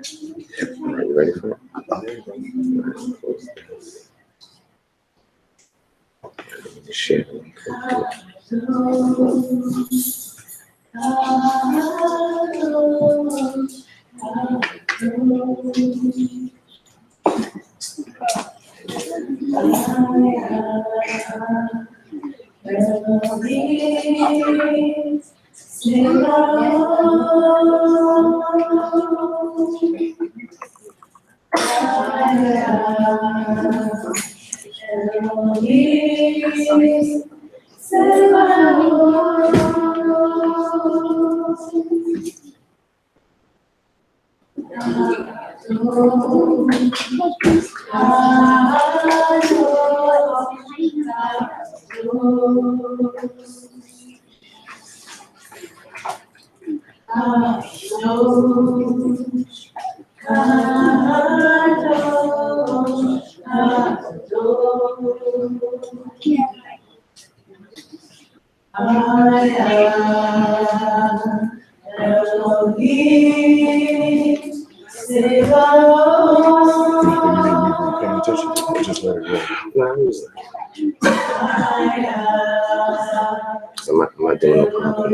Are you ready for it? Share. Just let it go. I'm not doing no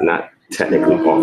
not technically on.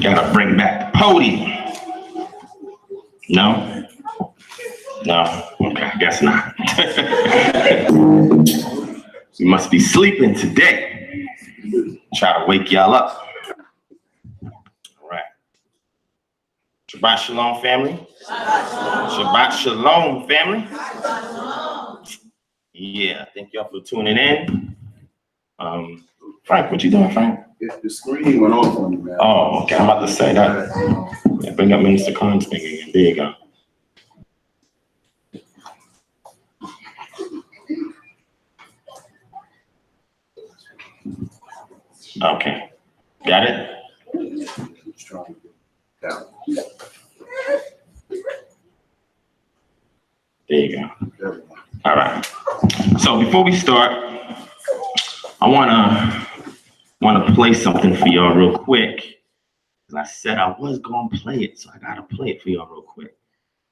Gotta bring back the podium. No? No? Okay, I guess not. You must be sleeping today. Try to wake y'all up. All right. Shabbat Shalom, family. Shabbat Shalom, family. Yeah, thank y'all for tuning in. Frank, what you doing, Frank? The screen went off on you, man. Oh, okay. I'm about to say that. Yeah, bring up Minister Khan's thing again. There you go. Okay. Got it? There you go. All right. So before we start, I wanna play something for y'all real quick. Cause I said I was gonna play it, so I gotta play it for y'all real quick.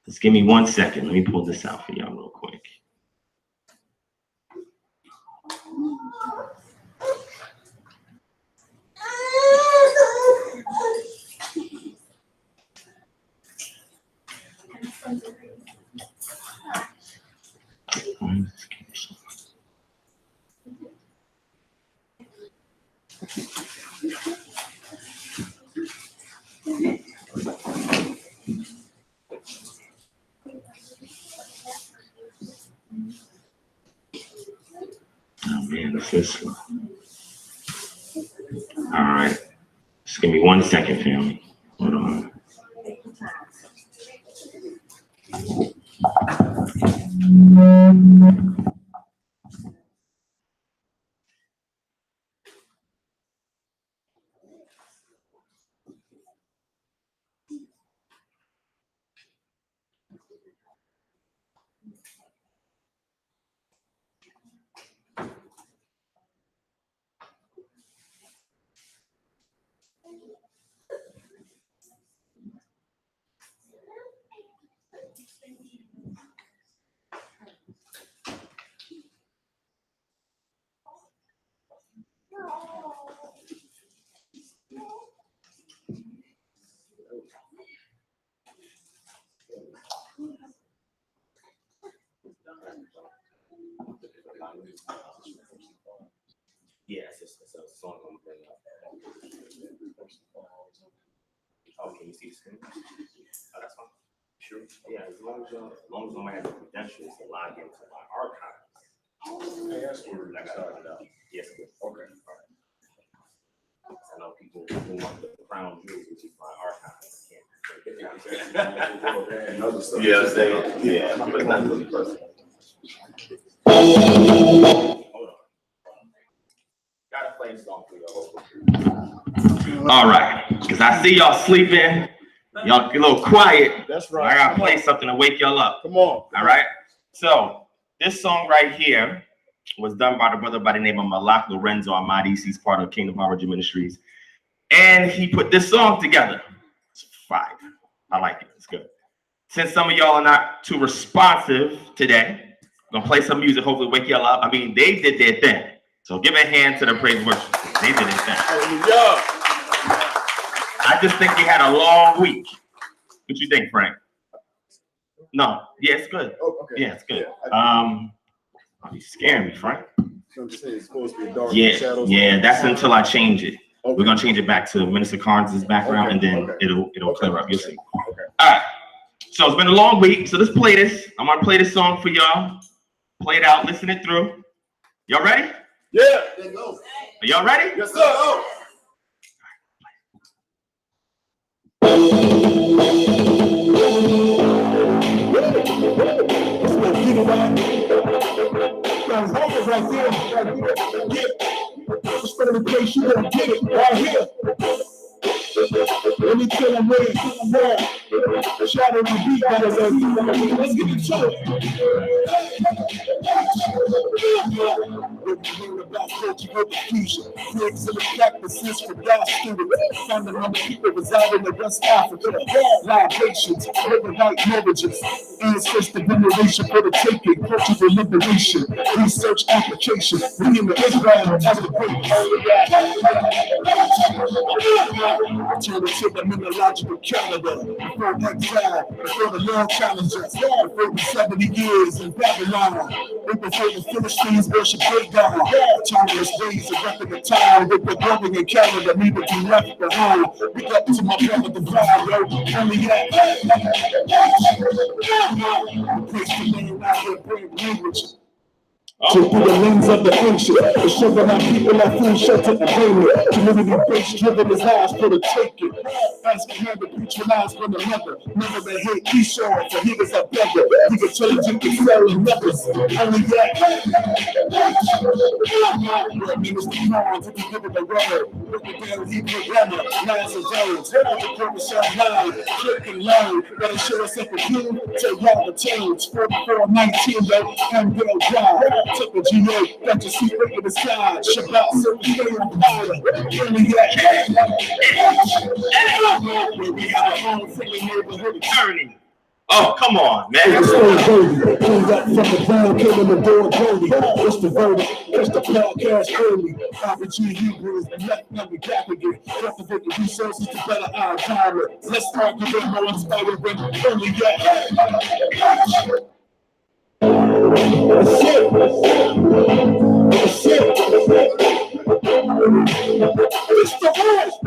Just give me 1 second. Let me pull this out for y'all real quick. Oh man, this is slow. All right. Just give me 1 second, family. Hold on. Yeah, it's a song I'm bring up. Oh, can you see the screen? Oh, that's fine. Sure. Yeah, as long as I have the credentials to log into my archives. Hey, that's where I got it out. Yes, good. Okay. I know people who want the crown jewels, which is my archives. And other stuff. Yeah, but it's not really personal. Hold on. Gotta play a song for y'all. All right, because I see y'all sleeping. Y'all a little quiet. That's right. I gotta play something to wake y'all up. Come on. All right. So this song right here was done by the brother by the name of Malak Lorenzo Amadis. He's part of Kingdom Harvard Ministries, and he put this song together. It's fire. I like it. It's good. Since some of y'all are not too responsive today, I'm gonna play some music. Hopefully, wake y'all up. I mean, they did their thing. So give a hand to the praise worship. They did their thing. Hallelujah. I just think they had a long week. What you think, Frank? No. Yeah, it's good. Oh, okay. Yeah, it's good. Yeah, You scaring me, Frank. I'm just saying it's supposed to be dark. Yeah, shadows. yeah. That's until I change it. Okay. We're gonna change it back to Minister Carnes' background, Okay, and then okay. it'll clear up. You'll see. Okay. All right. So it's been a long week. So let's play this. I'm gonna play this song for y'all. Play it out. Listen it through. Y'all ready? Yeah. There you go. Are y'all ready? Yes, sir. Oh. Right there. Yeah. Just for the place you gonna get it right here. Let me tell them where it's shadow the beat better than you. Let's get into it. About cultural diffusion, pigs in the practices for God students, fundamental people residing in West Africa, libations, overnight marriages, ancestor veneration for the taking, cultural liberation, research application, bringing the Israel as the great. Turn to the mineralogical calendar, before exile, before the long challenges, before the 70 years in Babylon, before the Philistines worship great God. Timeless days of repping the time with the growing in Canada, me to be left behind. Big up to my brother Divine, yo. Only that. Praise the name out here, bring language. To through the lens of the ancient, to show that our people are food, shelter, and payment. Community-based driven is ours for the taking. As command to patronize one another. Never the hate Esau, for he was a beggar. He could change and excel in numbers. Only that. Your minister Carnes, if you give it a rubber. Look at down Hebrew grammar, lines of zones. The purpose of line, click and learn. Gotta show us up a view, till y'all the change. 4419, yo, and Bill Drive. Took a GA, got your seat right in the side. Shabbat, so we stay on fire. Only that. Where we have our own friendly neighborhood attorney. Oh, come on, man. Stay dirty. Cleaned up from the ground, came in the door dirty. What's the verdict? Catch the podcast early. RPG Hebrew is the left number back again. Cultivate the resources to better our environment. Let's talk about more inspiring only that. That's it. That's it. It's the voice.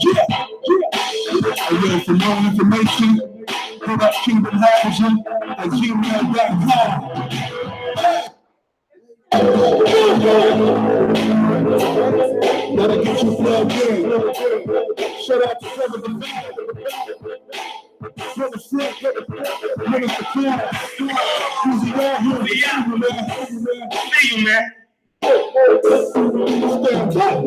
Yeah. And then for more information, hit up Kingdom Harvard at gmail.com. That'll get you plugged in. Shout out to Trevor the Brother Flip, Minister Clark, Susie Dog, See you, man. stand up.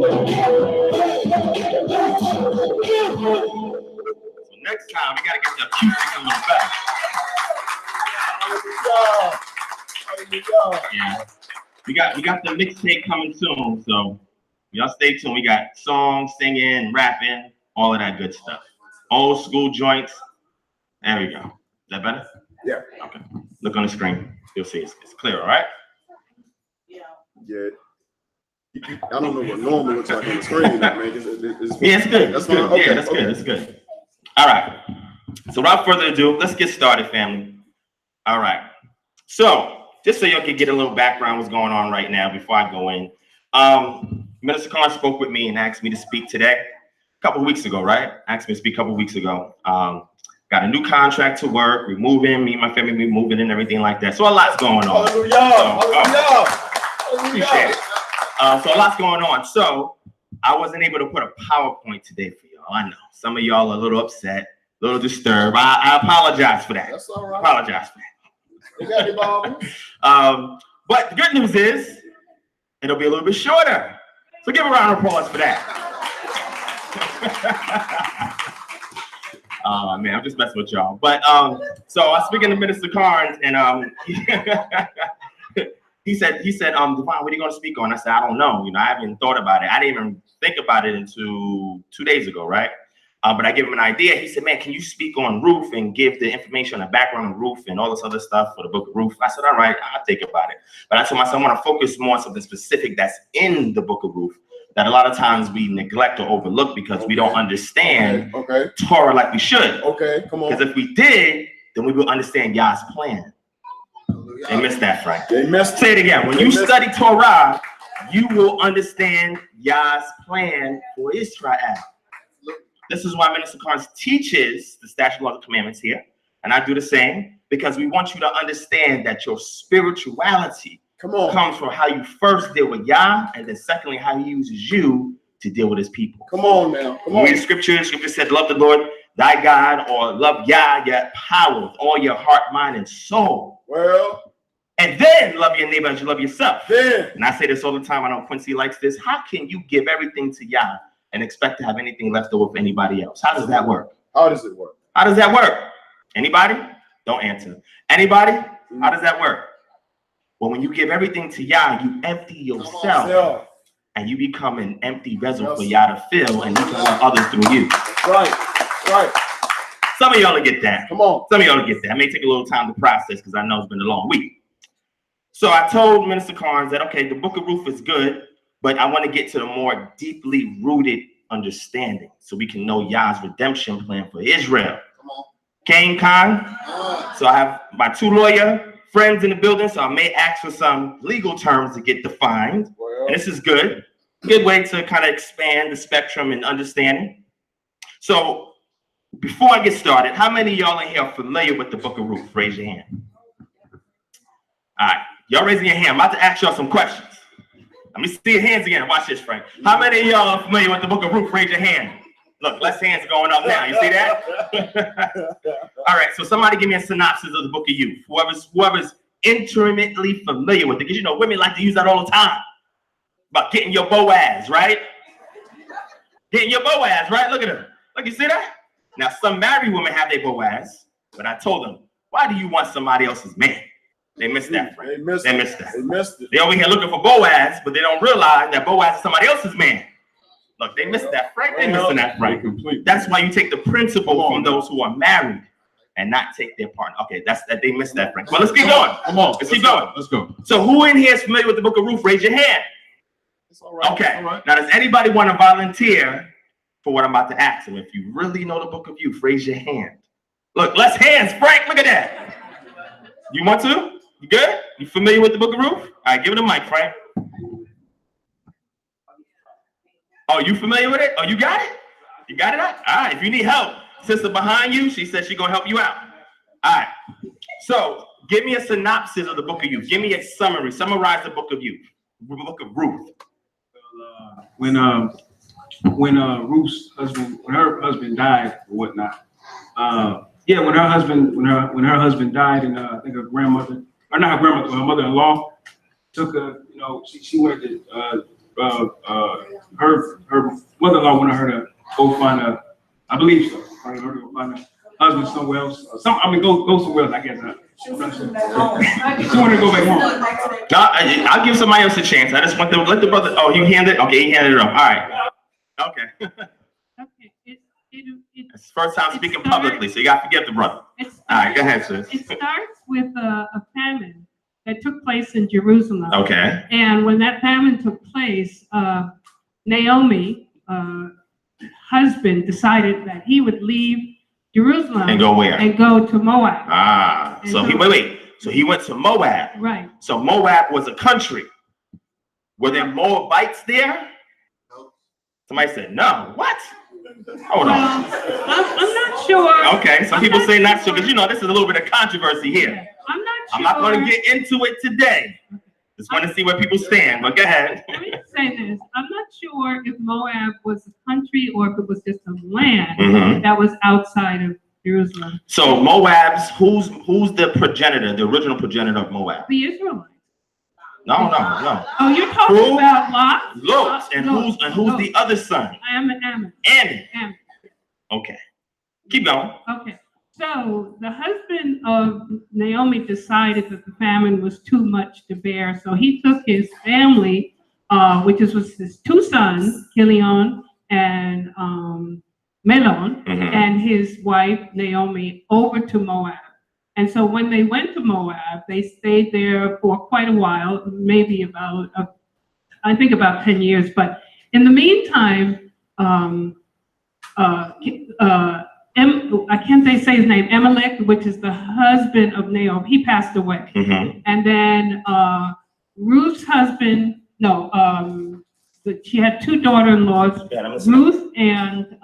So next time, we gotta get the acoustic a little better. Yeah. We got the mixtape coming soon, so y'all stay tuned. We got songs, singing, rapping, all of that good stuff. Old school joints. There we go. Is that better? Yeah. Okay. Look on the screen. You'll see it's clear, all right? Yeah. I don't know what normal looks like on the screen, man. Yeah, it's good. That's It's good. fine. Okay, Yeah, that's good. That's good. All right. So without further ado, let's get started, family. All right. So just so y'all can get a little background what's going on right now before I go in. Minister Khan spoke with me and asked me to speak today. A couple of weeks ago, right? Asked me to speak a couple of weeks ago. Got a new contract to work. We're moving. Me and my family, we're moving and everything like that. So a lot's going on. Appreciate it. So a lot's going on. So I wasn't able to put a PowerPoint today for y'all. I know some of y'all are a little upset, a little disturbed. I apologize for that. That's all right. Apologize for that. You got it, Bob. But the good news is it'll be a little bit shorter. So give a round of applause for that. Man, I'm just messing with y'all. But so I was speaking to Minister Carnes, and he said, Divine, what are you going to speak on? I said, I don't know. You know, I haven't thought about it. I didn't even think about it until 2 days ago, right? But I gave him an idea. He said, man, can you speak on Ruth and give the information on the background of Ruth and all this other stuff for the book of Ruth? I said, all right, I'll think about it. But I told myself, I want to focus more on something specific that's in the book of Ruth that a lot of times we neglect or overlook because we don't understand Torah like we should. Okay, come on. Because if we did, then we will understand Yah's plan. They missed that, Frank. They missed. Say it again. When you study Torah, you will understand Yah's plan for Israel. This is why Minister Carnes teaches the statute, laws, and commandments here. And I do the same because we want you to understand that your spirituality comes from how you first deal with Yah, and then secondly, how he uses you to deal with his people. Come on now. Come on. Read the scripture said, love the Lord thy God, or love Yah, your power with all your heart, mind, and soul. Well, and then love your neighbor as you love yourself. Then. And I say this all the time. I know Quincy likes this. How can you give everything to Yah and expect to have anything left over for anybody else? How does that work? How does it work? How does that work? Anybody? Don't answer. Anybody? How does that work? Well, when you give everything to Yah, you empty yourself and you become an empty vessel for Yah to fill, and you can love others through you. Right. Some of y'all will get that. Come on. Some of y'all will get that. It may take a little time to process because I know it's been a long week. So I told Minister Carnes that, okay, the book of Ruth is good, but I want to get to the more deeply rooted understanding so we can know Yah's redemption plan for Israel. Come on. Kane Khan. So I have my 2 lawyer friends in the building, so I may ask for some legal terms to get defined. Well. And this is good. Good way to kind of expand the spectrum and understanding. So before I get started, how many of y'all in here are familiar with the book of Ruth? Raise your hand. All right. Y'all raising your hand. I'm about to ask y'all some questions. Let me see your hands again. Watch this, Frank. How many of y'all are familiar with the book of Ruth? Raise your hand. Look, less hands going up now. You see that? All right. So somebody give me a synopsis of the book of Ruth. Whoever's intimately familiar with it. Because, you know, women like to use that all the time. About getting your Boaz, right? Getting your Boaz, right? Look at him. Look, you see that? Now, some married women have their Boaz. But I told them, why do you want somebody else's man? They missed that, Frank. They missed that. They missed it. They're over here looking for Boaz, but they don't realize that Boaz is somebody else's man. Look, they missed that, Frank. They missing that, Frank. That's why you take the principle from those who are married and not take their partner. Okay, that's that. They missed that, Frank. Well, let's keep going. Come on. Let's keep going. Let's go. So who in here is familiar with the book of Ruth? Raise your hand. It's all right. Okay. All right. Now, does anybody want to volunteer for what I'm about to ask them? If you really know the book of Ruth, raise your hand. Look, less hands, Frank. Look at that. You want to? You good? You familiar with the book of Ruth? All right, give it a mic, Frank. Oh, you familiar with it? Oh, you got it? You got it out? All right, if you need help, sister behind you, she said she's going to help you out. All right. So give me a synopsis of the book of Ruth. Give me a summary. Summarize the book of Ruth. The book of Ruth. When Ruth's husband, when her husband died or whatnot, when her husband died, and I think her grandmother, or not her grandmother, her mother-in-law took her. You know, she wanted to. Her mother-in-law wanted her to go find a, I believe so, wanted her to go find a husband somewhere else. Go somewhere else. I guess. She wanted to go back home. No, I'll give somebody else a chance. I just want to let the brother. Oh, you handed. Okay, he handed it up. All right. Okay. Okay. It's the first time speaking publicly, so you got to forget the brother. All right, go ahead, sis. It starts with a famine that took place in Jerusalem. Okay. And when that famine took place, Naomi, husband, decided that he would leave Jerusalem And go where? And go to Moab. So So he went to Moab. Right. So Moab was a country. Were there Moabites there? Somebody said no. What? Hold Well, on. I'm not sure. Okay, some people say not sure, because you know this is a little bit of controversy here. I'm not sure. I'm not going to get into it today. Just want to see where people stand, but go ahead. Let me say this. I'm not sure if Moab was a country or if it was just a land Mhm. that was outside of Jerusalem. So Moab's, who's the progenitor, the original progenitor of Moab? The Israelites. No. Oh, you're talking Who? about Lot? Lot. And who's Lot. the other son? Ammon. Ammon. Okay. Keep going. Okay. So the husband of Naomi decided that the famine was too much to bear. So he took his family, which was his two sons, Chilion and Melon, and his wife Naomi, over to Moab. And so when they went to Moab, they stayed there for quite a while, maybe about, I think about 10 years. But in the meantime, I can't say his name, Amalek, which is the husband of Naomi, he passed away. And then Ruth's husband, she had two daughter-in-laws, Ruth and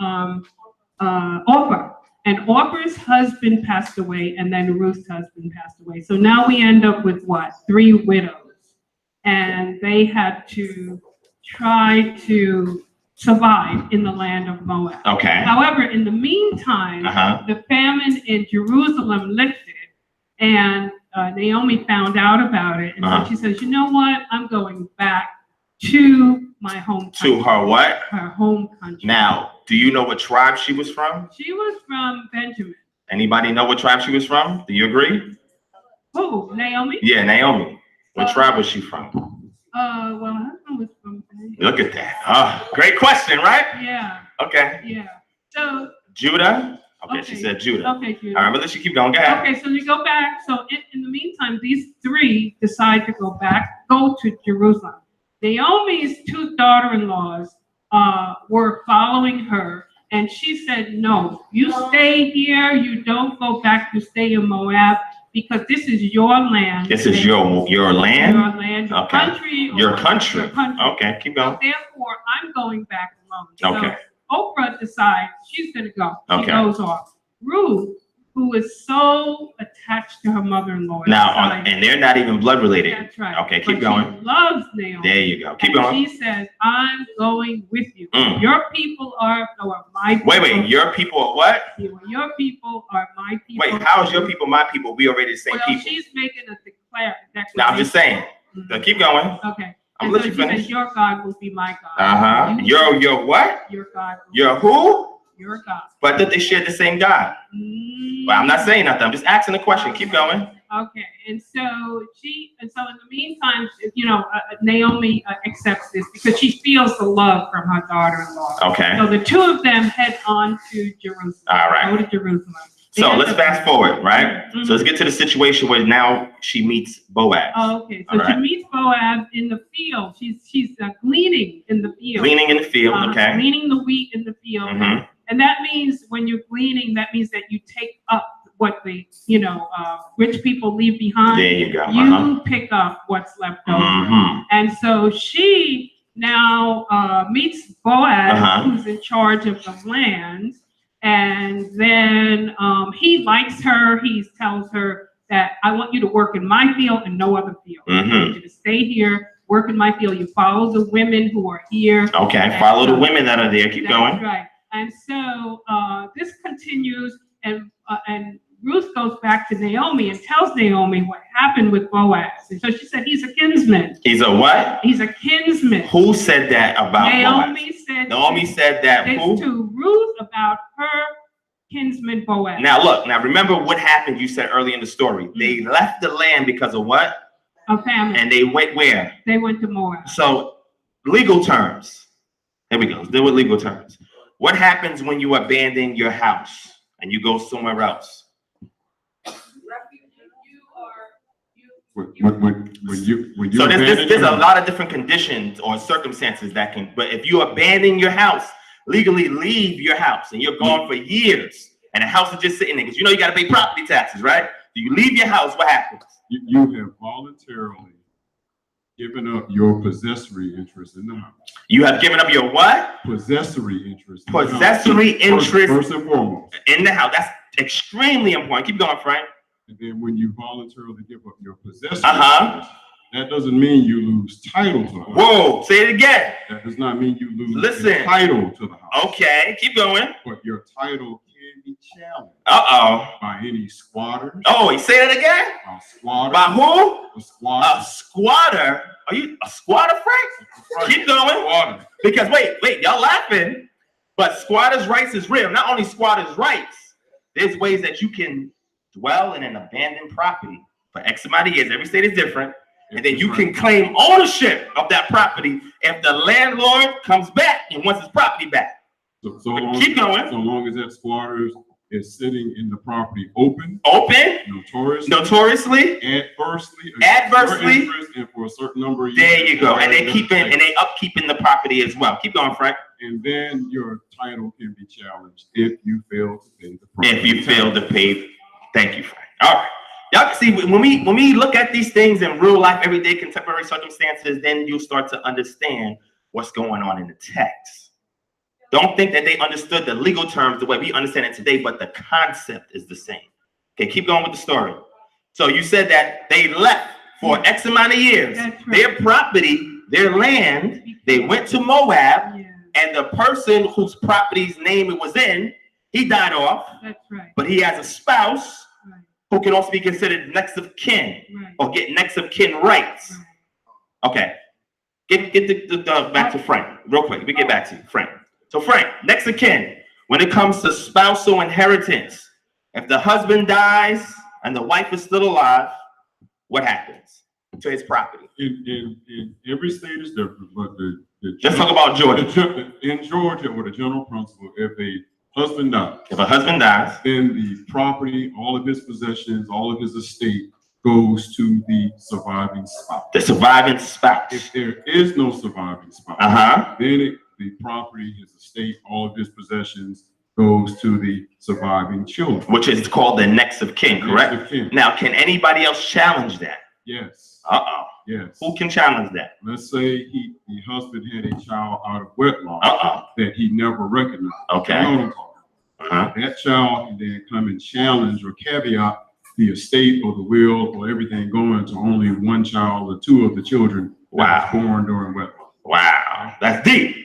Orpah. And Orpah's husband passed away, and then Ruth's husband passed away. So now we end up with what? 3 widows. And they had to try to survive in the land of Moab. Okay. However, in the meantime, the famine in Jerusalem lifted, and Naomi found out about it. And so she says, you know what? I'm going back to my home country. To her what? Her home country. Now, do you know what tribe she was from? She was from Benjamin. Anybody know what tribe she was from? Do you agree? Who? Naomi? Yeah, Naomi. What tribe was she from? Well, her husband was from Benjamin. Look at that. Great question, right? Yeah. Okay. Yeah. So. Judah? Okay, she said Judah. Okay, Judah. All right, but let's keep going. Go ahead. Okay, so you go back. So in the meantime, these 3 decide to go to Jerusalem. Naomi's 2 daughter-in-laws were following her, and she said, no, you stay here. You don't go back to stay in Moab, because this is your land. This is your land? Your land, your Okay. country. Your country. Your country. Okay, keep going. So therefore, I'm going back alone. Okay. So Oprah decides she's going to go. She Okay. goes off. Ruth, who is so attached to her mother-in-law. Now, and they're not even blood related. That's right. Okay, keep But going. She loves Naomi. There you go. Keep and going. She says, I'm going with you. Your people are my people. Wait, your people are what? Your people are my people. Wait, how is your people my people? We already the same people. She's making a declaration. Now, I'm just saying. So keep going. Okay. I'm And gonna let so you she finish. says, your God will be my God. Your what? Your God. Your who? Your God. But I thought they shared the same God. Well, I'm not saying nothing. I'm just asking a question. Keep going. Okay, and so in the meantime, Naomi accepts this because she feels the love from her daughter-in-law. Okay. So the 2 of them head on to Jerusalem. All right. Go to Jerusalem. So let's fast forward, right? So let's get to the situation where now she meets Boaz. Oh, okay, so she meets Boaz in the field. She's gleaning in the field. Gleaning in the field, okay. Gleaning the wheat in the field. And that means when you're gleaning, that means that you take up what the, rich people leave behind. There you go. You pick up what's left over. And so she now meets Boaz, who's in charge of the land. And then he likes her. He tells her that I want you to work in my field and no other field. I want you to stay here, work in my field. You follow the women who are here. Okay, follow the women that are there. Keep going. That's right. And so this continues, and Ruth goes back to Naomi and tells Naomi what happened with Boaz. And so she said, he's a kinsman. He's a what? He's a kinsman. Who said that about Naomi Boaz? said. Naomi said that who? To Ruth about her kinsman Boaz. Now remember what happened you said early in the story. They left the land because of what? A famine. And they went where? They went to Moab. So legal terms. Here we go. Let's deal with legal terms. What happens when you abandon your house and you go somewhere else? So there's a lot of different conditions or circumstances that can, but if you abandon your house, legally leave your house and you're gone for years and the house is just sitting there, because you got to pay property taxes, right? You leave your house, what happens? You have voluntarily given up your possessory interest in the house. You have given up your what? Possessory interest. Possessory interest First and foremost. in the house. That's extremely important. Keep going, Frank. And then when you voluntarily give up your possessory Uh-huh. interest, that doesn't mean you lose title to the house. Whoa, say it again. That does not mean you lose Listen. title to the house. Okay, keep going. But your title can be challenged Uh-oh. by any squatters. Oh, you say that again? A squatter. By who? A squatter. A squatter. Are you a squatter, Frank? Keep going. Squatter. Because wait, y'all laughing, but squatters' rights is real. Not only squatters' rights, there's ways that you can dwell in an abandoned property for X amount of years. Every state is different. And then you can claim ownership of that property if the landlord comes back and wants his property back. So long, Keep going. So long as that squatter is sitting in the property open, Notoriously, adversely, and for a certain number of years. There you go. And they upkeeping the property as well. Keep going, Frank. And then your title can be challenged if you fail to pay the property. If you fail to pay, thank you, Frank. All right. Y'all can see when we look at these things in real life, everyday contemporary circumstances, then you start to understand what's going on in the text. Don't think that they understood the legal terms the way we understand it today, but the concept is the same. Okay, keep going with the story. So you said that they left for X amount of years. That's right. Their property, their land, they went to Moab, and the person whose property's name it was in, he died off. That's right. But he has a spouse Right. who can also be considered next of kin Right. or get next of kin rights. Right. Okay. Get the back to Frank real quick. We get back to you, Frank. So Frank, next of kin, when it comes to spousal inheritance, if the husband dies and the wife is still alive, what happens to his property? In every state is different, but Let's talk about Georgia. In Georgia, or the general principle, if a husband dies, If a husband dies, then the property, all of his possessions, all of his estate goes to the surviving spouse. the surviving spouse. If there is no surviving spouse, then the property, his estate, all of his possessions goes to the surviving children. Which is called the next of kin, correct? Next of kin. Now, can anybody else challenge that? Yes. Uh-oh. Yes. Who can challenge that? Let's say the husband had a child out of wedlock Uh-oh. that he never recognized. Okay. You know what I'm talking about. Uh-huh. That child can then come and challenge or caveat the estate or the will or everything going to only one child or two of the children that was born during wedlock. Wow. That's deep.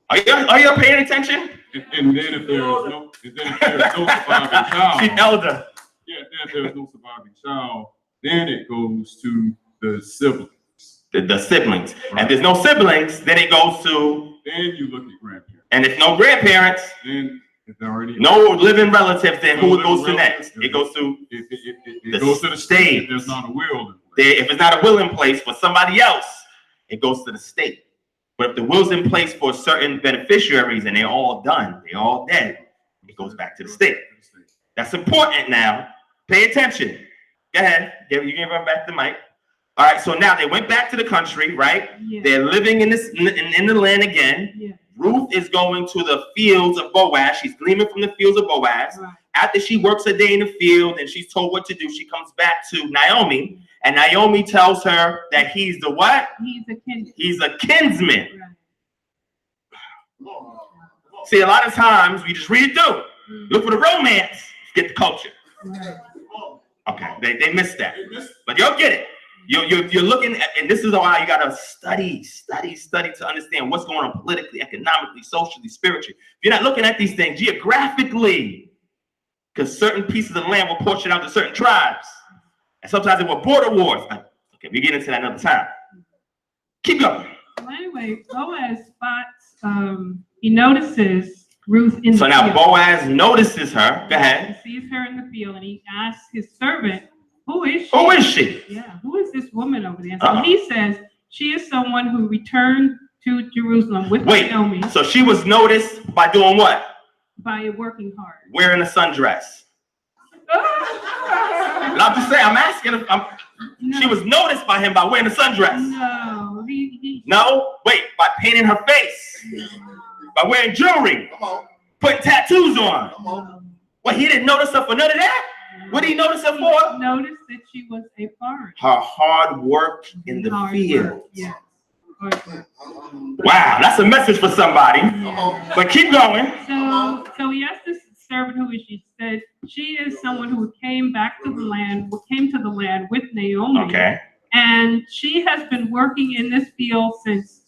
Are you paying attention? And then if there is no surviving child, She's elder. yeah, then if there's no surviving child, then it goes to the siblings. The siblings. Right. And if there's no siblings, then it goes to, Then you look at grandparents. and if no grandparents, Then if there are any no living relatives, then who it goes to living next? relatives, It goes to, it goes to the state. If there's not a will in place. if it's not a will in place for somebody else, it goes to the state. But if the will's in place for certain beneficiaries and they're all done, they're all dead, it goes back to the state. That's important now. Pay attention. Go ahead. You can run back the mic. All right, so now they went back to the country, right? Yeah. They're living in the land again. Yeah. Ruth is going to the fields of Boaz. She's gleaning from the fields of Boaz. Right. After she works a day in the field and she's told what to do, she comes back to Naomi, and Naomi tells her that he's the what? He's a kinsman. He's a kinsman. Right. See, a lot of times we just read it through. Look for the romance, get the culture. Right. Okay, they missed that. But you'll get it. You're looking at, and this is why you gotta study to understand what's going on politically, economically, socially, spiritually. If you're not looking at these things geographically, because certain pieces of the land were portioned out to certain tribes, and sometimes there were border wars. Okay, we get into that another time. Keep going. Well, anyway, Boaz spots, he notices Ruth in the field. So now Boaz notices her. Go ahead. He sees her in the field and he asks his servant, who is she? Who is she? Yeah, who is this woman over there? So he says, she is someone who returned to Jerusalem with Naomi. So she was noticed by doing what? By working hard. Wearing a sundress. And I'm just saying, I'm asking, No. she was noticed by him by wearing a sundress. No, No? Wait, by painting her face. By wearing jewelry. Come on. Putting tattoos on. Come on. What, he didn't notice her for none of that? What did he notice her for? He noticed that she was a foreigner. Her hard work in the Hard field. work, yes. Hard work. Wow, that's a message for somebody. Yeah. But keep going. So he asked this servant who is she. Said she is someone who came to the land with Naomi. Okay. And she has been working in this field since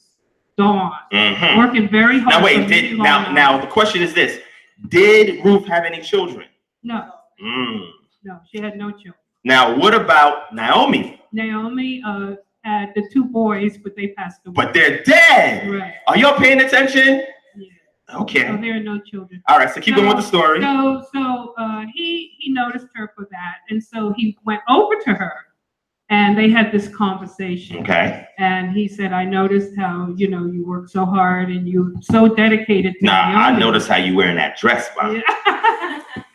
dawn. Mm-hmm. Working very hard. Now wait, now the question is this: did Ruth have any children? No. No, she had no children. Now what about Naomi? Naomi had the 2 boys, but they passed away. But they're dead. Right. Are y'all paying attention? Yeah. Okay. So there are no children. All right. So keep going with the story. So he noticed her for that, and so he went over to her, and they had this conversation. Okay. And he said, "I noticed how you work so hard and you're so dedicated to Nah, Naomi." I noticed how you wearing that dress, Bob. Yeah.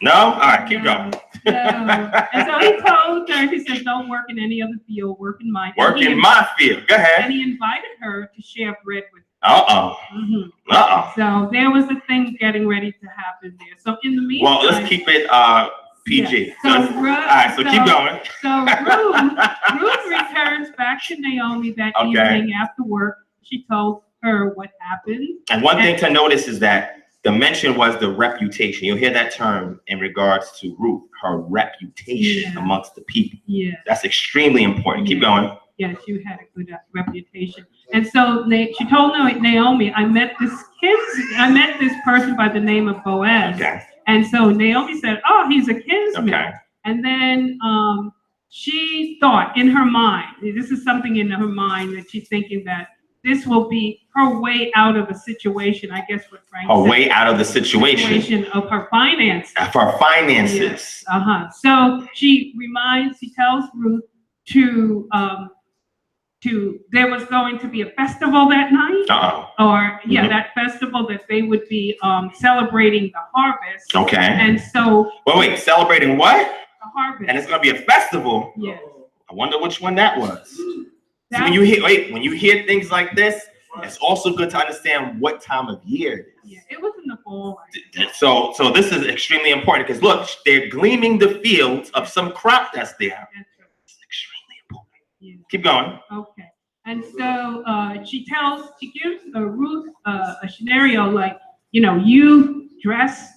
No? All right, keep going. And so he told her, he said, "Don't work in any other field, work in mine." Work in my field. Go ahead. And he invited her to share bread with him. Uh-oh. Mm-hmm. Uh-oh. So there was a thing getting ready to happen there. So in the meantime, Well, let's keep it PG. Yeah. All right, so keep going. So Ruth returns back to Naomi that evening after work. She told her what happened. And one thing to notice is that the mention was the reputation. You'll hear that term in regards to Ruth, her reputation amongst the people. Yeah. That's extremely important. Keep going. Yeah, she had a good reputation. And so she told Naomi, I met this person by the name of Boaz. Okay. And so Naomi said, "Oh, he's a kinsman." Okay. And then she thought in her mind, this is something in her mind that she's thinking that this will be her way out of a situation, I guess what Frank said. Her way out of the situation. Of her finances. For her finances. Yes. So she tells Ruth there was going to be a festival that night. Or that festival that they would be celebrating the harvest. Okay. And so wait, celebrating what? The harvest. And it's gonna be a festival. Yes. I wonder which one that was. So when you hear things like this, it's also good to understand what time of year it is. Yeah, it was in the fall. So this is extremely important because look, they're gleaming the fields of some crop that's there. It's extremely important. Yeah. Keep going. Okay. And so she gives Ruth a scenario like, you dress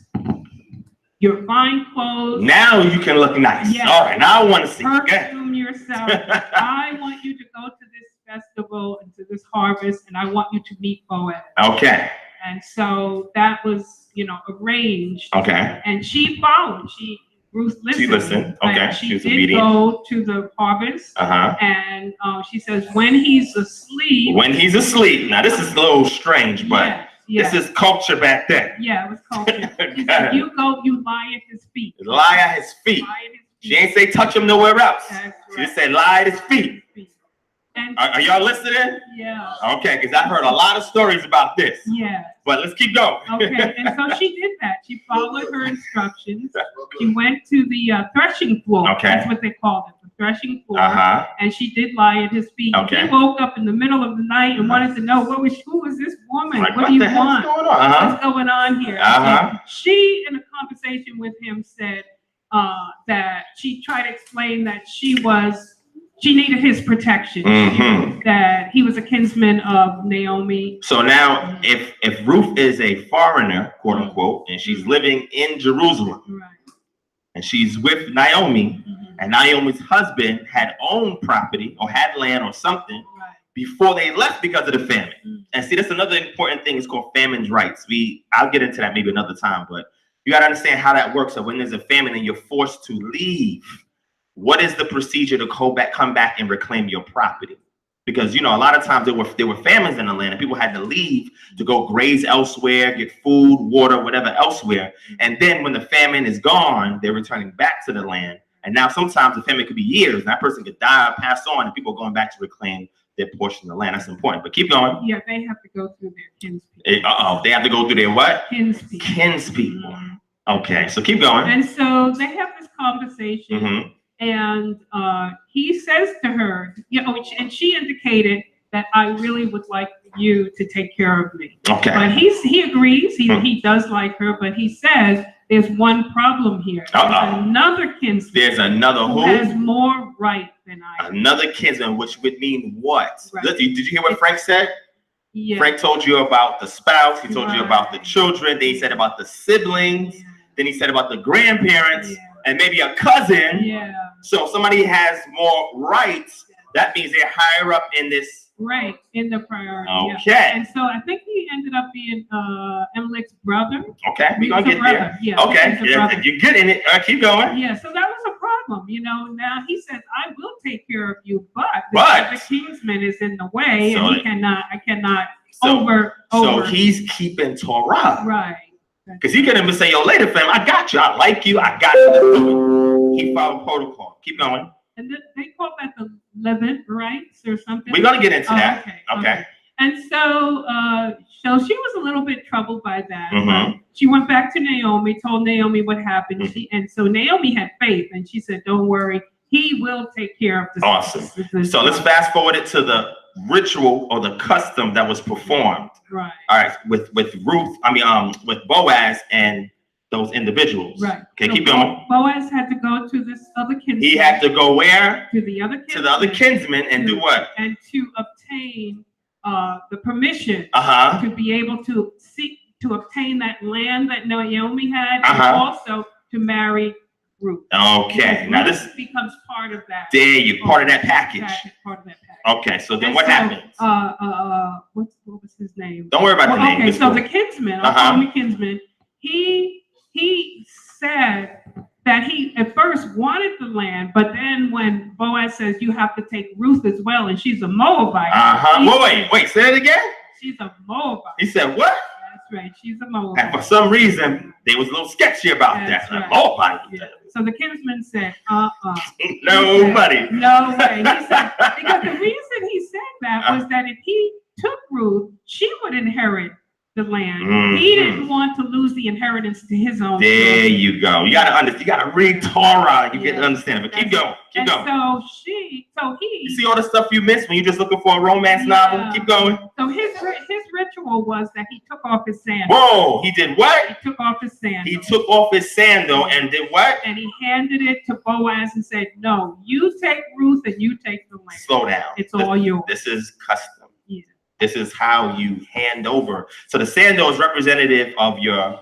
your fine clothes. Now you can look nice. Yes. All right, now I want to see. Perfume yourself. I want you to go to this festival and to this harvest, and I want you to meet Boaz. Okay. And so that was, arranged. Okay. And she followed. Ruth listened. She listened. Okay. She was did obedient. go to the harvest. And she says, when he's asleep. When he's asleep. Now this is a little strange, but this is culture back then. Yeah, it was culture. She said, you go, you lie at his feet. Lie at his feet. She ain't say touch him nowhere else. She just said lie at his feet. Are y'all listening? Yeah. Okay, because I heard a lot of stories about this. Yeah. But let's keep going. Okay, and so she did that. She followed her instructions. She went to the threshing floor. Okay. That's what they called it, the threshing floor. And she did lie at his feet. Okay. He woke up in the middle of the night and wanted to know who was this woman? Like, what do you the hell's want? going on? What's going on here? So she, in a conversation with him, said that she tried to explain that she needed his protection. That he was a kinsman of Naomi. So now, if Ruth is a foreigner, quote unquote, and she's living in Jerusalem, and she's with Naomi, and Naomi's husband had owned property or had land or something before they left because of the famine. And see, that's another important thing. It's called famine's rights. I'll get into that maybe another time, but you got to understand how that works. So when there's a famine and you're forced to leave, what is the procedure to come back and reclaim your property? Because, a lot of times there were famines in the land and people had to leave to go graze elsewhere, get food, water, whatever elsewhere. And then when the famine is gone, they're returning back to the land. And now sometimes the famine could be years and that person could die or pass on and people are going back to reclaim their portion of the land. That's important. But keep going. Yeah, they have to go through their kinspeople. They have to go through their what? Kinspeople. Kinspeople. Okay, so keep going. And so they have this conversation. And he says to her, and she indicated that I really would like you to take care of me. Okay. But he agrees. He does like her, but he says there's one problem here. There's another kinsman. There's another who has more right than I do. Another kinsman, which would mean what? Right. Did you hear what Frank said? Yeah. Frank told you about the spouse. He told you about the children. Then he said about the siblings. Yeah. Then he said about the grandparents. Yeah. And maybe a cousin. Yeah. So if somebody has more rights, that means they're higher up in this. Right, in the priority. Okay. Yeah. And so I think he ended up being Emilec's brother. Okay, we're going to get there. Yeah, okay, you're good in it. Keep going. Yeah, so that was a problem. Now he says, I will take care of you, but the kinsman is in the way, so and I cannot over. So he's keeping Torah. Right. Because he couldn't even say, yo, later, fam, I got you. I like you. I got you. Let's do it. He followed protocol. Keep going. And they call that the Levant rights or something. We're going to get into that. Okay. And so she was a little bit troubled by that. Mm-hmm. She went back to Naomi, told Naomi what happened. Mm-hmm. And so Naomi had faith, and she said, don't worry, he will take care of this. Awesome. So let's fast forward it to the ritual or the custom that was performed. Right. All right. With Ruth, with Boaz and those individuals. Right. Okay, so keep going. Boaz had to go to this other kinsman. He had to go where? To the other kinsman. To the other kinsman and do what? And to obtain the permission to be able to obtain that land that Naomi had, and also to marry Ruth. Okay. Now this becomes part of that. There you part of that package. Part of that package. Okay, so then what happens? What was his name? Don't worry about the name. Okay, so the kinsman, kinsman, he said that he at first wanted the land, but then when Boaz says you have to take Ruth as well, and she's a Moabite. Wait, say it again? She's a Moabite. He said what? That's right, she's a Moabite. And for some reason, they was a little sketchy about that. Right. Moabite. Yeah. So the kinsman said, Nobody. No way. He said, because the reason he said that was that if he took Ruth, she would inherit the land. Mm-hmm. He didn't want to lose the inheritance to his own. There you go. You gotta understand. You gotta read Torah. You get to understand it. But keep going. Keep going. So he. You see all the stuff you missed when you're just looking for a romance novel. Keep going. So his ritual was that he took off his sandal. Whoa! He did what? He took off his sandal. He took off his sandal and did what? And he handed it to Boaz and said, "No, you take Ruth and you take the land. Slow down. It's all yours. This is custom. Yeah. This is how you hand over. So the sandal is representative of your.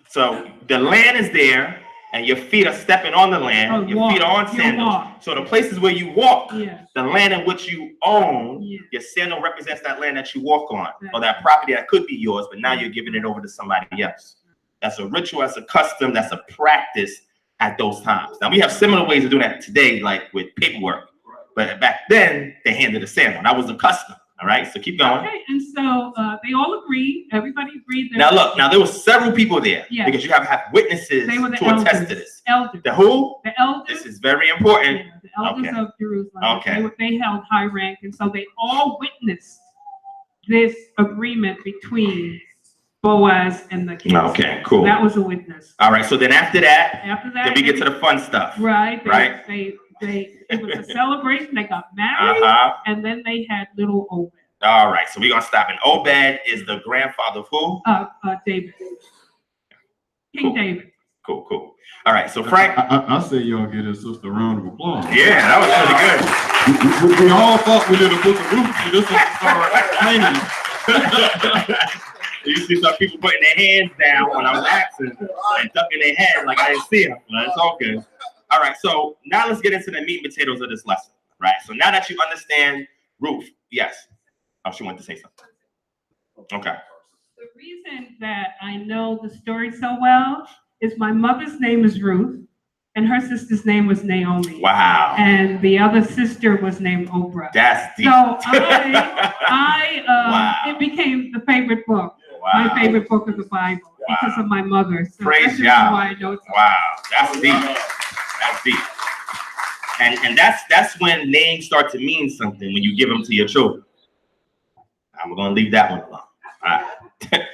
So the land is there, and your feet are stepping on the land. Your feet are on sandals. So the places where you walk, the land in which you own, your sandal represents that land that you walk on, or that property that could be yours, but now you're giving it over to somebody else. That's a ritual, that's a custom, that's a practice at those times. Now we have similar ways of doing that today, like with paperwork. But back then, they handed a sandal. That was the custom. All right, so keep going. Okay, and so they all agreed. Everybody agreed. Now look, there was several people there because you have to have witnesses to attest to this. Elders. The who? The elders. This is very important. Yeah, the elders of Jerusalem. Okay. They held high rank, and so they all witnessed this agreement between Boaz and the king. Okay, cool. So that was a witness. All right, so then after that, then we get to the fun stuff. Right. Right. It was a celebration. They got married, and then they had little Obed. All right, so we're gonna stop. And Obed is the grandfather of who? David. King David. Cool. All right, so Frank. I say y'all get his sister a round of applause. Yeah, that was really good. We all thought we did a book of Ruth. This is You see some people putting their hands down when I was asking and ducking their heads like I didn't see them. That's okay. All right, so now let's get into the meat and potatoes of this lesson, right? So now that you understand Ruth, yes. Oh, she wanted to say something. Okay. The reason that I know the story so well is my mother's name is Ruth, and her sister's name was Naomi. Wow. And the other sister was named Oprah. That's deep. So it became the favorite book. Wow. My favorite book of the Bible because of my mother. So praise God. Why I know it. Wow, that's deep. That's deep. And that's when names start to mean something when you give them to your children. I'm gonna leave that one alone. All right.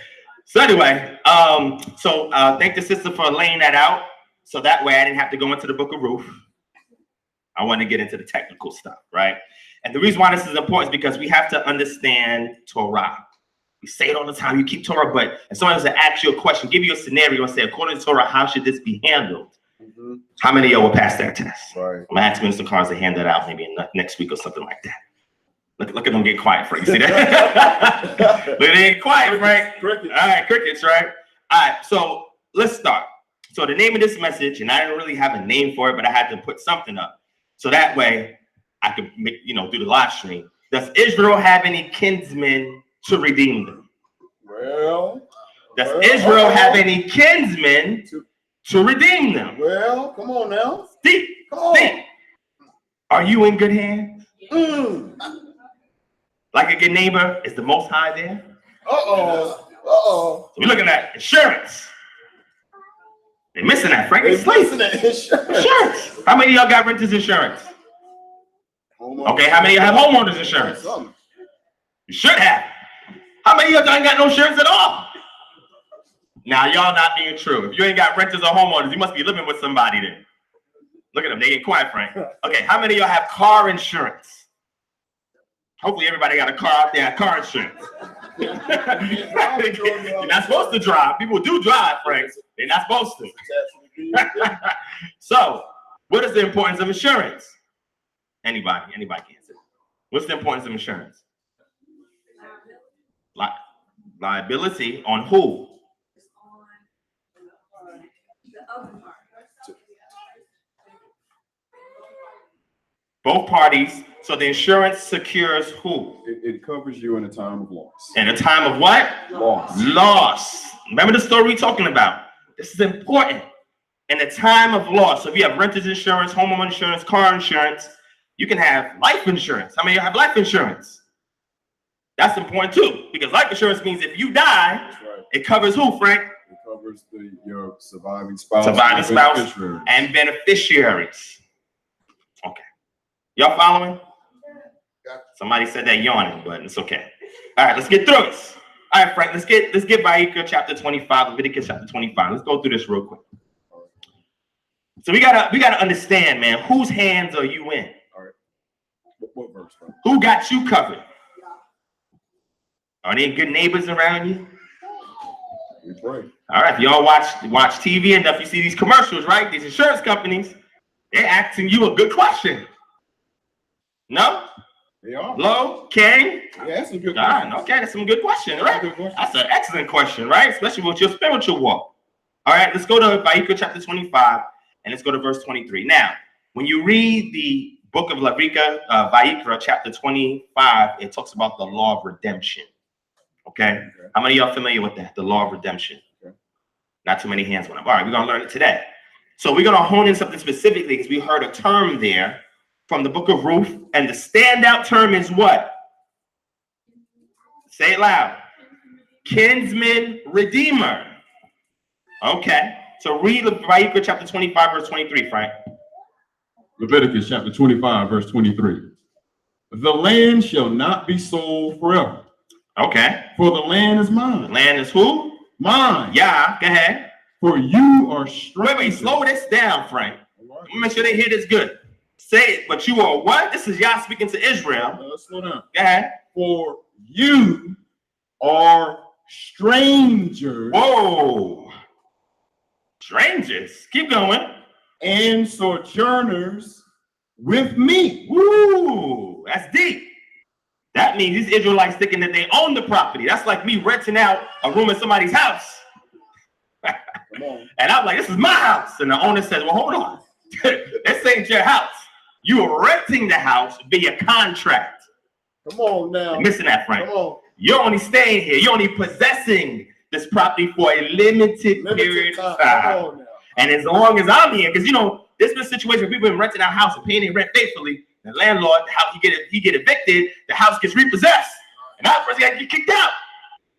So anyway, thank the sister for laying that out. So that way I didn't have to go into the book of Ruth. I want to get into the technical stuff, right? And the reason why this is important is because we have to understand Torah. You say it all the time, you keep Torah, but if someone has to ask you a question, give you a scenario and say, according to Torah, how should this be handled? How many of y'all will pass that test? Right. I'm gonna ask Minister Carnes to hand that out maybe next week or something like that. Look at them get quiet, Frank. See that? Look, they ain't quiet, Frank. Crickets. All right, crickets, right? All right, so let's start. So the name of this message, and I didn't really have a name for it, but I had to put something up. So that way I could make, do the live stream. Does Israel have any kinsmen to redeem them? Well. Does Israel have any kinsmen to redeem them? Well, come on now. Deep. Come on. Deep. Are you in good hands? Like a good neighbor, is the Most High there? So we're looking at insurance. They're missing that, Frank. They're missing that insurance. How many of y'all got renters insurance? Okay, how many of y'all have homeowners insurance? You should have. How many of y'all ain't got no insurance at all? Now, y'all not being true. If you ain't got renters or homeowners, you must be living with somebody then. Look at them. They get quiet, Frank. Okay, how many of y'all have car insurance? Hopefully everybody got a car out there, car insurance. You're not supposed to drive. People do drive, Frank. They're not supposed to. So, what is the importance of insurance? Anybody can answer. What's the importance of insurance? Liability on who? Both parties. So the insurance secures who? It covers you in a time of loss. In a time of what? Loss. Remember the story we're talking about. This is important. In a time of loss. So if you have renter's insurance, homeowner insurance, car insurance, you can have life insurance. How many of you have life insurance? That's important too, because life insurance means if you die, it covers who, Frank? It covers your surviving spouse, and beneficiaries. Okay. Y'all following? Somebody said that yawning, but it's okay. All right, let's get through this. All right, Frank, let's get Vayikra chapter 25, Leviticus chapter 25. Let's go through this real quick. So we gotta understand, man, whose hands are you in? All right. What verse, Frank? Who got you covered? Are there good neighbors around you? We pray. All right, if y'all watch TV enough, you see these commercials, right? These insurance companies, they're asking you a good question. No? They are. Low? King? Yeah, that's a good question. Okay, that's some good question, right? That's an excellent question, right? Especially with your spiritual walk. All right, let's go to Vayikra chapter 25, and let's go to verse 23. Now, when you read the book of Vayikra chapter 25, it talks about the law of redemption. Okay? How many of y'all familiar with that? The law of redemption. Okay. Not too many hands went up. All right, we're going to learn it today. So we're going to hone in something specifically because we heard a term there from the book of Ruth, and the standout term is what? Say it loud. Kinsman redeemer. Okay. So read Vayikra chapter 25, verse 23, Frank. Leviticus chapter 25, verse 23. The land shall not be sold forever. Okay. For the land is mine. The land is who? Mine. Yeah, go ahead. For you are strangers. Wait, slow this down, Frank. Let me make sure they hear this good. Say it, but you are what? This is Yah speaking to Israel. Slow down. Go ahead. For you are strangers. Whoa. Strangers. Keep going. And sojourners with me. Woo. That's deep. That means these Israelites thinking that they own the property. That's like me renting out a room in somebody's house. Come on. And I'm like, this is my house. And the owner says, well, hold on. This ain't your house. You are renting the house via contract. Come on now. You're missing that, Frank. Come on. You're only staying here. You're only possessing this property for a limited period of time. Come on now. And as long as I'm here, because there's been a situation where people have been renting our house and paying their rent faithfully. The landlord, he get evicted, the house gets repossessed, and that person got to get kicked out.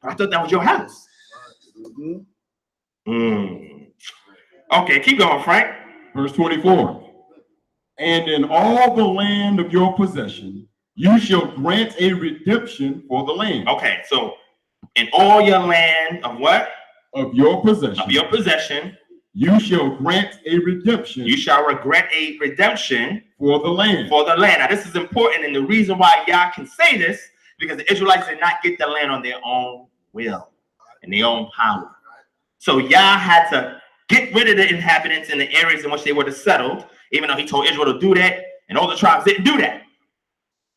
I thought that was your house. Okay, keep going, Frank. Verse 24. And in all the land of your possession, you shall grant a redemption for the land. Okay, so in all your land of what? Of your possession. Of your possession. You shall grant a redemption. You shall grant a redemption for the land. For the land. Now, this is important, and the reason why Yah can say this, because the Israelites did not get the land on their own will and their own power. So Yah had to get rid of the inhabitants in the areas in which they were settled, even though he told Israel to do that, and all the tribes didn't do that.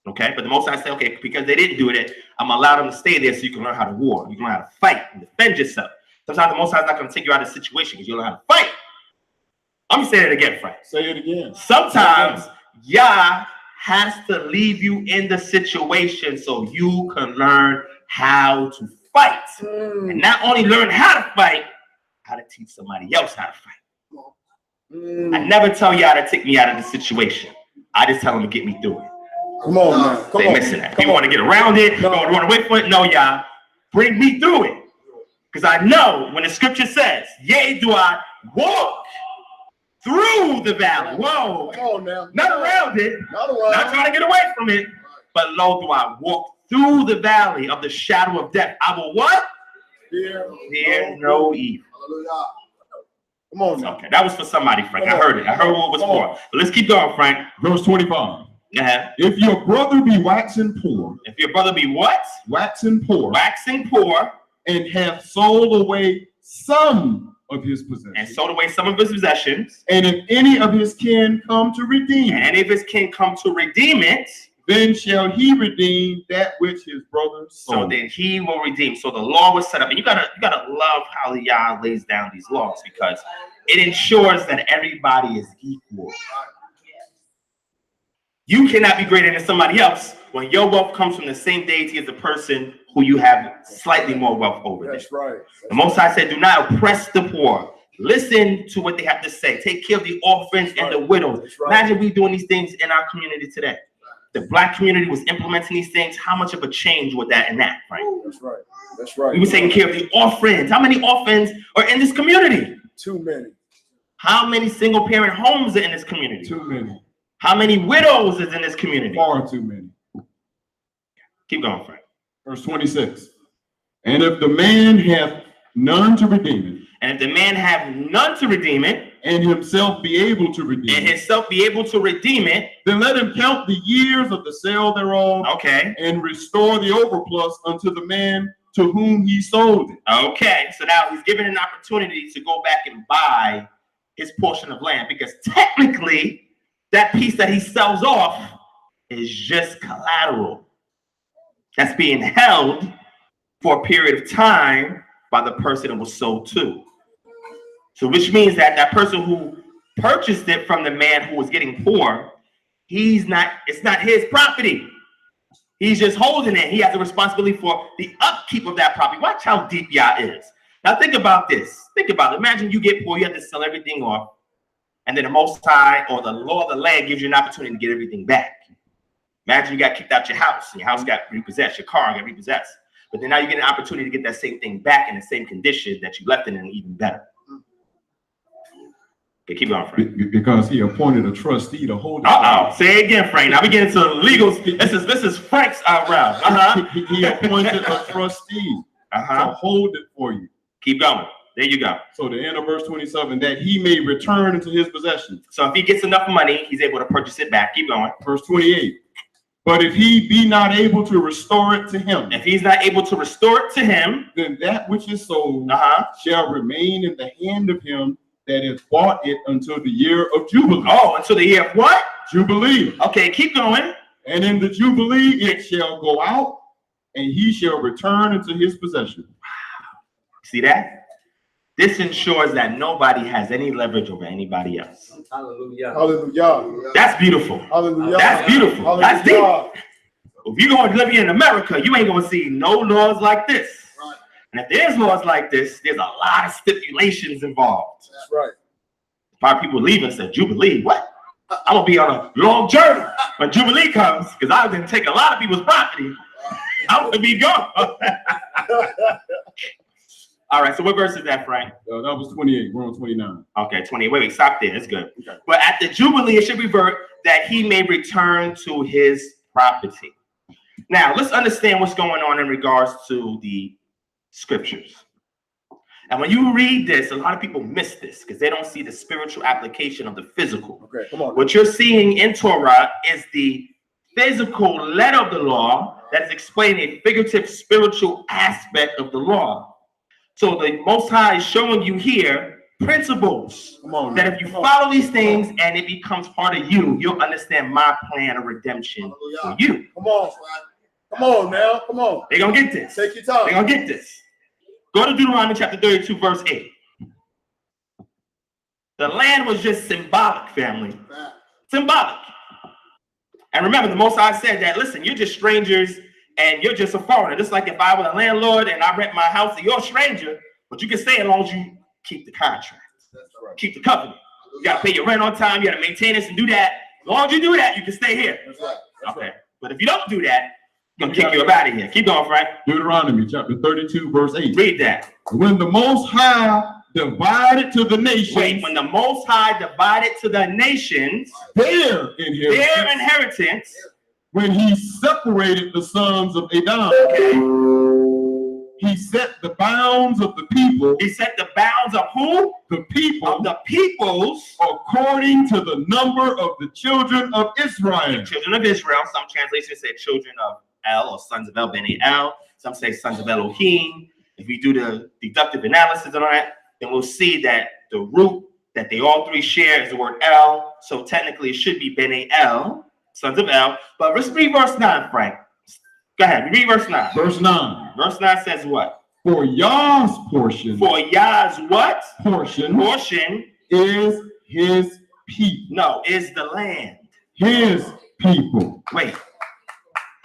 Okay, but the Most High said, okay, because they didn't do it, I'm gonna allow them to stay there so you can learn how to war, you can learn how to fight and defend yourself. Sometimes the Most High is not gonna take you out of the situation because you learn how to fight. I'm gonna say that again, Frank. Say it again. Sometimes Yah has to leave you in the situation so you can learn how to fight. And not only learn how to fight, how to teach somebody else how to fight. I never tell Yah to take me out of the situation. I just tell him to get me through it. Come on, man. Come they on. missing that. You want to get around it, you want to run away from it? No, Yah, bring me through it. Because I know when the scripture says, yea, do I walk through the valley. Whoa. Come on now. Not around it. Not around. Not trying to get away from it. But lo, do I walk through the valley of the shadow of death. I will what? Fear no evil. Hallelujah. Come on now. Okay, that was for somebody, Frank. I heard it. I heard what it was for. But let's keep going, Frank. Verse 25. Yeah. If your brother be waxing poor. If your brother be what? Waxing poor. Waxing poor. And have sold away some of his possessions. And sold away some of his possessions. And if any of his kin come to redeem. And any of his kin come to redeem it. Then shall he redeem that which his brother sold. So then he will redeem. So the law was set up. And you gotta love how the Yah lays down these laws, because it ensures that everybody is equal. You cannot be greater than somebody else when your wealth comes from the same deity as the person who you have slightly more wealth over. That's right. The Most High said, do not oppress the poor. Listen to what they have to say. Take care of the orphans and the widows. Imagine we doing these things in our community today. The Black community was implementing these things. How much of a change would that enact, right? That's right. That's right. We were taking care of the orphans. How many orphans are in this community? Too many. How many single parent homes are in this community? Too many. How many widows is in this community? Far too many. Keep going, Frank. Verse 26. And if the man have none to redeem it. And if the man have none to redeem it. And himself be able to redeem it. And himself be able to redeem it. Then let him count the years of the sale thereof. Okay. And restore the overplus unto the man to whom he sold it. Okay. So now he's given an opportunity to go back and buy his portion of land, because technically that piece that he sells off is just collateral that's being held for a period of time by the person it was sold to. So which means that that person who purchased it from the man who was getting poor, it's not his property. He's just holding it. He has a responsibility for the upkeep of that property. Watch how deep Yah is. Now think about this. Think about it. Imagine you get poor, you have to sell everything off, and then the Most High or the law of the land gives you an opportunity to get everything back. Imagine you got kicked out your house, and your house got repossessed, your car got repossessed. But then now you get an opportunity to get that same thing back in the same condition that you left it in, even better. Okay, keep going, Frank. Because he appointed a trustee to hold it. Say it again, Frank. Now we get into legals. This is Frank's round. He appointed a trustee to hold it for you. Keep going. There you go. So the end of verse 27, that he may return into his possession. So if he gets enough money, he's able to purchase it back. Keep going. Verse 28. But if he be not able to restore it to him. If he's not able to restore it to him. Then that which is sold shall remain in the hand of him that has bought it until the year of Jubilee. Oh, until the year of what? Jubilee. Okay, keep going. And in the Jubilee it shall go out, and he shall return into his possession. See that? This ensures that nobody has any leverage over anybody else. Hallelujah. Hallelujah. That's beautiful. Hallelujah. That's beautiful. Hallelujah. That's deep. If you're going to live here in America, you ain't going to see no laws like this. Right. And if there's laws like this, there's a lot of stipulations involved. That's right. Probably people leave and say, Jubilee, what? I'm going to be on a long journey when Jubilee comes, because I'm going to take a lot of people's property. I'm going to be gone. All right, so what verse is that, Frank? That was 28. We're on 29. Okay, 28. Wait, stop there. That's good. Okay. But at the Jubilee, it should revert that he may return to his property. Now, let's understand what's going on in regards to the scriptures. And when you read this, a lot of people miss this because they don't see the spiritual application of the physical. Okay, come on. What you're seeing in Torah is the physical letter of the law that is explaining a figurative spiritual aspect of the law. So the Most High is showing you here principles that if you follow these things and it becomes part of you, you'll understand my plan of redemption for you. Come on. Come on now. Come on. They're going to get this. Take your time. They're going to get this. Go to Deuteronomy chapter 32, verse 8. The land was just symbolic, family. Symbolic. And remember, the Most High said that, listen, you're just strangers and you're just a foreigner. Just like if I was a landlord and I rent my house and you're a stranger, but you can stay as long as you keep the contract. Keep the covenant. You got to pay your rent on time. You got to maintain this and do that. As long as you do that, you can stay here. Okay. But if you don't do that, I'm going to kick you up out of here. Keep going, Frank. Deuteronomy chapter 32, verse 8. Read that. When the Most High divided to the nations. Wait, when the Most High divided to the nations their inheritance, when he separated the sons of Adam, he set the bounds of the people. He set the bounds of who? The people. Of the peoples. According to the number of the children of Israel. The children of Israel. Some translations say children of El or sons of El Beni El. Some say sons of Elohim. If we do the deductive analysis on that, then we'll see that the root that they all three share is the word El. So technically it should be Beni El, sons of El. But let's read verse 9, Frank. Go ahead, read verse 9. Verse 9. Verse 9 says what? For Yah's portion. For Yah's what? Portion. Portion is his people. No, is the land. His people. Wait.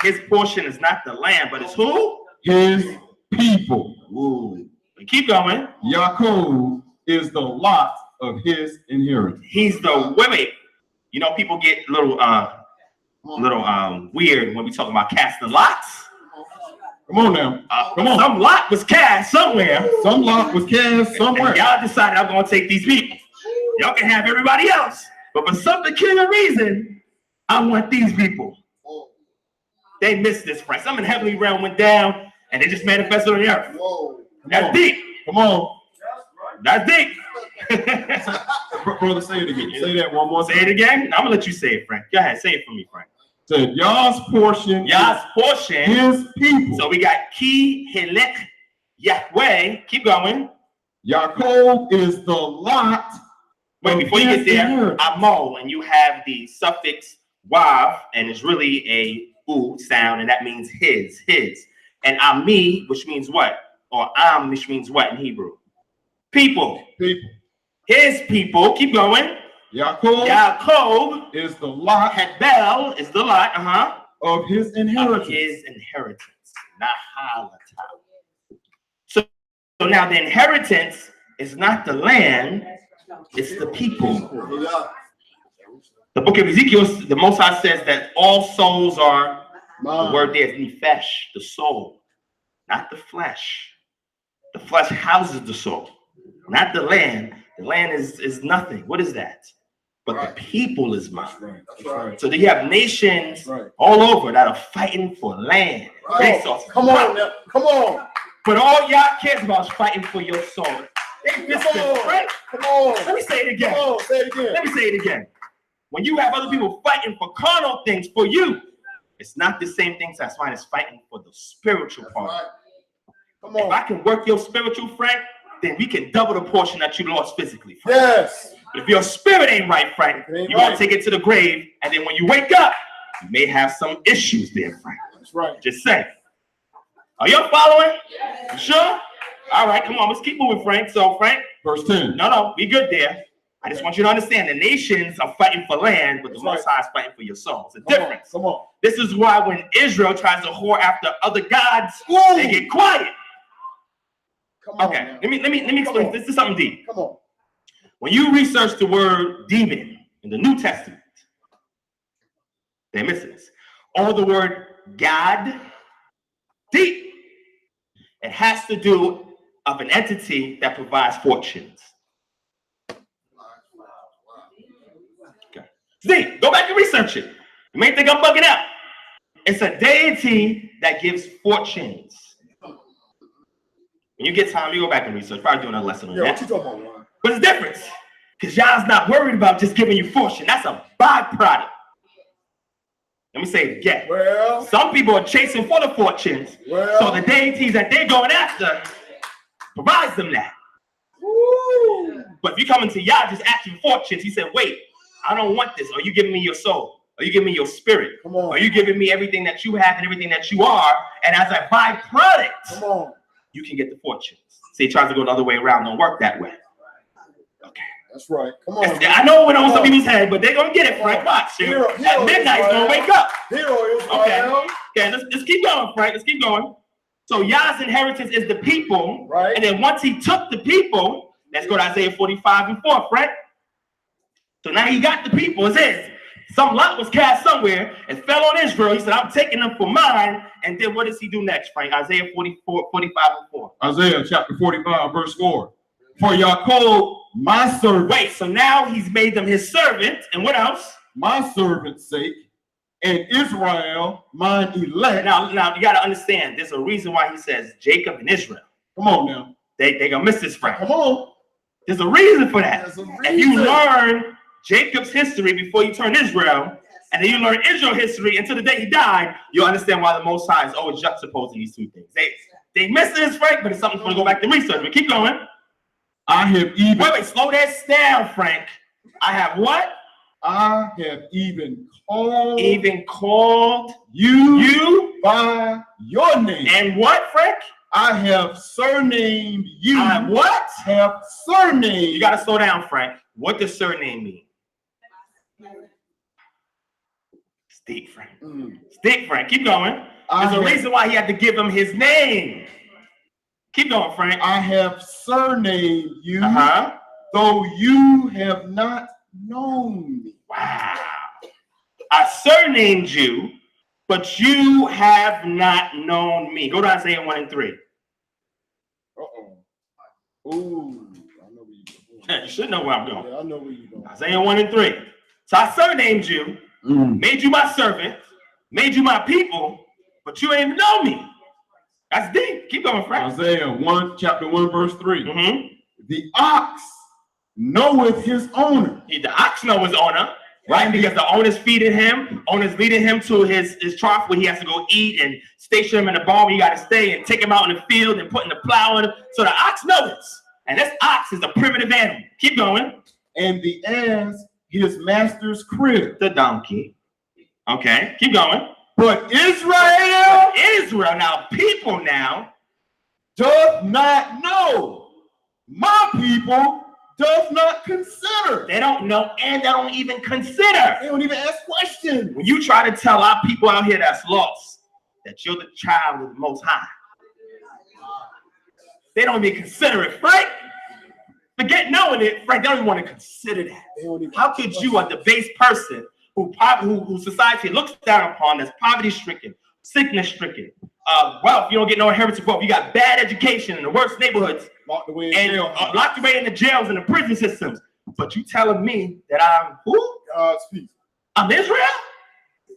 His portion is not the land, but it's who? His people. Ooh. Keep going. Yaakov is the lot of his inheritance. He's the wait. You know, people get a little weird when we talk about casting lots. Come on now. Come on. Some lot was cast somewhere. Some lot was cast somewhere. And y'all decided I'm gonna take these people. Y'all can have everybody else. But for some peculiar reason, I want these people. They missed this, Frank. Some in heavenly realm went down and they just manifested on the earth. Whoa. That's deep. Come on. That's deep. Brother, say it again. Say that one more time. Say it again. I'm gonna let you say it, Frank. Go ahead, say it for me, Frank. Said Yah's portion. Yah's portion. His people. So we got Ki Hilek Yahweh. Keep going. Yaakov is the lot. Wait, before you get there, Amo, and you have the suffix wav, and it's really a u sound, and that means his. And ami, which means what? Or am, which means what in Hebrew? People. His people. Keep going. Yaakov is the lot. Hebel is the lot. Of his inheritance. Of his inheritance. Nahalata. So now the inheritance is not the land, it's the people. The book of Ezekiel, the Most High says that all souls are, the word there is nefesh, the soul, not the flesh. The flesh houses the soul, not the land. The land is nothing. What is that? But the people is mine. So you have nations all over that are fighting for land. Come on now. Come on. But all y'all cares about is fighting for your soul. Right? Come on. Let me say it again. Come on, say it again. Let me say it again. When you have other people fighting for carnal things for you, it's not the same thing as mine is fighting for the spiritual part. Right. Come on. If I can work your spiritual, Frank, then we can double the portion that you lost physically, Frank. Yes. But if your spirit ain't right, Frank, you're going to take it to the grave, and then when you wake up, you may have some issues there, Frank. That's right. Just say. Are y'all following? You sure? All right, come on, let's keep moving, Frank. So, Frank. Verse 10. No, we good there. I just want you to understand the nations are fighting for land, but the Most High is fighting for your soul. It's a difference. Come on. This is why when Israel tries to whore after other gods, they get quiet. Come on. Okay, let me explain. This is something deep. Come on. When you research the word demon in the New Testament, they're missing this. Or the word God, deep. It has to do of an entity that provides fortunes. Okay. See, go back and research it. You may think I'm bugging out. It's a deity that gives fortunes. When you get time, you go back and research. Probably doing a lesson on Yeah, that. what you talking about, Ron? What's the difference? Because Yah's not worried about just giving you fortune. That's a byproduct. Let me say it again. Well, Some people are chasing for the fortunes, well, so the deities that they're going after provides them that. woo. But if you come into Yah just asking fortunes, he said, wait, I don't want this. Are you giving me your soul? Are you giving me your spirit? Come on. Are you giving me everything that you have and everything that you are? And as a byproduct, Come on. you can get the fortunes. See, he tries to go the other way around. Don't work that way. Okay. That's right. Come on. I know it went on some people's head, but they're going to get it, Frank. Watch. Hero At midnight, he's going to wake up. Hero is Okay. Okay, let's keep going, Frank. Let's keep going. So Yah's inheritance is the people. Right. And then once he took the people, let's go to Isaiah 45:4, Frank. So now he got the people. It's his. Some lot was cast somewhere and fell on Israel. He said, I'm taking them for mine. And then what does he do next, Frank? Isaiah 45:4. Isaiah chapter 45, verse 4. For Yaakov, my servant. Wait, so now he's made them his servant. And what else? My servant's sake, and Israel, mine elect. Now you got to understand, there's a reason why he says Jacob and Israel. Come on now. They going to miss this, Frank. Come on. There's a reason for that. There's a If you reason. learn Jacob's history before you turn Israel, and then you learn Israel's history until the day he died, you'll understand why the Most High is always juxtaposing these two things. They miss this, Frank, but it's something for to go back to research. But keep going. I have even. Wait, slow that down, Frank. I have what? I have even called. Even called you by your name. And what, Frank? I have surnamed you. I have what? Have surnamed. You got to slow down, Frank. What does surname mean? It's deep, Frank. It's deep, Frank. Keep going. There's a reason why he had to give him his name. Keep going, Frank. I have surnamed you, Uh-huh. though you have not known me. Wow. I surnamed you, but you have not known me. Go to Isaiah 1:3. Ooh, I know where you're going. You should know where I'm going. Yeah, I know where you're going. Isaiah 1:3. So I surnamed you, made you my servant, made you my people, but you ain't even know me. That's deep. Keep going, Frank. Isaiah chapter 1, verse 3. Mm-hmm. The ox knoweth his owner. The ox knows his owner, right? Because the owner's feeding him, owner's leading him to his trough where he has to go eat and station him in the barn where he got to stay and take him out in the field and putting the plow in. So the ox knows. And this ox is a primitive animal. Keep going. And the ass his master's crib. The donkey. Okay, keep going. But Israel now people now doth not know. My people doth not consider. They don't know and they don't even consider. They don't even ask questions. When you try to tell our people out here that's lost that you're the child of the Most High, they don't even consider it, Frank. Forget knowing it, Frank. They don't even want to consider that. How could you, a debased person who society looks down upon, that's poverty-stricken, sickness-stricken, wealth, you don't get no inheritance wealth, you got bad education in the worst neighborhoods, Locked away locked away in the jails and the prison systems, but you telling me that I'm who? God's people. I'm Israel?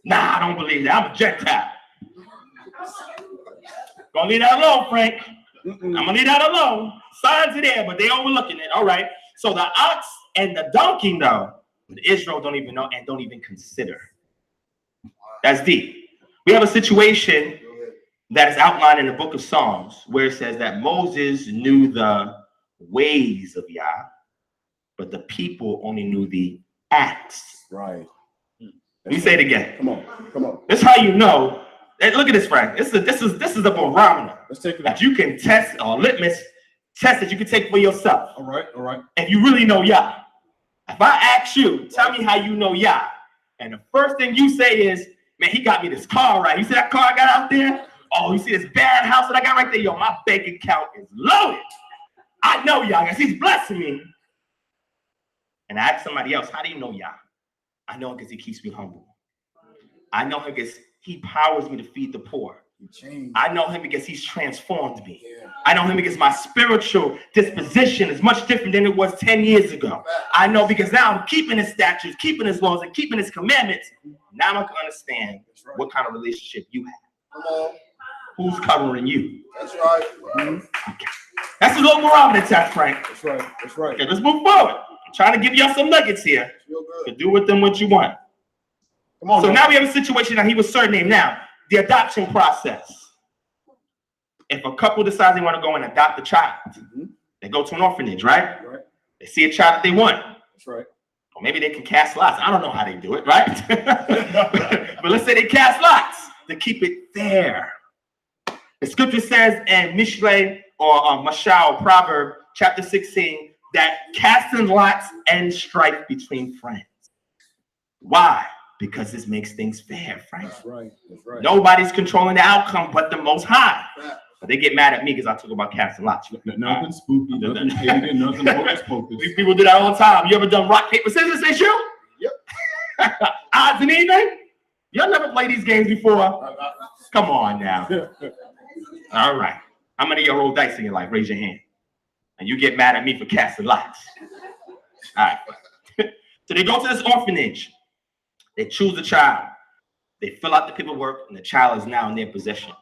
Nah, I don't believe that. I'm a Gentile. Gonna leave that alone, Frank. I'm gonna leave that alone. Signs are there, but they overlooking it. All right. So the ox and the donkey know, but Israel don't even know and don't even consider. That's deep. We have a situation that is outlined in the book of Psalms where it says that Moses knew the ways of Yah, but the people only knew the acts. Right. Let me say it again. Come on. This is how you know. And look at this, Frank. This is a barometer Let's take it that out. you can test, or litmus test that you can take for yourself. All right. If you really know Yah. If I ask you, tell me how you know Yah, and the first thing you say is, man, he got me this car, right? You see that car I got out there? Oh, you see this bad house that I got right there? Yo, my bank account is loaded. I know Yah because he's blessing me. And I ask somebody else, how do you know Yah? I know him because he keeps me humble. I know him because he powers me to feed the poor. I know him because he's transformed me. I know him because my spiritual disposition is much different than it was 10 years ago. I know because now I'm keeping his statutes, keeping his laws, and keeping his commandments. Now I can understand what kind of relationship you have. Who's covering you? That's right. Okay. That's a little barometer test, Frank. That's right. That's right. Okay, let's move forward. I'm trying to give y'all some nuggets here. Feel To good. do with them what you want. Come on. So now we have a situation that he was surnamed. Now, the adoption process. If a couple decides they want to go and adopt a child, they go to an orphanage, right? Right. They see a child that they want. That's right. Or maybe they can cast lots. I don't know how they do it, right? But let's say they cast lots to keep it fair. The scripture says in Mishle or Mashal, Proverb, chapter 16, that casting lots ends strife between friends. Why? Because this makes things fair, Frank. That's right. That's right. Nobody's controlling the outcome but the Most High. But they get mad at me because I talk about casting lots. Nothing spooky, nothing shady, nothing hocus pocus. These people do that all the time. You ever done rock, paper, scissors, and shoot? Yep. Odds and even? Y'all never played these games before? Come on now. All right. How many of y'all roll dice in your life? Raise your hand. And you get mad at me for casting lots. All right. So they go to this orphanage. They choose a child. They fill out the paperwork, and the child is now in their possession.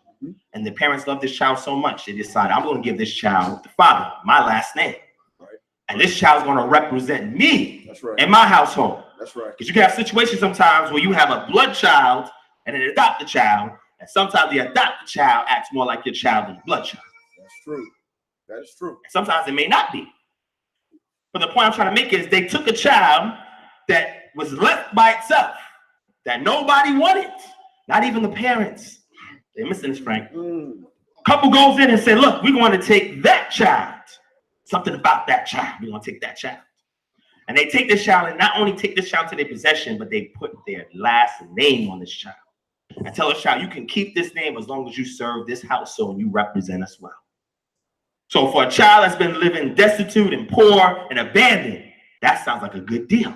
And the parents love this child so much, they decide, I'm going to give this child the father, my last name. Right. And this child's going to represent me. That's right. In my household. That's right. Because you can have situations sometimes where you have a blood child and an adopted child, and sometimes the adopted child acts more like your child than the blood child. That's true. That is true. And sometimes it may not be. But the point I'm trying to make is they took a child that was left by itself, that nobody wanted, not even the parents. They're missing this, Frank. Couple goes in and say, look, we're going to take that child. Something about that child. We're going to take that child. And they take this child and not only take this child to their possession, but they put their last name on this child. And tell this child, you can keep this name as long as you serve this household and you represent us well. So for a child that's been living destitute and poor and abandoned, that sounds like a good deal.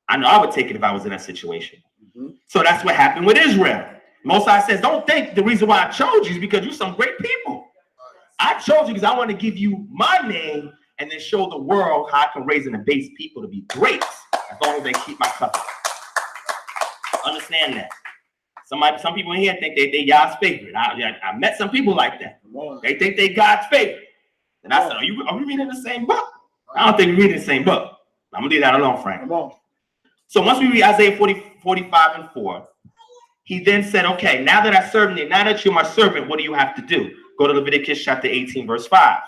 I know I would take it if I was in that situation. So that's what happened with Israel. Most High says, don't think the reason why I chose you is because you're some great people. I chose you because I want to give you my name and then show the world how I can raise and abase people to be great as long as they keep my covenant. Understand that. Some people in here think they Yah's favorite. I met some people like that. They think they God's favorite. And I said, are we reading the same book? I don't think we're reading the same book. I'm going to leave that alone, Frank. Come on. So once we read Isaiah 45 and 4, he then said, okay, now that I serve you, now that you're my servant, what do you have to do? Go to Leviticus chapter 18, verse 5.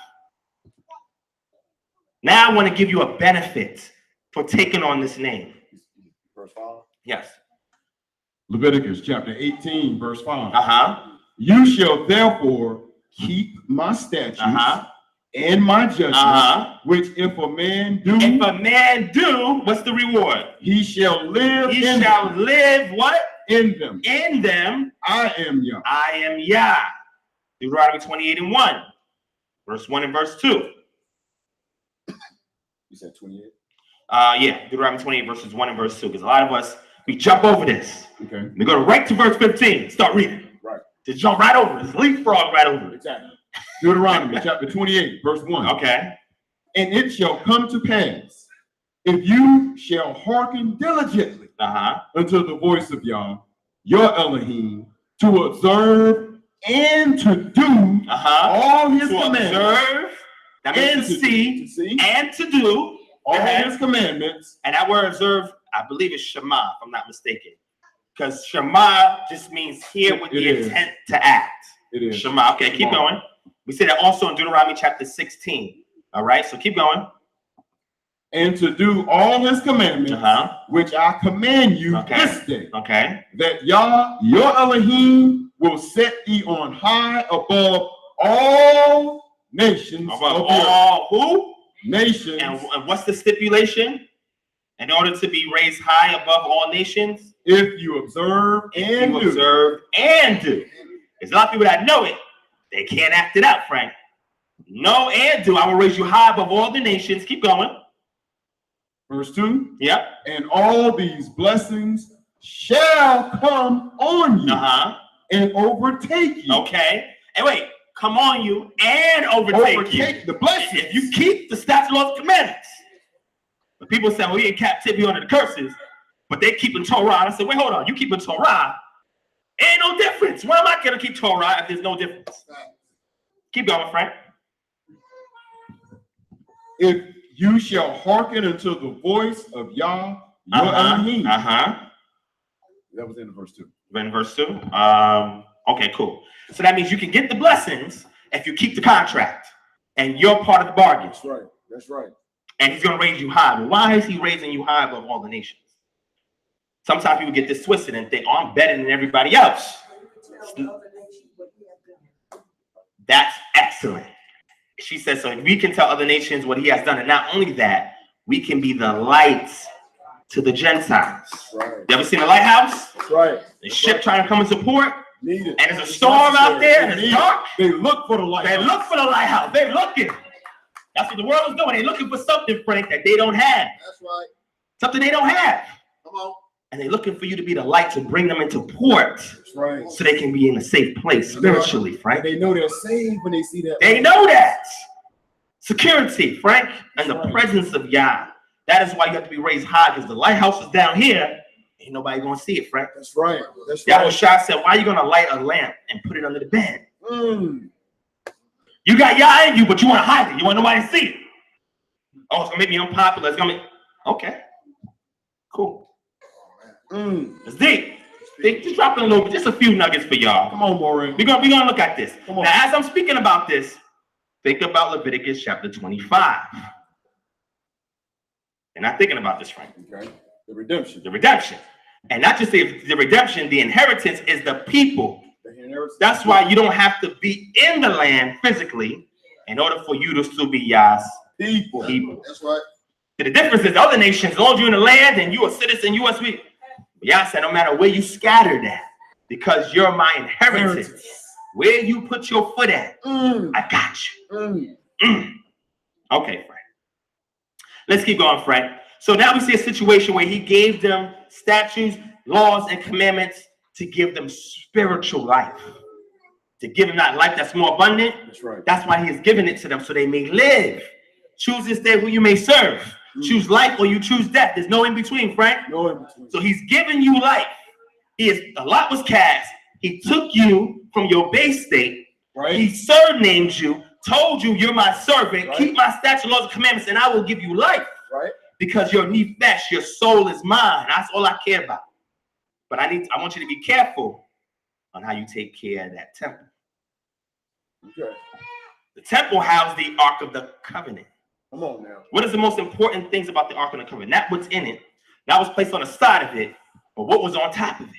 Now I want to give you a benefit for taking on this name. Verse 5. Yes. Leviticus chapter 18, verse 5. You You shall therefore keep my statutes and my judgments, which if a man do, what's the reward? he shall live He in shall them. live what? In them. In them. I am Yah. I am Yah. Deuteronomy 28 and 1. Verse 1 and verse 2. You said 28? Yeah, Deuteronomy 28 verses 1 and verse 2. Because a lot of us, we jump over this. Okay. We go right to verse 15. Start reading. Right. Just jump right over it. Just leapfrog right over it. Exactly. Deuteronomy chapter 28, verse 1. Okay. And it shall come to pass, if you shall hearken diligently unto the voice of Yah, your Elohim, to observe and to do all his commandments. Observe, that means to see, and to do all his commandments. And that word observe, I believe is Shema, if I'm not mistaken. Because Shema just means hear with the intent to act. It is. Shema. Okay, keep going. We see that also in Deuteronomy chapter 16. All right, so keep going. And to do all his commandments, which I command you this day. Okay. That Yah, your Elohim, will set thee on high above all nations. Above all who? Nations. And what's the stipulation? In order to be raised high above all nations? If you observe and do. Observe and do. There's a lot of people that know it. They can't act it out, Frank. Know and do. I will raise you high above all the nations. Keep going. Verse 2. Yep. And all these blessings shall come on you and overtake you. Okay. And wait, come on you and overtake you. The blessings. If you keep the statutes, laws, commandments. But people say, well, we in captivity under the curses, but they keeping Torah. And I said, wait, hold on. You keeping Torah? Ain't no difference. Why am I going to keep Torah if there's no difference? Keep going, Frank. if you shall hearken unto the voice of Yah, your Elohim. That was in verse 2. In verse 2? Okay, cool. So that means you can get the blessings if you keep the contract and you're part of the bargain. That's right. That's right. And he's going to raise you high. But why is he raising you high above all the nations? Sometimes people get this twisted and think, oh, I'm better than everybody else. That's excellent. She says, so we can tell other nations what he has done. And not only that, we can be the lights to the Gentiles. Right. You ever seen a lighthouse? That's right. The ship trying to come and support, Need it. and there's a storm out there, and it's dark. They look for the light. They look for the lighthouse. They're looking. That's what the world is doing. They're looking for something, Frank, that they don't have. That's right. Something they don't have. Come on. And they're looking for you to be the light to bring them into port. That's right. So they can be in a safe place spiritually, Frank. They know they're saved when they see that. They know that. Security, Frank, and the presence of Yah. That is why you have to be raised high, because the lighthouse is down here. Ain't nobody gonna see it, Frank. That's right. That's Yahweh right. Shah said, why are you gonna light a lamp and put it under the bed? You got Yah in you, but you want to hide it. You want nobody to see it. Oh, it's gonna make me unpopular. It's gonna be okay. Cool. It's deep. Just drop it a little bit, just a few nuggets for y'all. Come on, Maureen. We're gonna look at this. Come on. Now, as I'm speaking about this, think about Leviticus chapter 25. You're not thinking about this, Frank. Okay. The redemption. The redemption. And not just the redemption, the inheritance is the people. That's why you don't have to be in the land physically in order for you to still be Yah's people. That's right. The difference is the other nations, as long as you're in the land and you're a citizen, Yah said, no matter where you scattered at, because you're my inheritance, where you put your foot at, I got you. Okay, Frank. Let's keep going, Frank. So now we see a situation where he gave them statutes, laws, and commandments to give them spiritual life. To give them that life that's more abundant. That's right. That's why he has given it to them so they may live. Choose this day who you may serve. Choose life or you choose death. There's no in between, Frank. No in between. So he's given you life. A lot was cast. He took you from your base state. Right. He surnamed you, told you you're my servant. Right. Keep my statutes, laws, and commandments, and I will give you life. Right. Because your nefesh, your soul is mine. That's all I care about. But I want you to be careful on how you take care of that temple. Okay. The temple housed the Ark of the Covenant. Come on now. What is the most important things about the Ark of the Covenant? Not what's in it. Not what's placed on the side of it, but what was on top of it.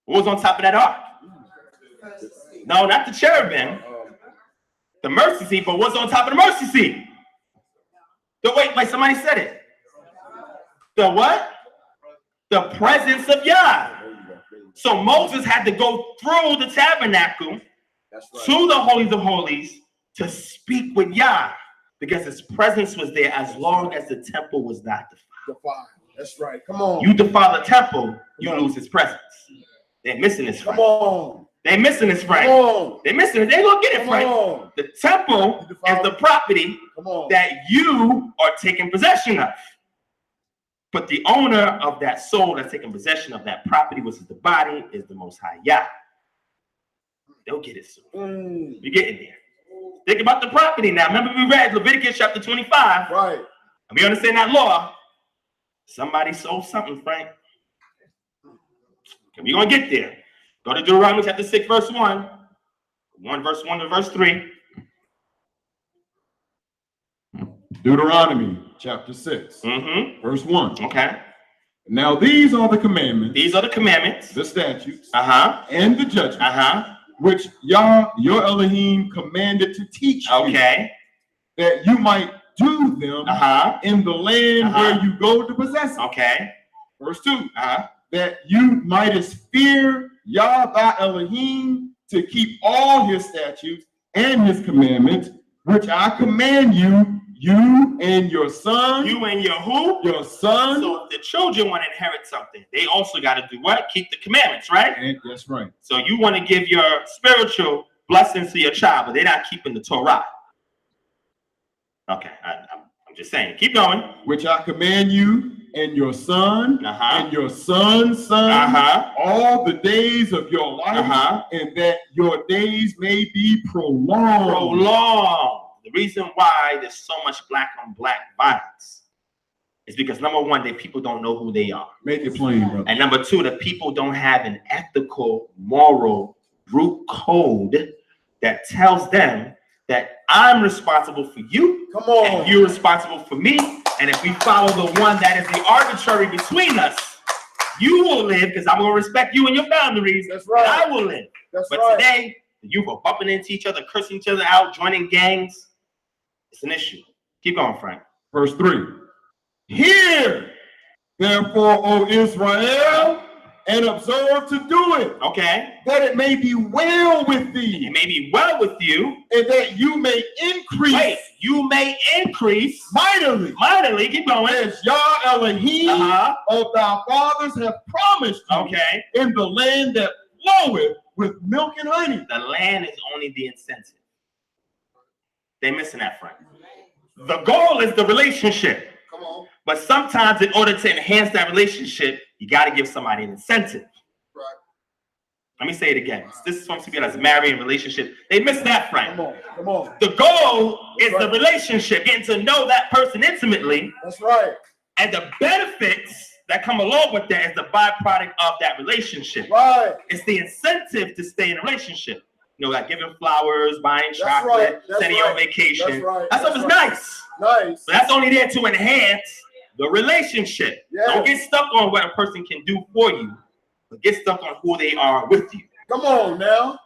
What was on top of that ark? No, not the cherubim, the mercy seat, but what's on top of the mercy seat? Wait, somebody said it. The what? The presence of Yah. So Moses had to go through the tabernacle to the holies of holies to speak with Yah, because his presence was there as long as the temple was not defiled. That's right. Come on. You defile the temple, you lose his presence. They're missing this, Frank. Come on. They're missing this, Frank. Come on. They're missing it. They don't get it, Come Frank. on. The temple is the property that you are taking possession of. But the owner of that soul that's taking possession of that property, which is the body, is the Most High Yah. They'll get it soon. You're getting there. Think about the property now. Remember we read Leviticus chapter 25. Right. And we understand that law. Somebody sold something, Frank. Okay, we're going to get there. Go to Deuteronomy chapter 6, verse 1. Verse 1 to verse 3. Deuteronomy chapter 6, verse 1. Okay. Now these are the commandments. These are the commandments. The statutes. And the judgments. Which Yah, your Elohim, commanded to teach you. Okay. That you might do them in the land where you go to possess it. Okay. Verse 2. That you mightest fear Yah thy Elohim, to keep all his statutes and his commandments, which I command you, you and your son. You and your who? Your son. So if the children want to inherit something, they also got to do what? Keep the commandments, right? And that's right. So you want to give your spiritual blessings to your child, but they're not keeping the Torah. Okay, I'm just saying. Keep going. Which I command you and your son and your son's son all the days of your life, and that your days may be prolonged. Prolonged. The reason why there's so much black on black violence is because number one, the people don't know who they are. Make it plain, brother. And number two, the people don't have an ethical, moral root code that tells them that I'm responsible for you. Come on. And you're responsible for me. And if we follow the one that is the arbitrary between us, you will live because I'm going to respect you and your boundaries. That's right. And I will live. That's But right. today, the youth are bumping into each other, cursing each other out, joining gangs. It's an issue. Keep going, Frank. Verse 3. Hear, therefore, O Israel, and observe to do it, Okay. that it may be well with thee, It may be well with you. and that you may increase Wait, you may increase mightily, mightily. Keep going. as Yah Elohim of thy fathers have promised you, Okay. in the land that floweth with milk and honey. The land is only the incentive. They're missing that, Frank. The goal is the relationship. Come on. But sometimes in order to enhance that relationship, you got to give somebody an incentive. Right. Let me say it again. This is from people that's married in relationship. They miss that, Frank. Come on. Come on. The goal is the relationship, getting to know that person intimately, That's right. and the benefits that come along with that is the byproduct of that relationship. Right. It's the incentive to stay in a relationship. You know, like giving flowers, buying That's chocolate, right. That's sending you on right. vacation. That's right. That stuff That's is right. nice. Nice. But that's only there to enhance the relationship. Yes. Don't get stuck on what a person can do for you, but get stuck on who they are with you. Come on now.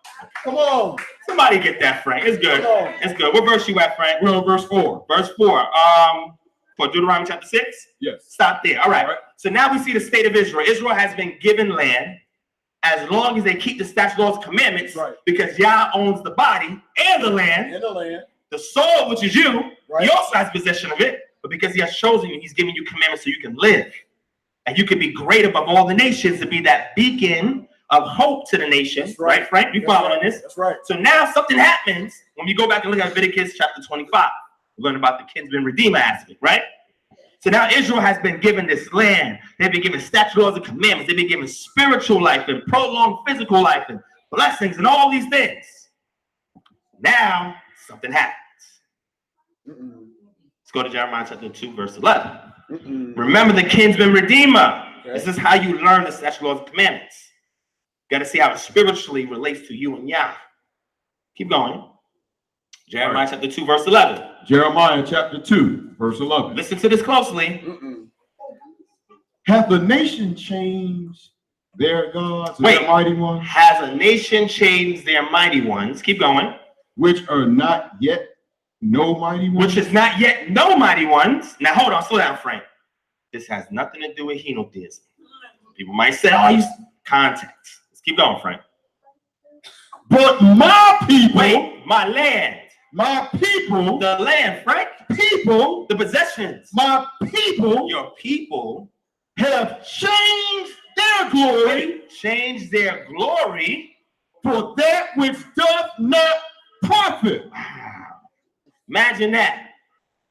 Come on. Somebody get that, Frank. It's good. Come on. It's good. What verse you at, Frank? We're on verse 4. Verse 4. For Deuteronomy chapter 6? Yes. Stop there. All right. So now we see the state of Israel. Israel has been given land as long as they keep the statutes, laws, and commandments, Right. because Yah owns the body and the land. In the land. The soul, which is you, Right. he also has possession of it, but because he has chosen you, he's giving you commandments so you can live. And you can be great above all the nations, to be that beacon of hope to the nations. That's right. Right, Frank? You That's following right. this? That's right. So now something happens when we go back and look at Leviticus chapter 25. We learn about the kinsman redeemer aspect, right? So now Israel has been given this land. They've been given statutes, laws, and commandments. They've been given spiritual life and prolonged physical life and blessings and all these things. Now something happens. Let's go to Jeremiah chapter 2, verse 11. Remember the kinsman redeemer. Okay. This is how you learn the statutes, laws, and commandments. You got to see how it spiritually relates to you and Yah. Keep going. Jeremiah chapter 2, verse 11. Jeremiah chapter 2, verse 11. Listen to this closely. Hath the nation changed their gods, Wait. their mighty ones, Has a nation changed their mighty ones? Keep going. which are not yet no mighty ones? Which is not yet no mighty ones. Now hold on, slow down, Frank. This has nothing to do with henotheism. People might say, oh, you context. Let's keep going, Frank. But my people, Wait, my land. my people, The land, Frank. people, The possessions. my people Your people have changed their glory change their glory. for that which doth not profit. Imagine that.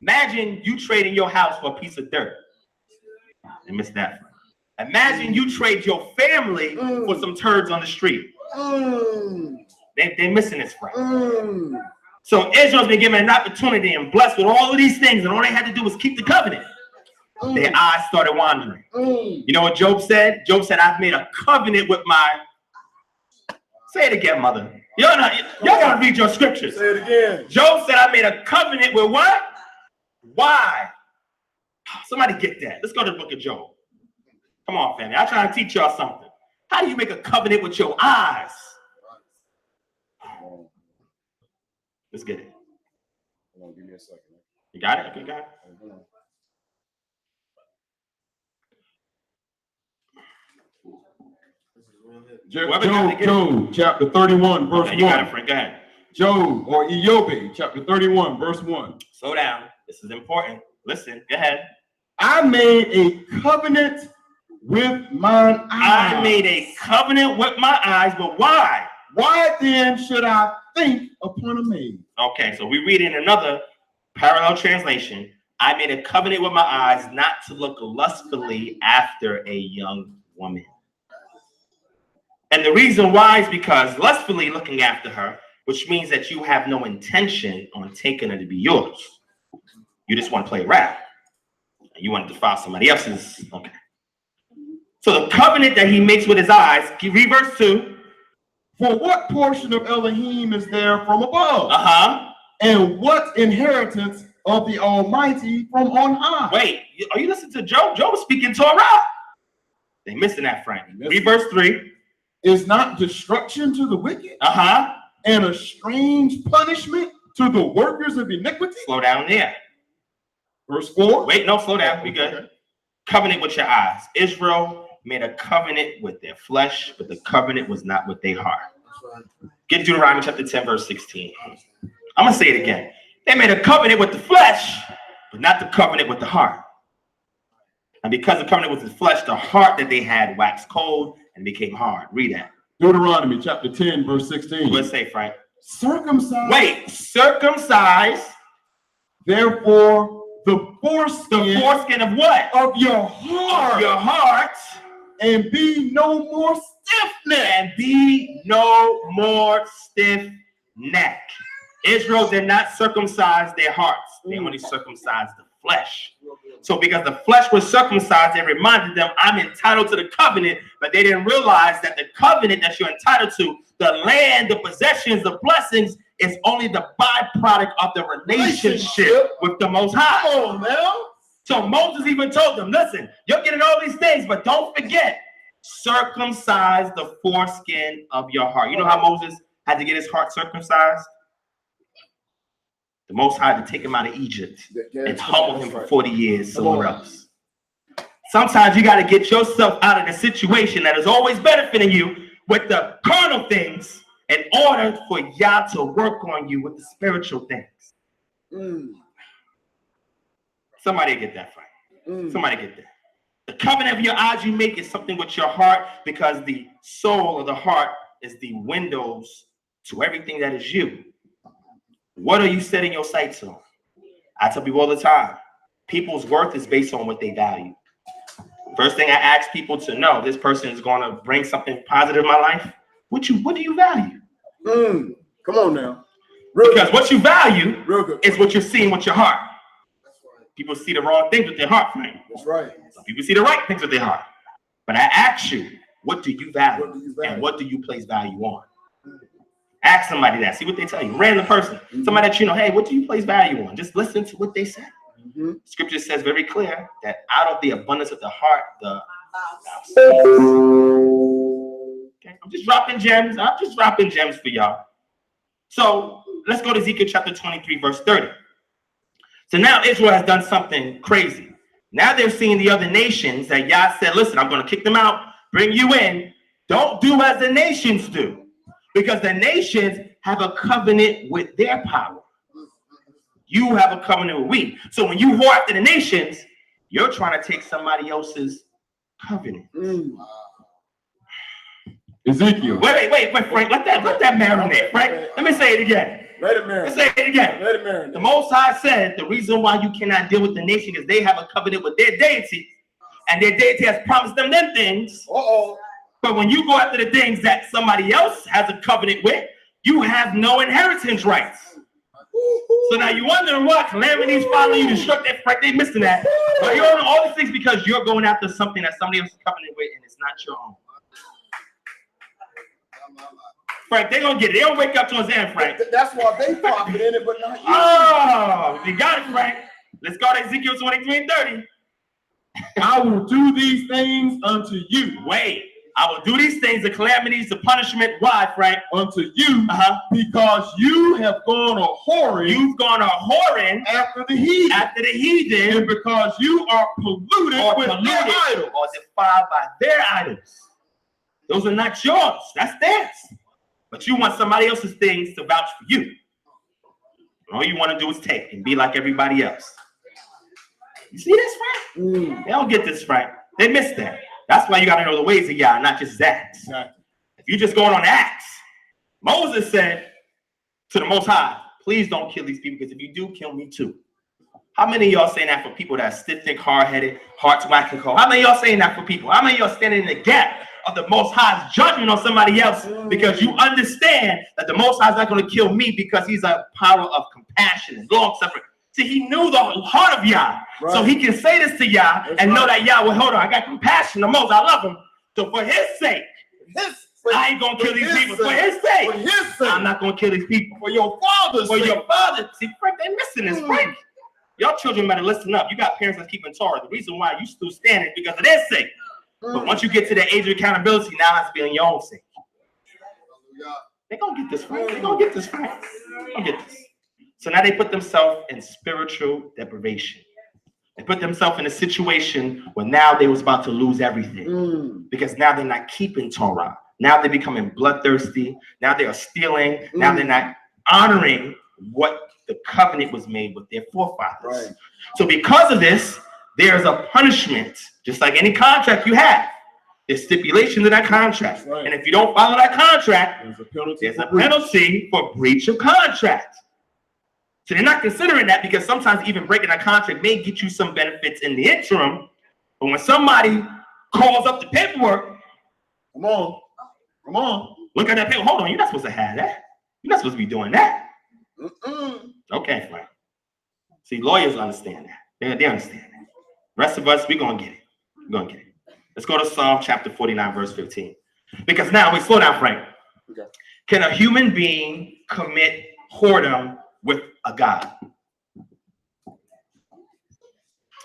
Imagine you trading your house for a piece of dirt. I missed that. Imagine you trade your family for some turds on the street. They're missing this, Frank. So Israel's been given an opportunity and blessed with all of these things, and all they had to do was keep the covenant. Their eyes started wandering. You know what Job said? Job said, I've made a covenant with my... Say it again, mother. Y'all gotta read your scriptures. Say it again. Job said, I made a covenant with what? Why? Somebody get that. Let's go to the book of Job. Come on, family. I'm trying to teach y'all something. How do you make a covenant with your eyes? Let's get it. Hold on, give me a second. You got it? Okay, got it. Hold on. Whoever got it, get it. Job chapter 31, verse Okay, you got 1. it, Frank. Go ahead. Job or Eob chapter 31, verse 1. Slow down. This is important. Listen. Go ahead. I made a covenant with mine eyes. I made a covenant with my eyes, but why? Why then should I think upon a maid? Okay, so we read in another parallel translation. I made a covenant with my eyes not to look lustfully after a young woman. And the reason why is because lustfully looking after her which means that you have no intention on taking it to be yours. You just want to play around. You want to defile somebody else's. Okay. So the covenant that he makes with his eyes, read verse 2. For what portion of Elohim is there from above? Uh-huh. And what inheritance of the Almighty from on high? Wait, are you listening to Job? Job was speaking Torah. They missing that, Frank. Read verse 3. Is not destruction to the wicked? Uh-huh. And a strange punishment to the workers of iniquity? Slow down there. Verse 4. Wait, no, slow down. We good. Okay. Covenant with your eyes. Israel made a covenant with their flesh, but the covenant was not with their heart. Get Deuteronomy chapter 10, verse 16. I'm going to say it again. They made a covenant with the flesh, but not the covenant with the heart. And because the covenant was the flesh, the heart that they had waxed cold and became hard. Read that. Deuteronomy chapter 10, verse 16. What's it say, Frank? Circumcise. Wait, circumcise. Therefore, the foreskin. The foreskin of what? Of your heart. Of your heart. And be no more stiff-necked. And be no more stiff-necked. Israel did not circumcise their hearts. They only circumcised the flesh. So because the flesh was circumcised, it reminded them, I'm entitled to the covenant, but they didn't realize that the covenant that you're entitled to, the land, the possessions, the blessings, is only the byproduct of the relationship with the Most High. Come on now. So Moses even told them, listen, you're getting all these things, but don't forget, circumcise the foreskin of your heart. You know how Moses had to get his heart circumcised? The Most High to take him out of Egypt and humble him for 40 years somewhere else. Sometimes you got to get yourself out of the situation that is always benefiting you with the carnal things in order for Yah to work on you with the spiritual things. Somebody get that, Frank. Somebody get that. The covenant of your eyes you make is something with your heart, because the soul of the heart is the windows to everything that is you. What are you setting your sights on? I tell people all the time, people's worth is based on what they value. First thing I ask people to know, this person is going to bring something positive in my life. What do you value? Come on now. Because what you value Real good. is what you're seeing with your heart. People see the wrong things with their heart, Frank. That's right. Some people see the right things with their heart. But I ask you, what do you value? What do you value? And what do you place value on? Ask somebody that. See what they tell you. Random person. Somebody that you know, hey, what do you place value on? Just listen to what they say. Scripture says very clear that out of the abundance of the heart, the mouth speaks. Okay, I'm just dropping gems. I'm just dropping gems for y'all. So let's go to Ezekiel chapter 23, verse 30. So now Israel has done something crazy. Now they're seeing the other nations that Yah said, listen, I'm going to kick them out, bring you in. Don't do as the nations do. Because the nations have a covenant with their power. You have a covenant with we. So when you whore after the nations, you're trying to take somebody else's covenant. Ezekiel. Wait, Frank. Let that marinate, Frank. Let me say it again. Let it marinate. Let's say it again. Let it marinate. The Most High said the reason why you cannot deal with the nation is they have a covenant with their deity. And their deity has promised them things. But when you go after the things that somebody else has a covenant with, you have no inheritance rights. So now you're wondering why calamities follow you, destructive, Frank, they missing that. But you're doing all these things because you're going after something that somebody else is covenant with and it's not your own. Frank, they're going to get it. They don't wake up towards the end, Frank. That's why they profit in it, but not you. Oh, you got it, Frank. Let's go to Ezekiel 23 and 30. I will do these things unto you. Wait. I will do these things, the calamities, the punishment. Why, Frank? Unto you, because you have gone a whoring. You've gone a whoring after the heathen. After the heathen. And because you are polluted with their idols. Or defiled by their idols. Those are not yours. That's theirs. But you want somebody else's things to vouch for you. All you want to do is take and be like everybody else. You see this, Frank? They don't get this, Frank. They miss that. That's why you got to know the ways of Yah, not just acts. Exactly. If you're just going on acts, Moses said to the Most High, please don't kill these people, because if you do, kill me too. How many of y'all saying that for people that are stiff-necked, hard-headed, hearts whacking cold? How many of y'all saying that for people? How many of y'all standing in the gap of the Most High's judgment on somebody else because you understand that the Most High is not going to kill me because he's a power of compassion and long suffering. See, he knew the heart of Yah. Right. So he can say this to Yah and know that Yah, well, hold on, I got compassion the most. I love him. So for his sake, I ain't going to kill these people. For his sake, I'm not going to kill these people. For your father's For sake. your father. See, Frank, they missing this, Frank. Y'all children better listen up. You got parents that's keeping Torah. The reason why you still stand is because of their sake. But once you get to the age of accountability, now it has to be on your own sake. They're going to get this, Frank. They're going to get this, Frank. They're going to get this. So now they put themselves in spiritual deprivation. They put themselves in a situation where now they was about to lose everything. Because now they're not keeping Torah. Now they're becoming bloodthirsty. Now they are stealing. Now they're not honoring what the covenant was made with their forefathers. Right. So because of this, there's a punishment, just like any contract you have. There's stipulations in that contract. Right. And if you don't follow that contract, There's a penalty. there's a penalty for breach of contract. So they're not considering that because sometimes even breaking a contract may get you some benefits in the interim. But when somebody calls up the paperwork, Come on. look at that paper. Hold on, you're not supposed to have that. You're not supposed to be doing that. Okay, Frank. See, lawyers understand that. They understand that. The rest of us, we're going to get it. We're going to get it. Let's go to Psalm chapter 49, verse 15. Because now, wait, slow down, Frank. Okay. Can a human being commit whoredom with a God?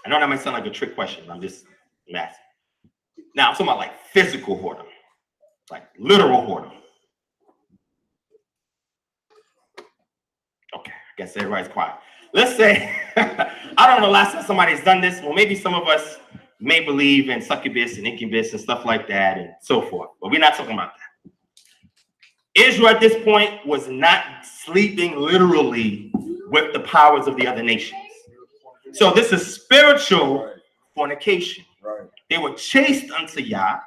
I know that might sound like a trick question. I'm just asking. Now, I'm talking about like physical whoredom, like literal whoredom. Okay, I guess everybody's quiet. Let's say, I don't know the last time somebody's done this. Well, maybe some of us may believe in succubus and incubus and stuff like that and so forth, but we're not talking about that. Israel at this point was not sleeping literally with the powers of the other nations. So this is spiritual fornication. Right. They were chaste unto Yah,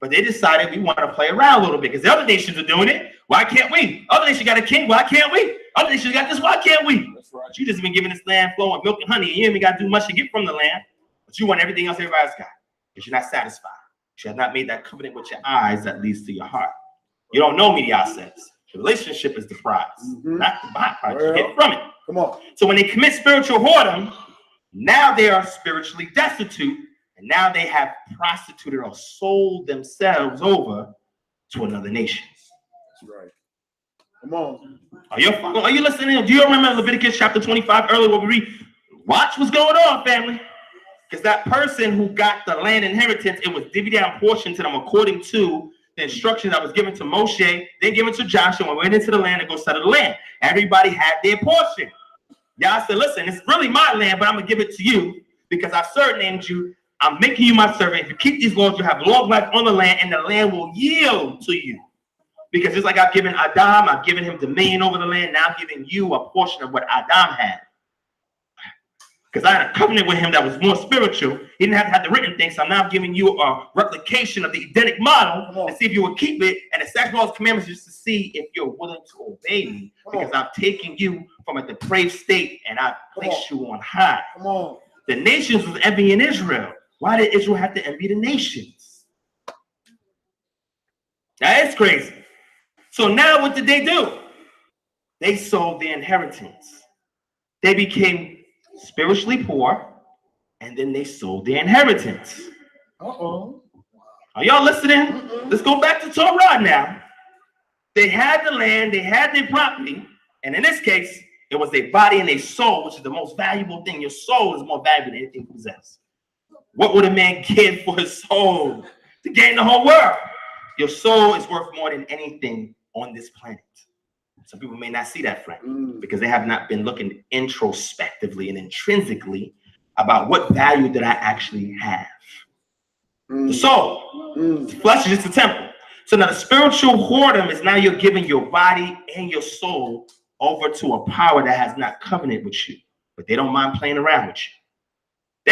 but they decided we want to play around a little bit because the other nations are doing it. Why can't we? Other nations got a king. Why can't we? Other nations got this. Why can't we? That's right. But you just been giving this land flowing milk and honey, and you ain't even got to do much to get from the land. But you want everything else everybody's got because you're not satisfied. You have not made that covenant with your eyes that leads to your heart. You don't know me, Yah says. The relationship is the prize, not the byproduct you get from it. Come on. So when they commit spiritual whoredom, now they are spiritually destitute, and now they have prostituted or sold themselves over to another nation. That's right. Come on. Are you listening? Do you remember Leviticus chapter 25 earlier where we read? Watch what's going on, family. Because that person who got the land inheritance, it was divvied down portion to them according to the instructions that was given to Moshe, then given to Joshua, and went into the land to go settle the land. Everybody had their portion. Yah said, listen, it's really my land, but I'm going to give it to you because I surnamed you. I'm making you my servant. If you keep these laws, you'll have long life on the land, and the land will yield to you. Because just like I've given Adam, I've given him dominion over the land, now I'm giving you a portion of what Adam had. Because I had a covenant with him that was more spiritual. He didn't have to have the written thing, so I'm now giving you a replication of the Edenic model to see if you will keep it, and the statutes and commandments just to see if you're willing to obey me. Because I've taken you from a depraved state, and I've placed you on high. Come on. The nations was envying Israel. Why did Israel have to envy the nations? That is crazy. So now what did they do? They sold their inheritance. They became spiritually poor, and then they sold their inheritance. Uh-oh. Are y'all listening? Let's go back to Torah now. They had the land, they had their property, and in this case, it was their body and their soul, which is the most valuable thing. Your soul is more valuable than anything you possess. What would a man give for his soul? To gain the whole world. Your soul is worth more than anything on this planet. Some people may not see that, Frank, because they have not been looking introspectively and intrinsically about what value did I actually have. The soul. The flesh is just a temple. So now the spiritual whoredom is now you're giving your body and your soul over to a power that has not covenant with you, but they don't mind playing around with you.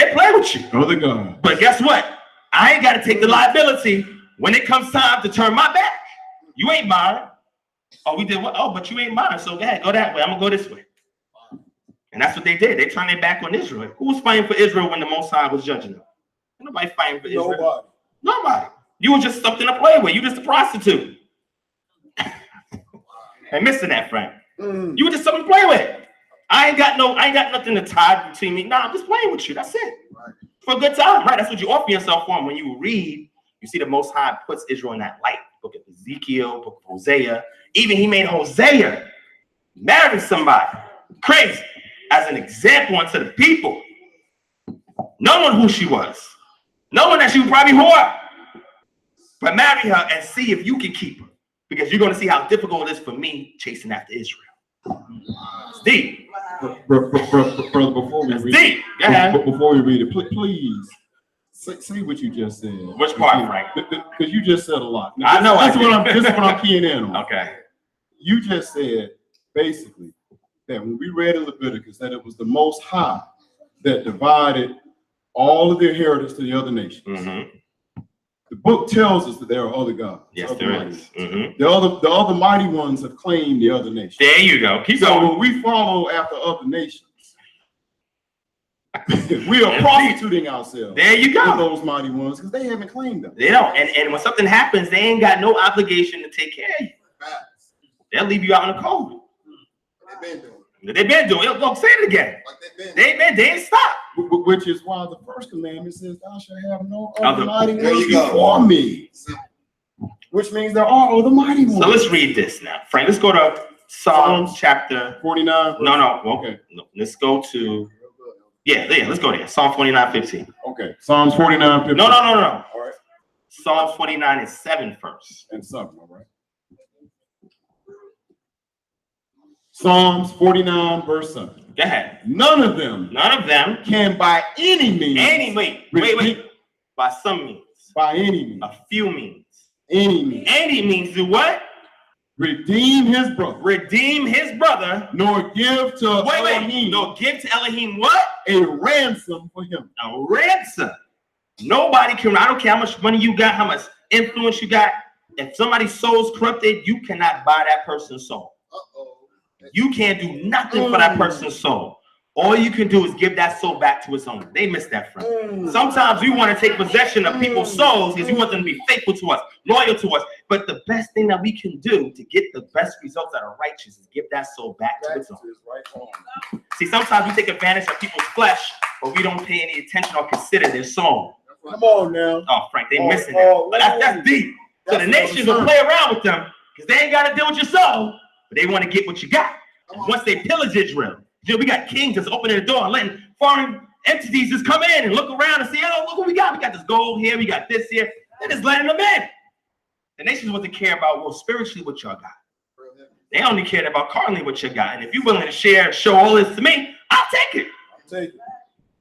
They play with you. Other God. But guess what? I ain't got to take the liability when it comes time to turn my back. You ain't mine. Oh, we did what? Oh, but you ain't mine. So go ahead, go that way. I'm going to go this way. And that's what they did. They turned their back on Israel. Who was fighting for Israel when the Most High was judging them? Nobody fighting for Israel. Nobody. Nobody. You were just something to play with. You just a prostitute. And missing that, Frank. You were just something to play with. I ain't got nothing to tie between me. Nah, I'm just playing with you. That's it. For a good time, right? That's what you offer yourself for. And when you read, you see the Most High puts Israel in that light. Book of Ezekiel, book of Hosea. Even he made Hosea marry somebody. Crazy. As an example unto the people. Knowing who she was. Knowing that she was probably whore. But marry her and see if you can keep her. Because you're going to see how difficult it is for me chasing after Israel. It's deep. Brother, before we read deep. Go ahead. Before we read it, please say what you just said. Which part, Frank? Because you just said a lot. I know. This is what I'm keying in on. Okay. You just said basically that when we read in Leviticus that it was the Most High that divided all of the inheritance to the other nations. Mm-hmm. The book tells us that there are other gods. Yes, there is. Mm-hmm. The other mighty ones have claimed the other nations. There you go. Keep so going. when we follow after other nations, we are prostituting ourselves. There you go. With those mighty ones because they haven't claimed them. They don't. And when something happens, they ain't got no obligation to take care of you. They'll leave you out in the cold. They've been doing it. Look, say it again. They ain't stopped. Which is why the first commandment says, "Thou shalt have no other mighty There ones you go. before me." Which means there are other mighty ones. So let's read this now, Frank. Let's go to Psalms chapter 49. No. Okay. No, let's go to let's go there. Psalm 49:15. Okay. Psalms 49:15. No. All right. Psalms 49 and 7 first. And 7. All right. Psalms 49 verse 7. Go ahead. None of them can by any means. Wait. By some means. By any means. A few means. Any means. Any means do what? Redeem his brother. Redeem his brother. Nor give to Elohim. Nor give to Elohim what? A ransom for him. A ransom. Nobody can. I don't care how much money you got, how much influence you got. If somebody's soul is corrupted, you cannot buy that person's soul. You can't do nothing for that person's soul. All you can do is give that soul back to its owner. They miss that, friend. Sometimes we want to take possession of people's souls because we want them to be faithful to us, loyal to us. But the best thing that we can do to get the best results that are righteous is give that soul back to its owner. See, sometimes we take advantage of people's flesh, but we don't pay any attention or consider their soul. Come on now. Oh, Frank, they missing that. But that's deep. So the nations will play around with them because they ain't got to deal with your soul, but they want to get what you got. And once they pillage Israel, we got kings just opening the door and letting foreign entities just come in and look around and see, oh, look what we got. We got this gold here. We got this here. They're just letting them in. The nations want to care about, well, spiritually what y'all got. They only care about carnally what you got. And if you're willing to share, show all this to me, I'll take it.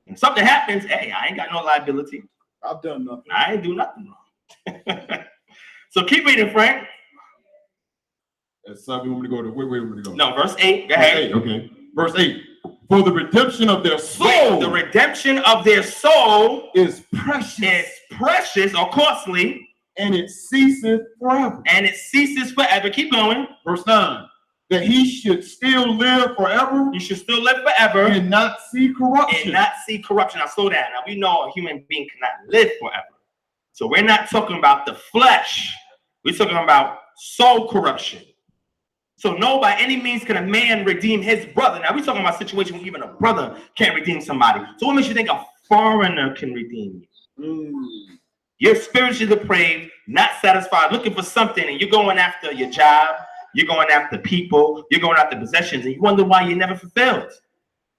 And something happens, hey, I ain't got no liability. I've done nothing. I ain't do nothing wrong. So keep reading, Frank. That's something we want to go to. Where we want to go? No, verse 8. Go ahead. Okay. Verse 8. For the redemption of their soul. Wait, the redemption of their soul is precious. Is precious or costly. And it ceases forever. And it ceases forever. Keep going. Verse 9. That he should still live forever. You should still live forever. And not see corruption. And not see corruption. Now slow down. Now we know a human being cannot live forever. So we're not talking about the flesh. We're talking about soul corruption. So no, by any means can a man redeem his brother. Now we're talking about a situation where even a brother can't redeem somebody. So what makes you think a foreigner can redeem you? You're spiritually depraved, not satisfied, looking for something, and you're going after your job, you're going after people, you're going after possessions, and you wonder why you're never fulfilled.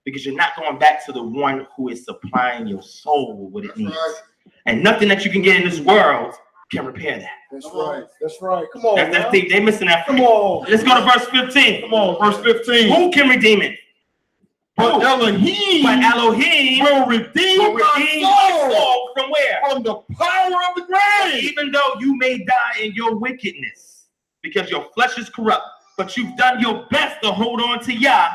Because you're not going back to the one who is supplying your soul with what it needs. Right. And nothing that you can get in this world can repair that. That's right. That's right. Come on. That's deep. They're missing that. Come on. Let's go to verse 15. Come on, verse 15. Who can redeem it? But Elohim will redeem your soul from where? From the power of the grave. Even though you may die in your wickedness, because your flesh is corrupt, but you've done your best to hold on to Yah.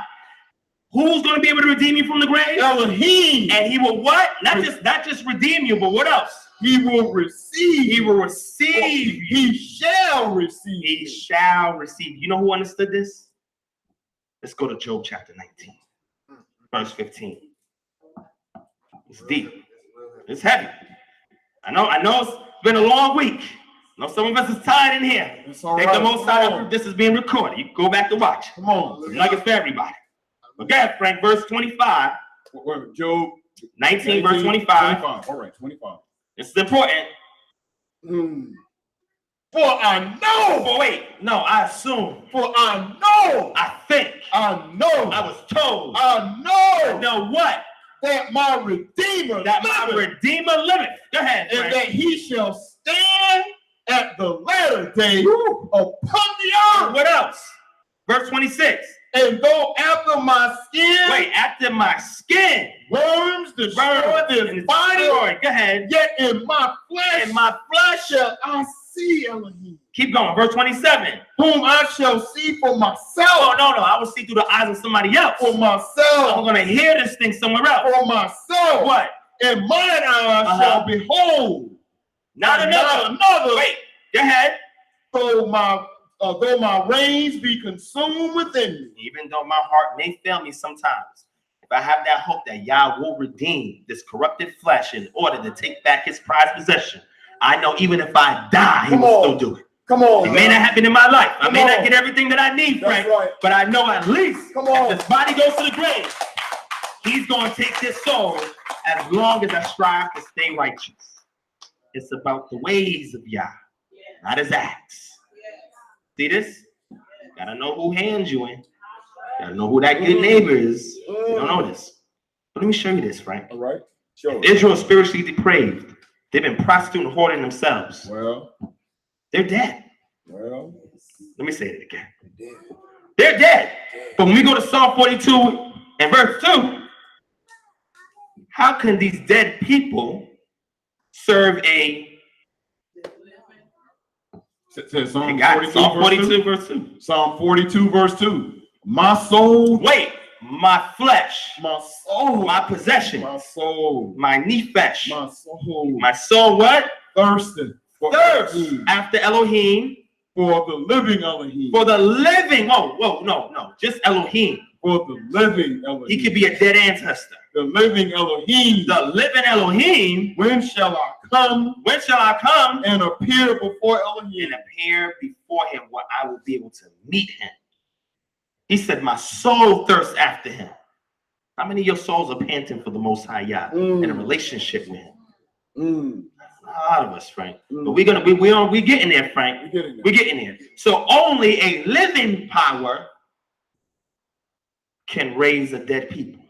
Who's going to be able to redeem you from the grave? Elohim. And he will what? Not just redeem you, but what else? He will receive. He will receive. He shall receive. He shall receive. You know who understood this? Let's go to Job chapter 19, verse 15. It's deep. It's heavy. I know been a long week. I know some of us is tired in here. It's all Take right. the most out of it. This is being recorded. You can go back to watch. Come on. Nuggets for everybody. Okay, Frank, verse 25. Wait, Job 19, verse 25. All right, 25. This is important. For I know. But wait, no, I assume. For I know. I think. I know. I was told. I know. I know what? That my Redeemer That my Redeemer liveth. Go ahead, and Frank. that he shall stand at the latter day upon the earth. What else? Verse 26. And though after my skin, Wait, after my skin, worms destroy this body, go ahead. yet in my flesh, shall I see Elohim, Keep going. Verse 27. whom I shall see for myself. Oh, no, I will see through the eyes of somebody else. For I'm myself. going to hear this thing somewhere else. For myself. What? And mine eyes shall behold. Not another. Wait, go ahead. Though my reins be consumed within me. Even though my heart may fail me sometimes, if I have that hope that Yah will redeem this corrupted flesh in order to take back his prized possession, I know even if I die, he will still do it. Come on. It may not happen in my life. I may not get everything that I need, Frank, right. but I know at least if this body goes to the grave, he's going to take this soul as long as I strive to stay righteous. It's about the ways of Yah, not his acts. See this? Gotta know who hands you in. Gotta know who that good neighbor is. You don't know this. But let me show you this, Frank. All right. Sure. Israel is spiritually depraved. They've been prostituting and hoarding themselves. Well. They're dead. Well. Let me say it again. They're dead. But when we go to Psalm 42 and verse 2, how can these dead people serve a... Psalm 42 verse 2. Psalm 42 verse 2. My soul. Wait, my flesh. My soul. My possession. My soul. My nefesh. My soul. My soul what? Thirsted. Thirst after Elohim. For the living Elohim. For the living. No. Just Elohim. For the living Elohim. He could be a dead ancestor. The living Elohim. The living Elohim. When shall I come? When shall I come? And appear before Elohim. And appear before him where I will be able to meet him. He said, my soul thirsts after him. How many of your souls are panting for the Most High Yah in a relationship with him? A lot of us, Frank. But we're getting there, Frank. We're getting there. So only a living power can raise a dead people.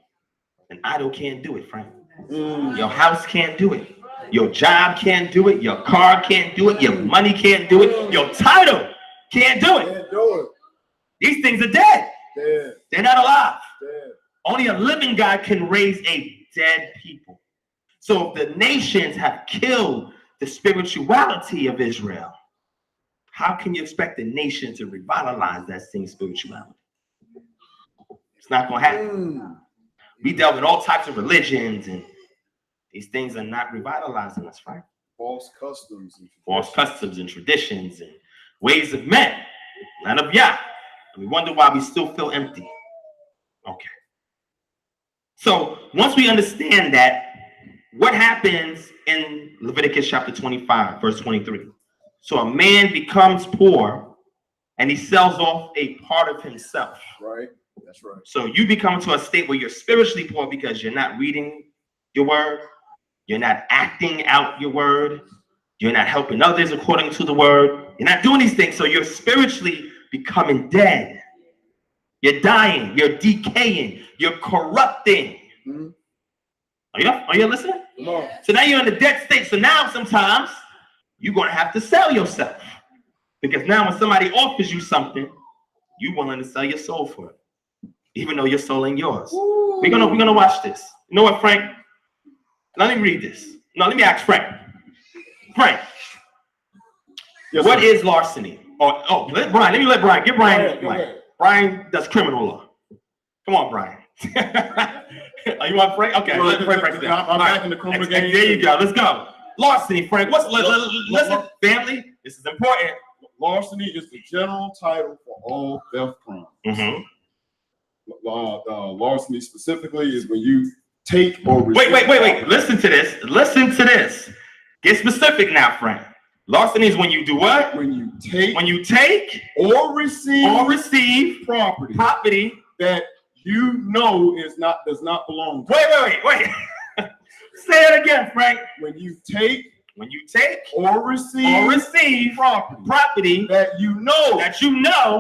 An idol can't do it, Frank. Your house can't do it. Your job can't do it. Your car can't do it. Your money can't do it. Your title can't do it. These things are dead. They're not alive. Only a living God can raise a dead people. So if the nations have killed the spirituality of Israel, how can you expect the nation to revitalize that same spirituality? It's not going to happen. We dealt with all types of religions, and these things are not revitalizing us, right? False customs and traditions and ways of men, not of Yah. And we wonder why we still feel empty. Okay. So once we understand that, what happens in Leviticus chapter 25, verse 23? So a man becomes poor and he sells off a part of himself. Right. That's right. So you become to a state where you're spiritually poor because you're not reading your word. You're not acting out your word. You're not helping others according to the word. You're not doing these things. So you're spiritually becoming dead. You're dying. You're decaying. You're corrupting. Are you listening? So now you're in a dead state. So now sometimes you're going to have to sell yourself. Because now when somebody offers you something, you're willing to sell your soul for it. Even though your soul ain't yours. We're gonna watch this. You know what, Frank? Let me read this. No, let me ask Frank. Frank, yes, what is larceny? Let Brian. Give Brian. Brian does criminal law. Come on, Brian. You want Frank? Okay, let Frank break it down. I'm back in the criminal game. There you go. Let's go. Larceny, Frank. Listen, family. This is important. Larceny is the general title for all theft crimes. Larceny specifically is when you take or wait. Listen to this. Get specific now, friend. Larceny is when you do what? When you take or receive property that you know does not belong to you. Wait. Say it again, Frank. When you take or receive property that you know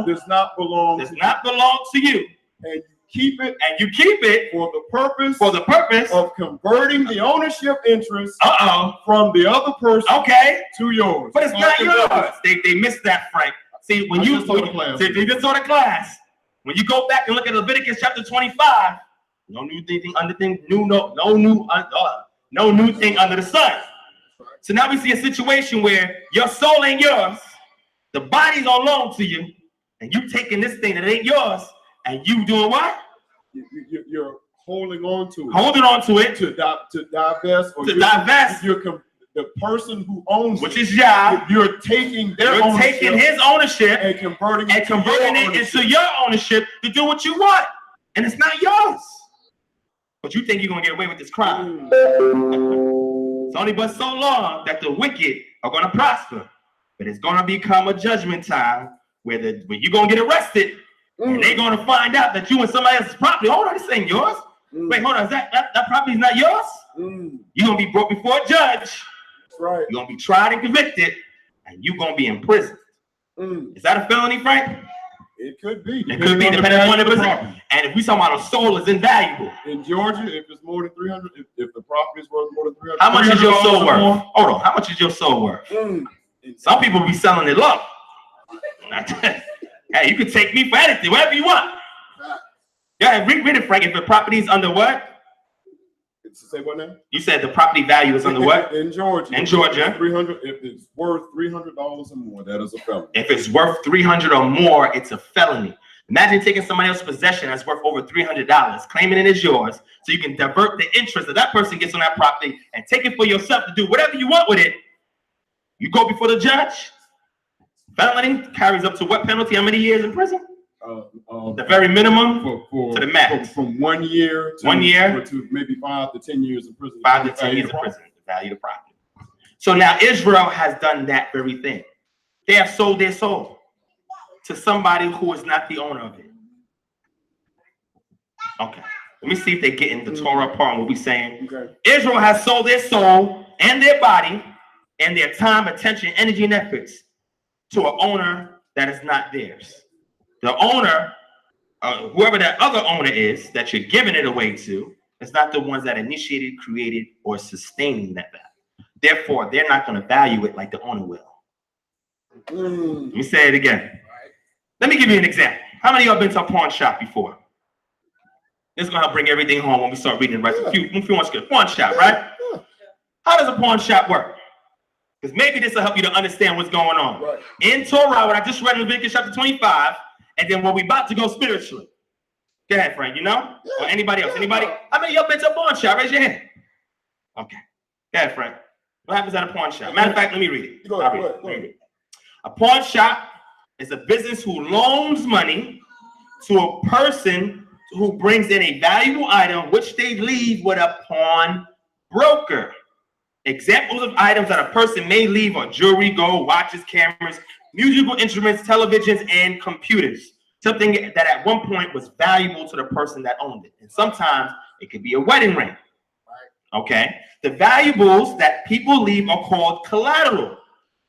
does not belong to you. And you keep it for the purpose of converting the ownership interest from the other person to yours. But it's not yours. They missed that, Frank. See, when you saw the class, when you go back and look at Leviticus chapter 25, no new thing under no new thing under the sun. So now we see a situation where your soul ain't yours, the body's on loan to you, and you taking this thing that ain't yours, and you doing what? You're holding on to it. Holding on to it. To divest. Or divest. The person who owns which is Yah. You're taking taking his ownership and converting it into your ownership to do what you want. And it's not yours. But you think you're going to get away with this crime. It's only but so long that the wicked are going to prosper. But it's going to become a judgment time where you're going to get arrested and they're going to find out that you and somebody else's property. Hold on, this ain't yours. Wait, hold on, is that property is not yours? You're going to be brought before a judge. That's right. You're going to be tried and convicted, and you're going to be imprisoned. Is that a felony, Frank? It could be. It could be, depending on the person. And if we talking about a soul is invaluable. In Georgia, if it's more than 300, if the property is worth more than 300. How much is your soul worth? Hold on. How much is your soul worth? Some people be selling it low. Hey, you can take me for anything, whatever you want. Yeah, read it, Frank. If the property is under what? Say what now? You said the property value is under what? In Georgia. In Georgia. 300. If it's worth $300 or more, that is a felony. If it's worth $300 or more, it's a felony. Imagine taking somebody else's possession that's worth over $300, claiming it is yours, so you can divert the interest that person gets on that property and take it for yourself to do whatever you want with it. You go before the judge. Felony carries up to what penalty? How many years in prison? The very minimum to the max. From 1 year to maybe 5 to 10 years in prison. 5 to 10 years in prison to value the property. So now Israel has done that very thing. They have sold their soul to somebody who is not the owner of it. Okay. Let me see if they get in the Torah part and what we're saying. Okay. Israel has sold their soul and their body and their time, attention, energy, and efforts to an owner that is not theirs. The owner, whoever that other owner is that you're giving it away to, is not the ones that initiated, created, or sustaining that value. Therefore, they're not going to value it like the owner will. Let me say it again. Let me give you an example. How many of y'all been to a pawn shop before? This is going to help bring everything home when we start reading the rest. A few months ago. Pawn shop, right? How does a pawn shop work? Because maybe this will help you to understand what's going on. Right. In Torah, what I just read in Leviticus chapter 25, and then when we're about to go spiritually. Go ahead, Frank, you know? Or anybody else? Anybody? How many of y'all been to a pawn shop? Raise your hand. Okay. Go ahead, Frank. What happens at a pawn shop? Matter of fact, let me read it. Go ahead. A pawn shop is a business who loans money to a person who brings in a valuable item, which they leave with a pawn broker. Examples of items that a person may leave are jewelry, gold, watches, cameras, musical instruments, televisions, and computers. Something that at one point was valuable to the person that owned it. And sometimes it could be a wedding ring. Okay? The valuables that people leave are called collateral.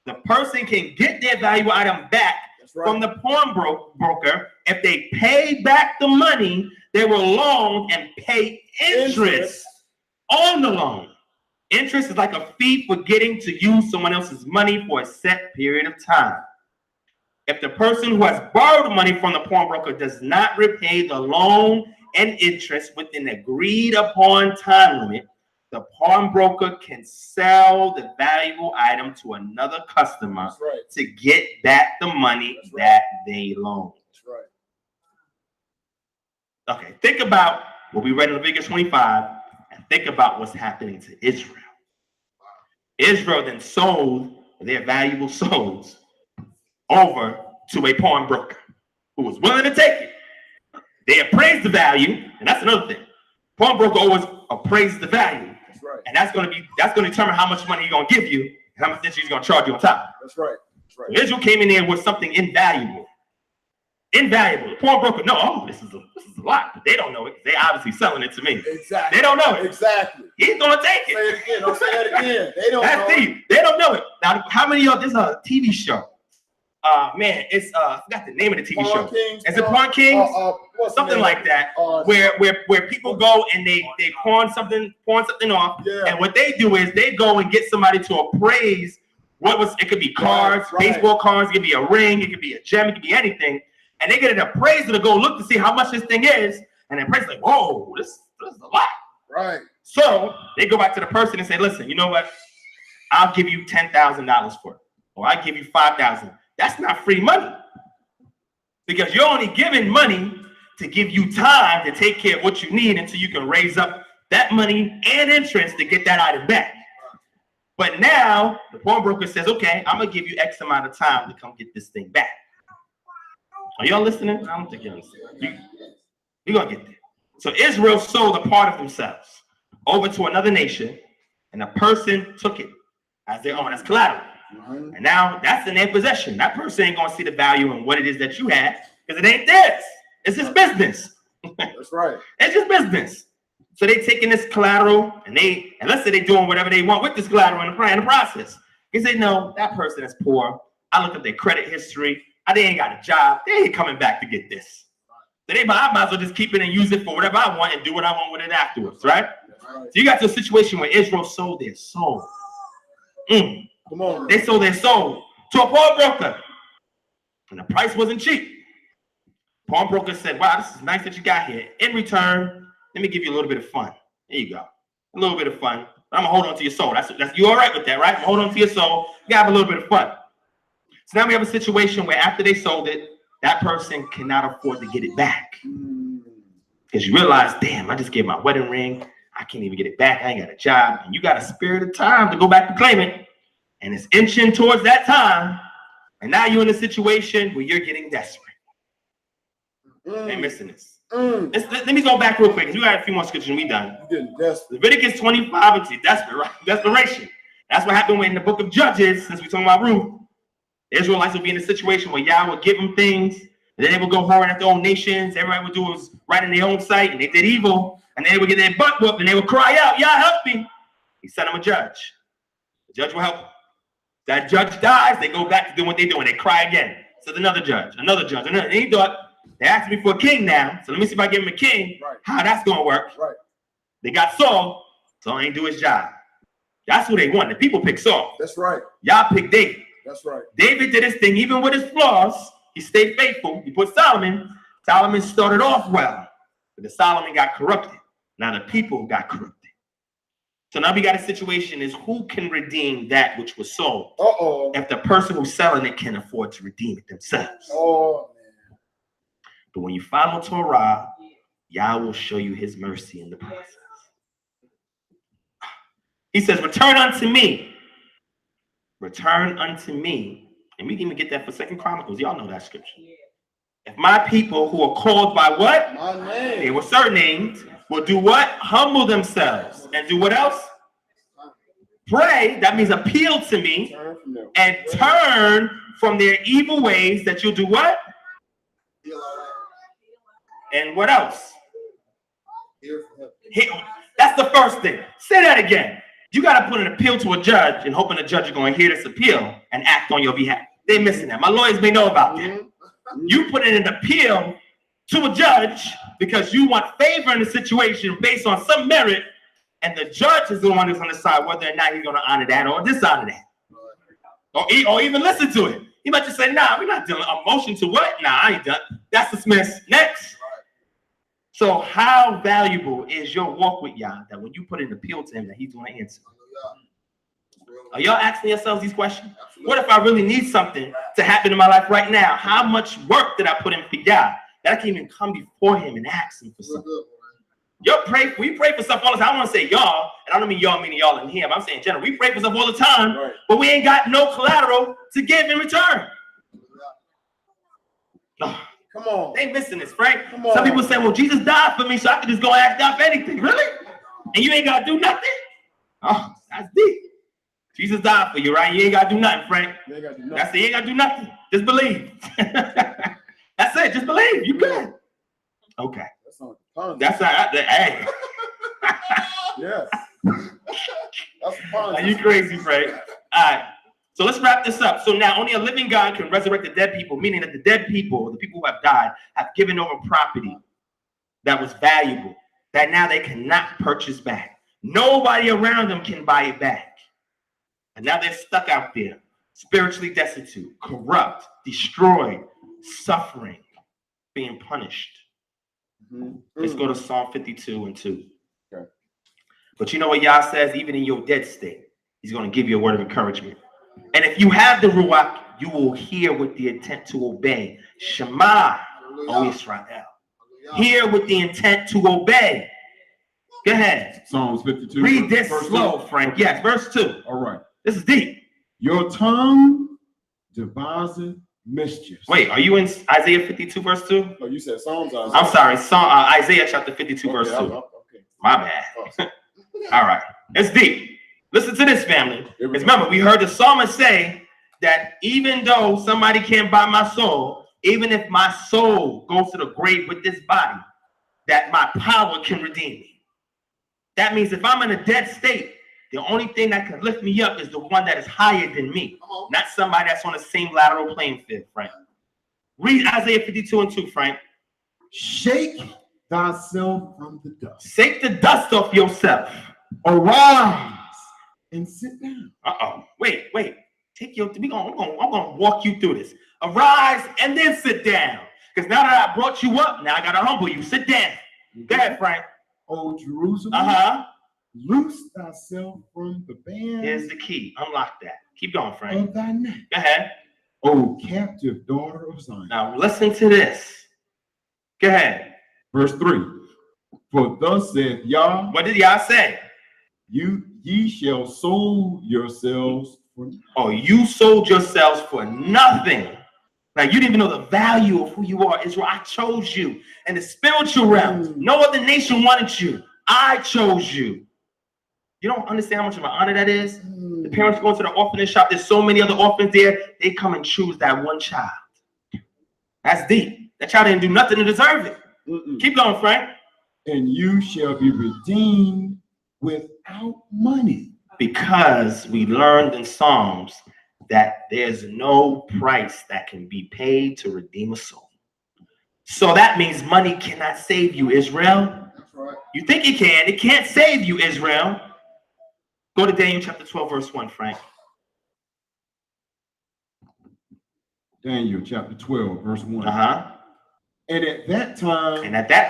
The person can get their valuable item back from the pawn broker if they pay back the money they were loaned and pay interest on the loan. Interest is like a fee for getting to use someone else's money for a set period of time. If the person who has borrowed money from the pawnbroker does not repay the loan and interest within the agreed upon time limit, the pawnbroker can sell the valuable item to another customer to get back the money that they loaned. Okay, think about what we read in Leviticus 25 and think about what's happening to Israel. Israel then sold their valuable souls over to a pawnbroker who was willing to take it. They appraised the value, and that's another thing. Pawnbroker always appraises the value. right. And that's going to determine how much money he's going to give you and how much interest he's going to charge you on top. That's right. That's right. So Israel came in there with something invaluable. Invaluable. The pawnbroker, no, oh, this is a lot, but they don't know it. They obviously selling it to me. Exactly. They don't know it. Exactly. He's going to take Say it. it again. Don't say that again. They don't That's know. deep. They don't know it. Now, how many of y'all, this is a TV show. Man, it's I forgot the name of the TV show. Kings, Is it Pawn Kings? what's the Something name? like that. Where people go and they pawn something off. Yeah. And what they do is they go and get somebody to appraise it could be cards, Right. baseball cards, it could be a ring, it could be a gem, it could be anything. And they get an appraiser to go look to see how much this thing is. And the appraiser's like, whoa, this is a lot. Right. So they go back to the person and say, listen, you know what? I'll give you $10,000 for it. Or I'll give you $5,000. That's not free money. Because you're only giving money to give you time to take care of what you need until you can raise up that money and interest to get that item back. But now the pawnbroker says, okay, I'm going to give you X amount of time to come get this thing back. Are y'all listening? I don't think you're listening. We're going to get there. So Israel sold a part of themselves over to another nation, and a person took it as their own, as collateral. Mm-hmm. And now that's in their possession. That person ain't going to see the value in what it is that you had because it ain't theirs. It's his business. That's right. It's just business. So they taking this collateral and let's say they doing whatever they want with this collateral in the process. They say, no, that person is poor. I looked at their credit history. They ain't got a job. They ain't coming back to get this. So I might as well just keep it and use it for whatever I want and do what I want with it afterwards, right? So you got to a situation where Israel sold their soul. Come on. They sold their soul to a pawnbroker. And the price wasn't cheap. Pawnbroker said, wow, this is nice that you got here. In return, let me give you a little bit of fun. There you go. A little bit of fun. I'm going to hold on to your soul. That's you all right with that, right? Hold on to your soul. You got to have a little bit of fun. So now we have a situation where after they sold it, that person cannot afford to get it back. Because you realize, damn, I just gave my wedding ring. I can't even get it back. I ain't got a job. And you got a spirit of time to go back and claim it. And it's inching towards that time. And now you're in a situation where you're getting desperate. Ain't missing this. Let me go back real quick, because we got a few more scriptures and we done. You're getting desperate. Leviticus 25, it's desperate, right? Desperation. That's what happened in the book of Judges, since we're talking about Ruth. The Israelites would be in a situation where Yah would give them things, and then they would go whoring at their own nations. Everybody would do was right in their own sight, and they did evil, and then they would get their butt whooped, and they would cry out, Yah, help me. He sent them a judge. The judge will help them. That judge dies, they go back to doing what they're doing. They cry again. So another judge, another. And he thought, they asked me for a king now, so let me see if I give him a king. Right. How that's going to work. Right. They got Saul, so I ain't do his job. That's who they want. The people pick Saul. That's right. Y'all pick David. That's right. David did his thing, even with his flaws. He stayed faithful. He put Solomon. Solomon started off well, but the Solomon got corrupted. Now the people got corrupted. So now we got a situation is who can redeem that which was sold? If the person who's selling it can afford to redeem it themselves. Oh, man. But when you follow Torah, Yah will show you his mercy in the process. He says, return unto me. Return unto me. And we can even get that for 2 Chronicles. Y'all know that scripture. If my people who are called by what? My name. They were surnamed. Will do what? Humble themselves. And do what else? Pray. That means appeal to me. And turn from their evil ways. That you'll do what? And what else? That's the first thing. Say that again. You got to put an appeal to a judge and hoping the judge is going to hear this appeal and act on your behalf. They're missing that. My lawyers may know about that. You put in an appeal to a judge because you want favor in the situation based on some merit, and the judge is the one who's going to decide whether or not he's going to honor that or dishonor that. Or even listen to it. He might just say, nah, we're not dealing a motion to what? Nah, I ain't done. That's dismissed. Next. So how valuable is your walk with Yah that when you put an appeal to him that he's going to answer? Are y'all asking yourselves these questions? What if I really need something to happen in my life right now? How much work did I put in for Yah that I can even come before him and ask him for something? We pray for stuff all the time. I want to say y'all, and I don't mean y'all meaning y'all in here, but I'm saying in general. We pray for stuff all the time, but we ain't got no collateral to give in return. Oh, come on. They missing this, Frank. Some people say, well, Jesus died for me, so I can just go ask God for anything. Really? And you ain't got to do nothing? Oh, that's deep. Jesus died for you, right? You ain't got to do nothing, Frank. You ain't gotta do nothing. That's it. You ain't got to do nothing. Just believe. That's it. Just believe. You good. Okay. That's not fun. That's not, hey. Yes. That's fun. Are you crazy, Frank? All right. So let's wrap this up. So now only a living God can resurrect the dead people, meaning that the dead people, the people who have died, have given over property that was valuable, that now they cannot purchase back. Nobody around them can buy it back. And now they're stuck out there, spiritually destitute, corrupt, destroyed, suffering, being punished. Let's go to Psalm 52 and 2. Okay. But you know what Yah says? Even in your dead state, he's going to give you a word of encouragement. And if you have the Ruach, you will hear with the intent to obey. Shema, O Israel. Hear with the intent to obey. Go ahead. Psalms 52. Read this verse slow, 2. Frank. Yes, verse 2. All right. This is deep. Your tongue deviseth mischief. Wait, are you in Isaiah 52, verse 2? Oh, you said Psalms. I'm sorry, Isaiah chapter 52, verse 2. Okay. My bad. All right. It's deep. Listen to this, family. Because remember, we heard the psalmist say that even though somebody can't buy my soul, even if my soul goes to the grave with this body, that my power can redeem me. That means if I'm in a dead state, the only thing that can lift me up is the one that is higher than me, not somebody that's on the same lateral playing field, Frank. Read Isaiah 52 and 2, Frank. Shake thyself from the dust. Shake the dust off yourself. Arise and sit down. Wait. I'm gonna walk you through this. Arise and then sit down. Because now that I brought you up, now I gotta humble you. Sit down. Go ahead, Frank. O Jerusalem, loose thyself from the band. Here's the key. Unlock that. Keep going, Frank. Of thy neck. Go ahead. O captive daughter of Zion. Now listen to this. Go ahead. Verse 3. For thus saith Yah. What did Yah say? Ye shall sold yourselves for. Oh, you sold yourselves for nothing. Like you didn't even know the value of who you are, Israel. I chose you. In the spiritual realm, no other nation wanted you. I chose you. You don't understand how much of an honor that is? The parents go to the orphanage shop. There's so many other orphans there. They come and choose that one child. That's deep. That child didn't do nothing to deserve it. Keep going, Frank. And you shall be redeemed without money. Because we learned in Psalms that there's no price that can be paid to redeem a soul. So that means money cannot save you, Israel. That's right. You think it can. It can't save you, Israel. Go to Daniel chapter 12, verse 1, Frank. Daniel chapter 12, verse 1. And at that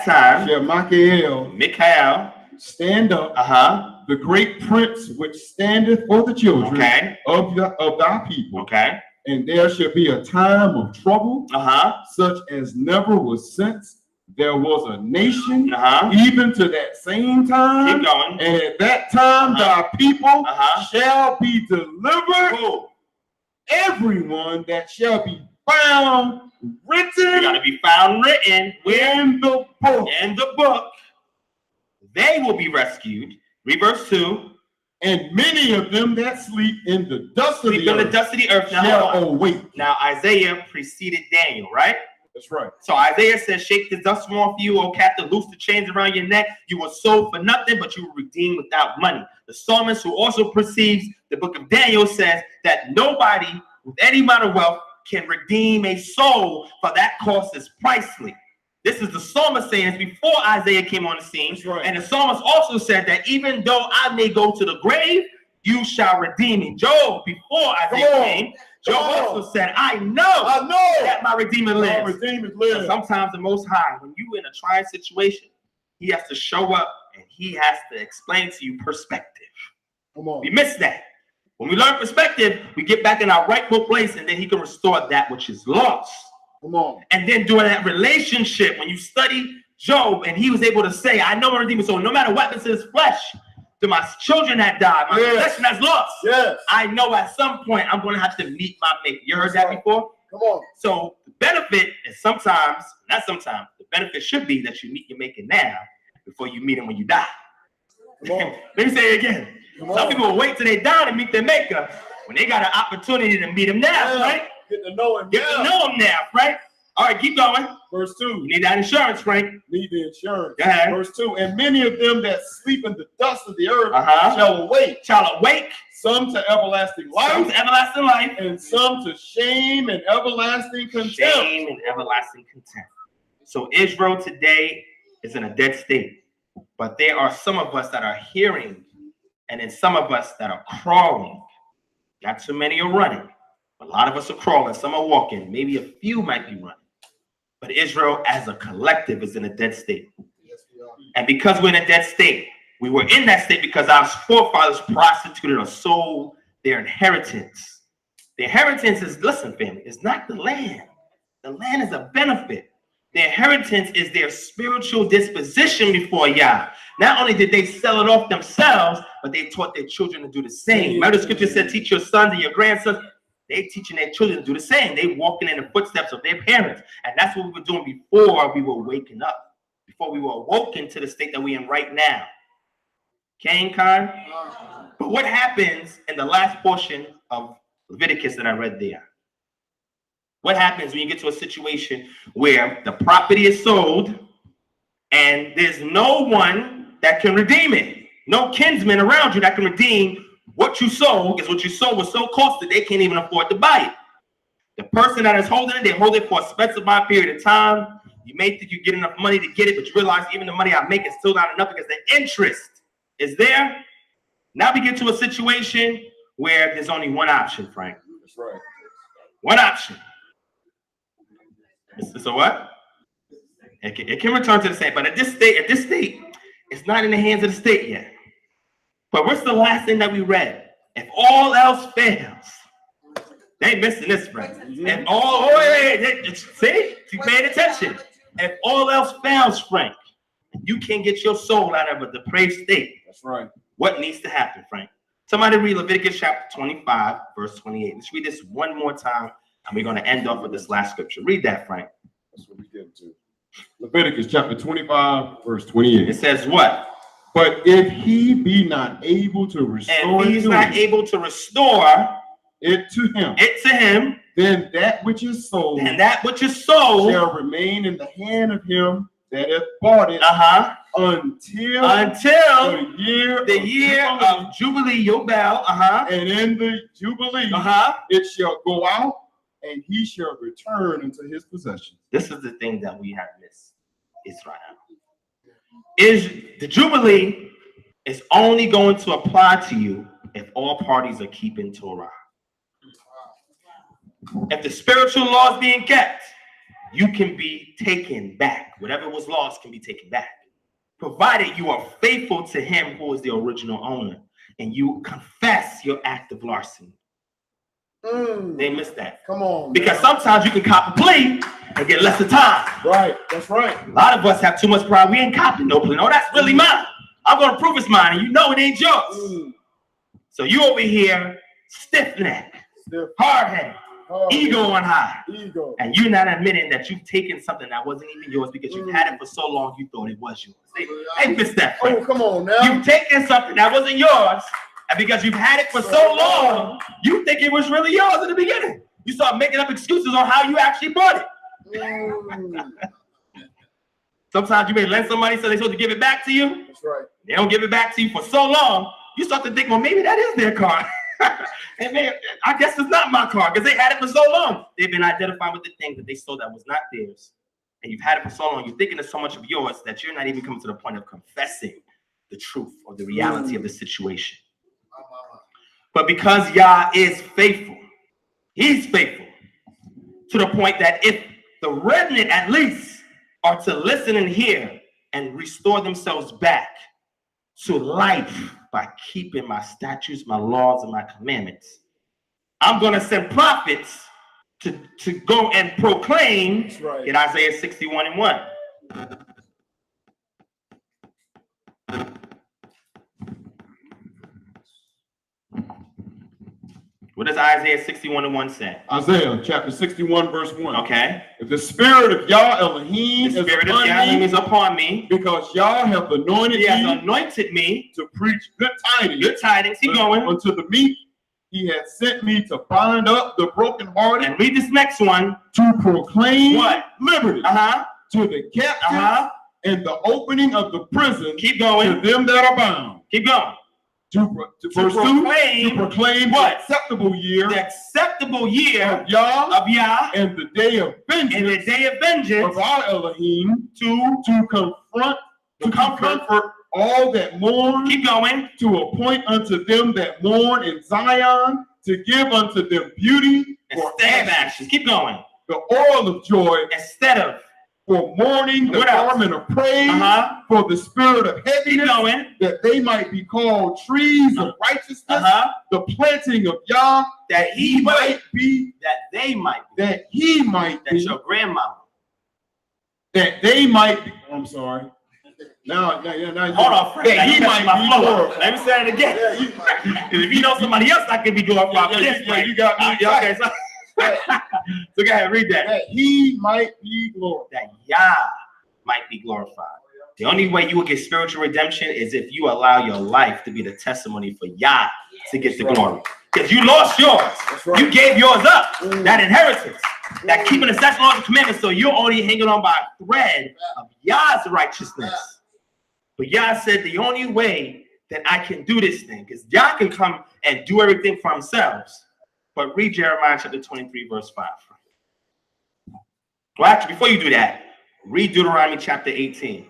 time, shall Michael stand up, the great prince which standeth for the children of thy people. And there shall be a time of trouble, such as never was since there was a nation, even to that same time. Keep going. And at that time, thy people shall be delivered. Everyone that shall be found written. You gotta be found written in the book. In the book. They will be rescued. Read verse 2. And many of them that sleep in the dust of the earth Now, shall awake. Now Isaiah preceded Daniel, right? That's right. So Isaiah says, shake the dust from off you, O captive, loose the chains around your neck. You were sold for nothing, but you were redeemed without money. The psalmist, who also precedes the book of Daniel, says that nobody with any amount of wealth can redeem a soul, for that cost is priceless. This is the psalmist saying this before Isaiah came on the scene. Right. And the psalmist also said that even though I may go to the grave, you shall redeem me. Job, before Isaiah came, Job also said, I know that my Redeemer lives. My Redeemer lives. Sometimes the Most High, when you're in a trying situation, he has to show up and he has to explain to you perspective. Come on. We miss that. When we learn perspective, we get back in our rightful place, and then he can restore that which is lost. Come on. And then during that relationship, when you study Job, and he was able to say, I know my Redeemer, so no matter what happens to his flesh, to my children that died, my possession that's lost, I know at some point I'm going to have to meet my mate. You heard that before? Come on. So the benefit is sometimes, not sometimes, the benefit should be that you meet your maker now before you meet him when you die. Come on. Let me say it again. Some people will wait till they down and meet their maker when they got an opportunity to meet him now, right? Get to know him. Get to know him now, right? All right, keep going. Verse 2. You need that insurance, Frank. Need the insurance. Go ahead. Verse 2. And many of them that sleep in the dust of the earth Uh-huh. shall awake. Shall awake. Some to everlasting life. Some to everlasting life. And some to shame and everlasting contempt. Shame and everlasting contempt. So Israel today is in a dead state. But there are some of us that are hearing, and then some of us that are crawling. Not too many are running. A lot of us are crawling. Some are walking. Maybe a few might be running. But Israel as a collective is in a dead state. And because we're in a dead state, we were in that state because our forefathers prostituted or sold their inheritance. The inheritance is, listen, family, it's not the land. The land is a benefit. Their inheritance is their spiritual disposition before Yah. Not only did they sell it off themselves, but they taught their children to do the same. Remember the scripture said, teach your sons and your grandsons. They teaching their children to do the same. They walking in the footsteps of their parents. And that's what we were doing before we were waking up. Before we were awoken to the state that we're in right now. Okay, Khan? But what happens in the last portion of Leviticus that I read there? What happens when you get to a situation where the property is sold and there's no one that can redeem it? No kinsman around you that can redeem what you sold, because what you sold was so costly they can't even afford to buy it. The person that is holding it, they hold it for a specified period of time. You may think you get enough money to get it, but you realize even the money I make is still not enough because the interest is there. Now we get to a situation where there's only one option, Frank. That's right. One option. So what? It can return to the state, but at this state, it's not in the hands of the state yet. But what's the last thing that we read? If all else fails, they missing this, Frank. And see, you paid attention. If all else fails, Frank, you can get your soul out of a depraved state. That's right. What needs to happen, Frank? Somebody read Leviticus chapter 25, verse 28. Let's read this one more time, and we're going to end off with this last scripture. Read that, Frank. That's what we get to. Leviticus chapter 25, verse 28. It says what? But if he be not able to restore it to him, then that which is sold shall remain in the hand of him that hath bought it until the year of Jubilee, Yobel, and in the Jubilee it shall go out, and he shall return into his possession. This is the thing that we have missed, Israel. Is the Jubilee is only going to apply to you if all parties are keeping Torah. If the spiritual law is being kept, you can be taken back. Whatever was lost can be taken back, provided you are faithful to him who is the original owner and you confess your act of larceny. They missed that. Come on. Because sometimes you can cop a plea and get less of time. Right. That's right. A lot of us have too much pride. We ain't copping no plea. No, that's really mine. I'm going to prove it's mine, and you know it ain't yours. So you over here, stiff-necked, hard-headed, ego on high. And you're not admitting that you've taken something that wasn't even yours because you've had it for so long you thought it was yours. They missed that. Friend. Oh, come on now. You've taken something that wasn't yours, and because you've had it for so long, you think it was really yours in the beginning. You start making up excuses on how you actually bought it. Sometimes you may lend somebody so they're supposed to give it back to you. That's right. They don't give it back to you for so long, you start to think, well, maybe that is their car. And man, I guess it's not my car because they had it for so long. They've been identifying with the thing that they sold that was not theirs. And you've had it for so long, you're thinking it's so much of yours that you're not even coming to the point of confessing the truth or the reality of the situation. But because Yah is faithful, he's faithful to the point that if the remnant at least are to listen and hear and restore themselves back to life by keeping my statutes, my laws, and my commandments, I'm going to send prophets to go and proclaim in Isaiah 61:1. What does Isaiah 61:1 say? Isaiah chapter 61, verse 1. Okay. If the spirit of Yah Elohim The spirit of Yahweh is upon me, because Yah hath anointed he has me anointed me to preach good tidings. good tidings. Keep going. Unto the meek, he hath sent me to bind up the brokenhearted. And read this next one. To proclaim what? Liberty to the captives and the opening of the prison. Keep going. To them that are bound. Keep going. To proclaim what? The acceptable year. The acceptable year of Yah. And the day of vengeance. And the day of vengeance of our Elohim. To comfort all that mourn. Keep going. To appoint unto them that mourn in Zion. To give unto them beauty instead of ashes. Keep going. The oil of joy instead of for mourning, the garment of praise, for the spirit of heaviness, that they might be called trees of righteousness, the planting of Yah, that he might be, that he might be, that's your grandmama, that they might be. I'm sorry. Now, hold on, Frank. That he might be glorified. Let me say it again. If you know somebody else that can be glorified, you got me. Okay, so go ahead, read that. That he might be glorified. That Yah might be glorified. The only way you will get spiritual redemption is if you allow your life to be the testimony for Yah to get the glory. Because you lost yours. You gave yours up. That inheritance. That keeping the statutes, laws, and commandments. So you're only hanging on by a thread of Yah's righteousness. But Yah said the only way that I can do this thing, because Yah can come and do everything for themselves. But read Jeremiah chapter 23, verse 5. Well, actually, before you do that, read Deuteronomy chapter 18.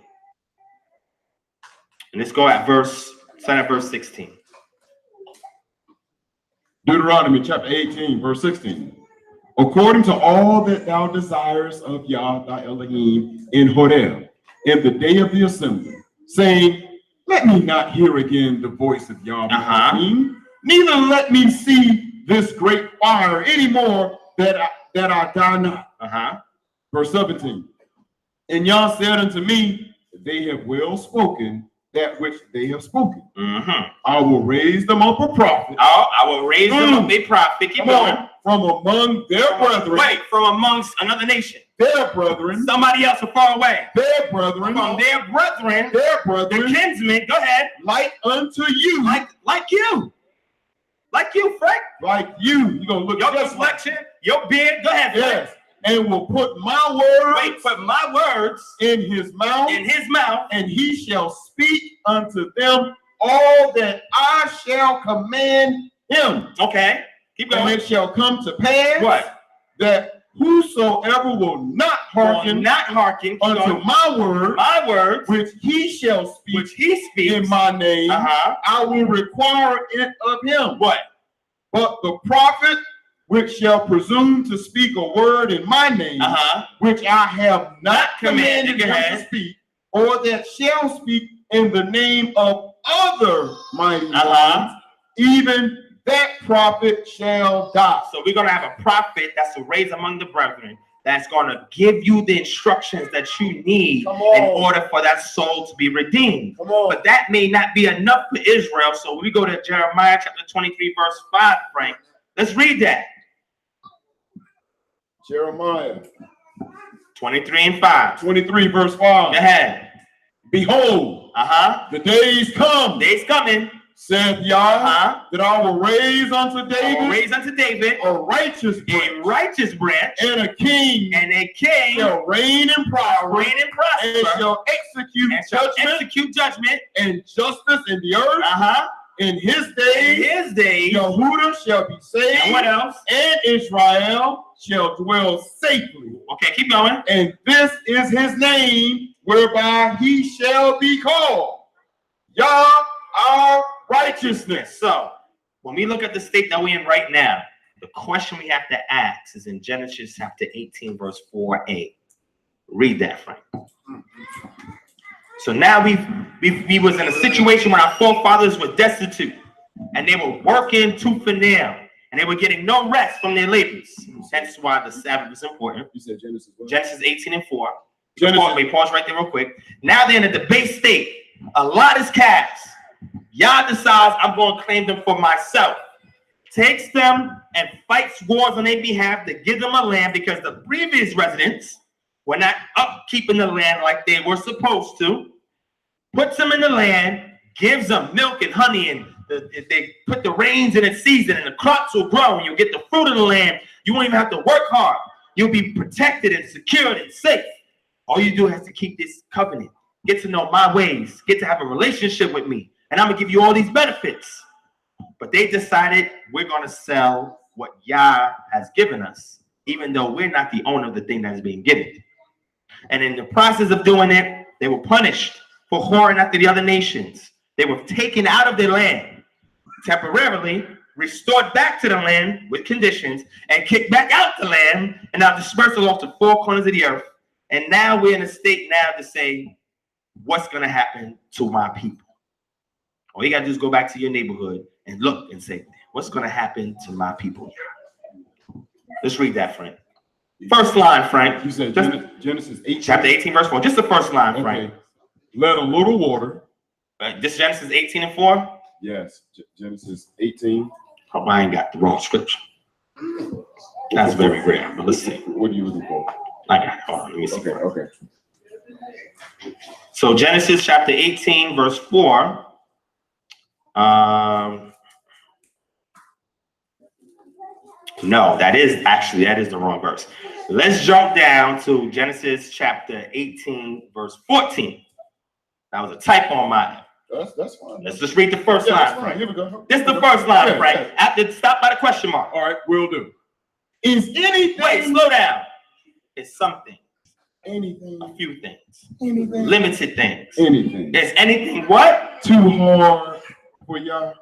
And let's go at verse 16. Deuteronomy chapter 18, verse 16. According to all that thou desirest of Yah thy Elohim in Whoredom, in the day of the assembly, saying, let me not hear again the voice of Yah Elohim, neither let me see this great fire anymore, that I die not. Verse 17. And Yah said unto me, they have well spoken that which they have spoken. I will raise them up a prophet. I will raise them up a prophet. Keep going. From among their brethren. Wait, from amongst another nation. Their brethren. Somebody else from far away. Their brethren. From their brethren. Their brethren. Their kinsmen. Go ahead. Like unto you. Like you. Like you, Frank. Like you. You're going to look your complexion, your beard. Go ahead, Frank. Yes. And will put my words. Wait, put my words in his mouth. In his mouth. And he shall speak unto them all that I shall command him. Okay. Keep going. And it shall come to pass. What? That whosoever will not hearken unto my words, which he shall speak, in my name, I will require it of him. What? But the prophet which shall presume to speak a word in my name, which I have not commanded him to speak, or that shall speak in the name of other mighty ones, even that prophet shall die. So we're going to have a prophet that's raised among the brethren that's going to give you the instructions that you need in order for that soul to be redeemed. But that may not be enough for Israel. So we go to Jeremiah chapter 23, verse 5, Frank. Let's read that. Jeremiah 23 and 5. 23, verse 5. Go ahead. Behold, the days come. Days coming. Saith Yah, that I will raise unto David, a righteous branch, and a king shall reign and prosper, and shall execute judgment and justice in the earth. In his days, Yehuda shall be saved. And what else? And Israel shall dwell safely. Okay, keep going. And this is his name, whereby he shall be called Yah our righteousness. So, when we look at the state that we're in right now, the question we have to ask is in Genesis chapter 18, verse 4a. Read that, Frank. So now we was in a situation when our forefathers were destitute, and they were working tooth and nail, and they were getting no rest from their labors. That's why the Sabbath is important. You said Genesis what? Genesis 18 and 4. Genesis. Pause right there real quick. Now they're in a debate state. A lot is calves. Yah decides I'm going to claim them for myself. takes them and fights wars on their behalf to give them a land because the previous residents were not upkeeping the land like they were supposed to, puts them in the land, gives them milk and honey, and they put the rains in its season, and the crops will grow, and you'll get the fruit of the land. You won't even have to work hard. You'll be protected and secured and safe. All you do is to keep this covenant, get to know my ways, get to have a relationship with me, and I'm going to give you all these benefits. But they decided we're going to sell what Yah has given us, even though we're not the owner of the thing that is being given. And in the process of doing it, they were punished for whoring after the other nations. They were taken out of their land, temporarily restored back to the land with conditions, and kicked back out the land, and now dispersed off to four corners of the earth. And now we're in a state now to say, what's going to happen to my people? All you got to do is go back to your neighborhood and look and say, what's going to happen to my people? Let's read that, Frank. First line, Frank. You said Genesis 18. Chapter 18, verse 4. Just the first line, Frank. Okay. Let a little water. This Genesis 18 and 4? Yes, Genesis 18. Oh, I ain't got the wrong scripture. That's very rare, but let's see. What are you looking for? I got it. Hold on, let me see. Okay. So Genesis chapter 18, verse 4. No, that is the wrong verse. Let's jump down to Genesis chapter 18, verse 14. That was a typo on mine. That's fine. Let's just read the first line, Frank. Here we go. This is the first line, Yeah, Frank. yeah. After, stop by the question mark. All right, will do. Is anything? Wait, slow down. It's something. Anything? A few things. Anything? Limited things. Anything? Is anything what? Too hard for y'all?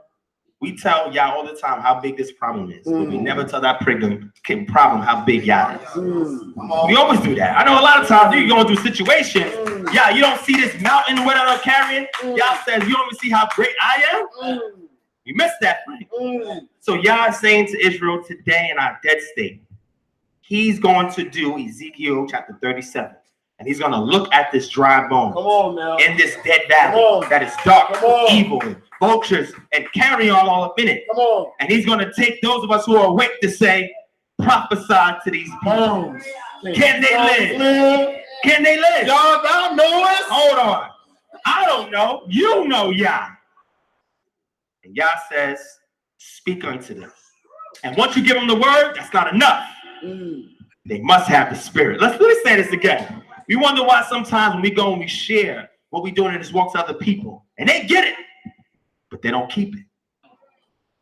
We tell y'all all the time how big this problem is, but we never tell that problem how big y'all is. We always do that. I know a lot of times you going through situations, yeah, you don't see this mountain what I'm carrying. Y'all says you don't even see how great I am. You missed that, Frank. So y'all saying to Israel today in our dead state, he's going to do Ezekiel chapter 37. And he's going to look at this dry bone in this dead valley that is dark, evil, and vultures, and carry on all up in it. And he's going to take those of us who are awake to say, prophesy to these bones. Can they live? Can they live? Y'all know us? Hold on. I don't know. You know Yah. And Yah says, speak unto them. And once you give them the word, that's not enough. They must have the spirit. Let's say this again. We wonder why sometimes when we go and we share what we're doing in this walk to other people, and they get it, but they don't keep it.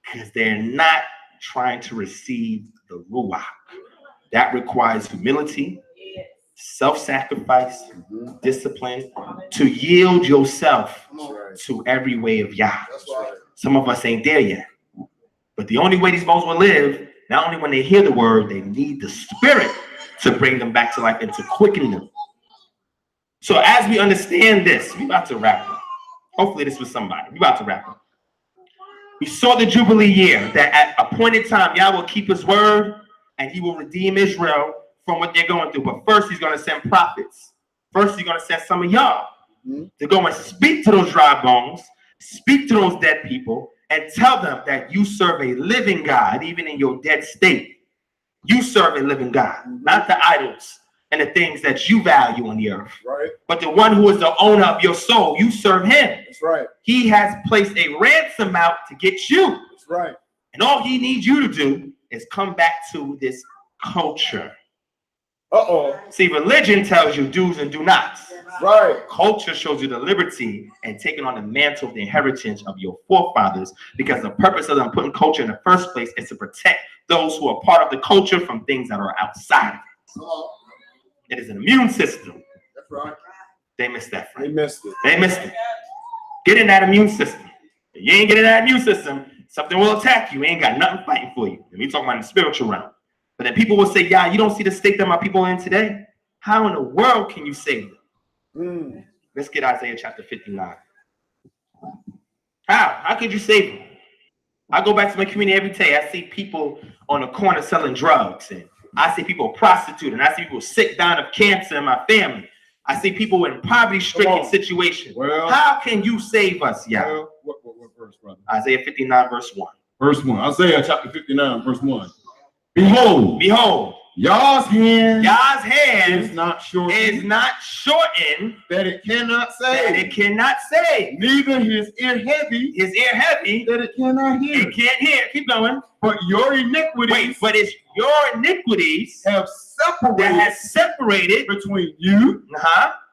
Because they're not trying to receive the Ruach. That requires humility, self-sacrifice, discipline, to yield yourself to every way of Yah. Some of us ain't there yet. But the only way these bones will live, not only when they hear the word, they need the spirit to bring them back to life and to quicken them. So as we understand this, we about to wrap up. Hopefully this was somebody. We about to wrap up. We saw the Jubilee year that at appointed time, Yah will keep his word and he will redeem Israel from what they're going through. But first, he's going to send prophets. First, he's going to send some of y'all to go and speak to those dry bones, speak to those dead people, and tell them that you serve a living God, even in your dead state. You serve a living God, not the idols and the things that you value on the earth, but the one who is the owner of your soul. You serve him. That's right. He has placed a ransom out to get you. That's right. And all he needs you to do is come back to this culture. See, religion tells you do's and do nots. Right. Culture shows you the liberty and taking on the mantle of the inheritance of your forefathers, because the purpose of them putting culture in the first place is to protect those who are part of the culture from things that are outside of it. It is an immune system. That's right. They missed that, They friend. missed it. They missed it. Get in that immune system. If you ain't getting that immune system, something will attack you. Ain't got nothing fighting for you. And we talking about in the spiritual realm. But then people will say, yeah, you don't see the state that my people are in today? How in the world can you save them? Let's get Isaiah chapter 59. How could you save them? I go back to my community every day. I see people on the corner selling drugs, and I see people prostituting. I see people sick down of cancer in my family. I see people in poverty-stricken situations. Well, how can you save us, Yah? What verse, brother? Isaiah 59, verse 1. verse 1. Isaiah chapter 59, verse 1. Behold, Yah's hand is not shortened, that it cannot save. Neither his ear heavy, that it cannot hear. It can't hear. Keep going. But your iniquities, Wait, but it's your iniquities have that has separated between you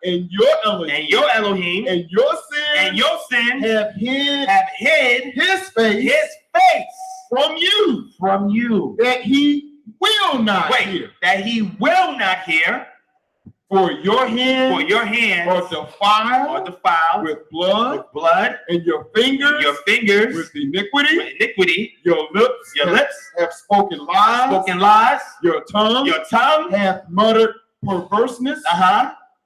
and your Elohim, and your sin have hid his face from you, that he will not hear. That he will not hear. For your hands are defiled with blood, and your fingers with iniquity. Your lips have spoken lies. Your tongue hath muttered perverseness.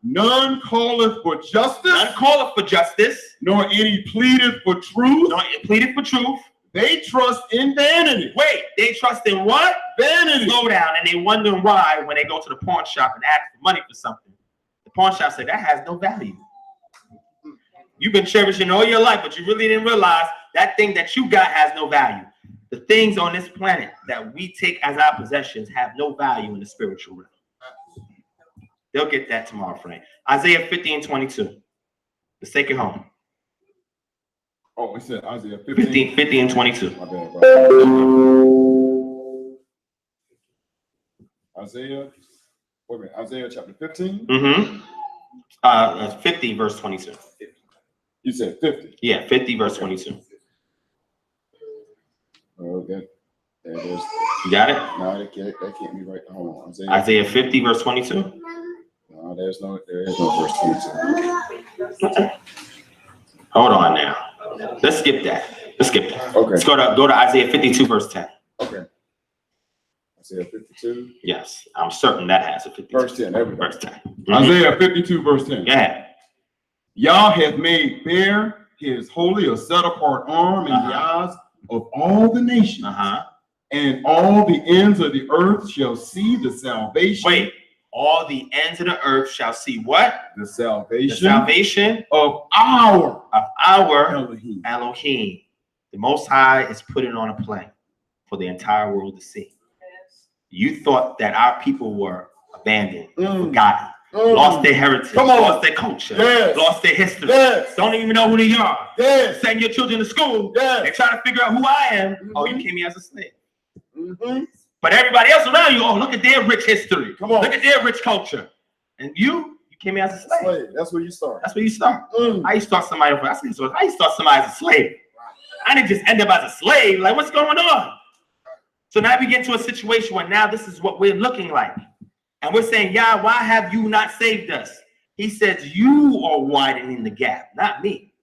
None calleth for justice. Nor any pleadeth for truth. They trust in vanity. Wait, they trust in what? Vanity. Slow down, and they wondering why when they go to the pawn shop and ask for money for something. The pawn shop said that has no value. You've been cherishing all your life, but you really didn't realize that thing that you got has no value. The things on this planet that we take as our possessions have no value in the spiritual realm. They'll get that tomorrow, Frank. Isaiah 50:22. Let's take it home. Oh, we said Isaiah 15. 50:22. My bad, bro. Isaiah chapter 15. 50 verse 22. You said 50. Yeah, 50 verse 22. Oh, that is. You got it? No, that can't be right. Hold on. Isaiah 50 verse 22. No, there is no verse 22. Hold on now. Let's skip that. Okay. Let's go to Isaiah 52 verse 10. Okay. Isaiah 52. Yes, I'm certain that has a 52. Verse 10. Everybody. Verse 10. Isaiah 52 verse 10. Yeah. Yah hath made bare his holy or set apart arm in the eyes of all the nations. And all the ends of the earth shall see the salvation. Wait. All the ends of the earth shall see what? The salvation. The salvation of our Elohim. The Most High is putting on a plane for the entire world to see. You thought that our people were abandoned, forgotten, lost their heritage, lost their culture, lost their history, don't even know who they are. Send your children to school, they try to figure out who I am. Oh, you came here as a slave. But everybody else around you, oh, look at their rich history. Look at their rich culture. And you came here as a slave. That's where you start. How you start somebody how you start somebody as a slave? I didn't just end up as a slave. Like, what's going on? So now we get to a situation where now this is what we're looking like. And we're saying, Yah, why have you not saved us? He says, you are widening the gap, not me.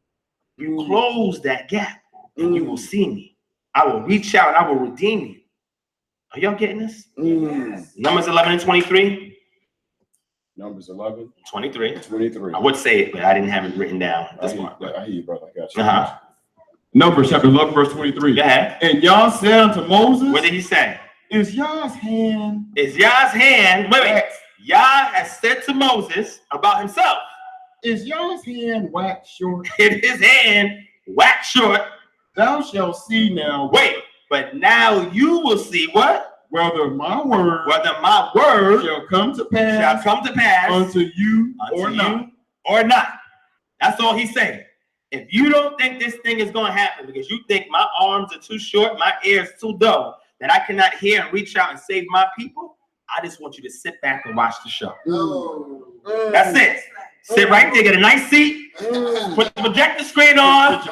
You close that gap and you will see me. I will reach out. I will redeem you. Are y'all getting this? Numbers 11:23. Numbers 11. 23. 23. I would say it, but I didn't have it written down. I hear you, brother. I got you. Numbers chapter 11, verse 23. Go ahead. And Yah said unto Moses. What did he say? Is Yah's hand. Wait. Yah has said to Moses about himself. Is Yah's hand waxed short? Is his hand waxed short? Thou shalt see now. Wait. But now you will see what? Whether my word shall come to pass unto you or not. That's all he's saying. If you don't think this thing is going to happen because you think my arms are too short, my ears too dull, that I cannot hear and reach out and save my people, I just want you to sit back and watch the show. That's it. Sit right there, get a nice seat, put the projector screen on,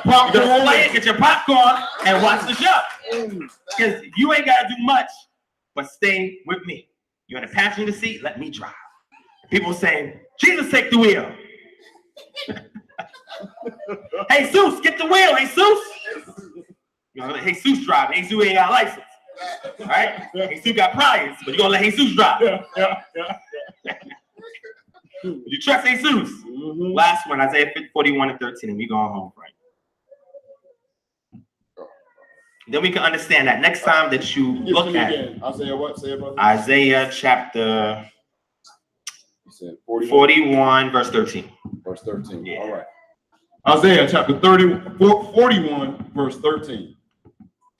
get your popcorn, and watch the show. Because you ain't got to do much, but stay with me. You're in the passenger seat, let me drive. People saying, Jesus, take the wheel. Hey, Jesus, get the wheel, Jesus. You're gonna let Jesus drive. Jesus ain't got a license. All right? Jesus got priors, but you're going to let Jesus drive. You trust Jesus? Last one, Isaiah 41:13, and we going home, right? Then we can understand that next time that you look at it. Isaiah what? Say it, brother. Isaiah chapter 41, verse 13. Verse 13. Yeah. All right. Isaiah chapter 41, verse 13.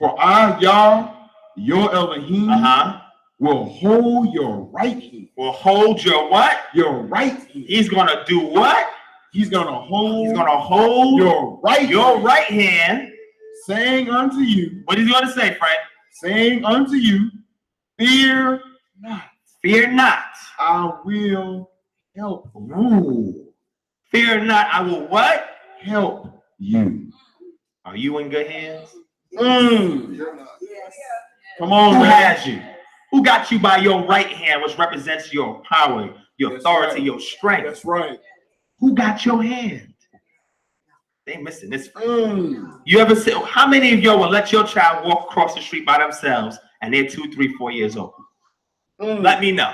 For I, Yah, your Elohim, will hold your right hand. Will hold your what? Your right hand. He's gonna do what? He's gonna hold your right hand. Saying unto you. What is he gonna say, Frank? Saying unto you, fear not. Fear not. I will help. Ooh. Fear not. I will what? Help you. Are you in good hands? Come on, Who man. has you? Who got you by your right hand, which represents your power, your authority, your strength? That's right. Who got your hand? They missing this. You ever see? How many of y'all will let your child walk across the street by themselves and they're 2, 3, 4 years old? Let me know.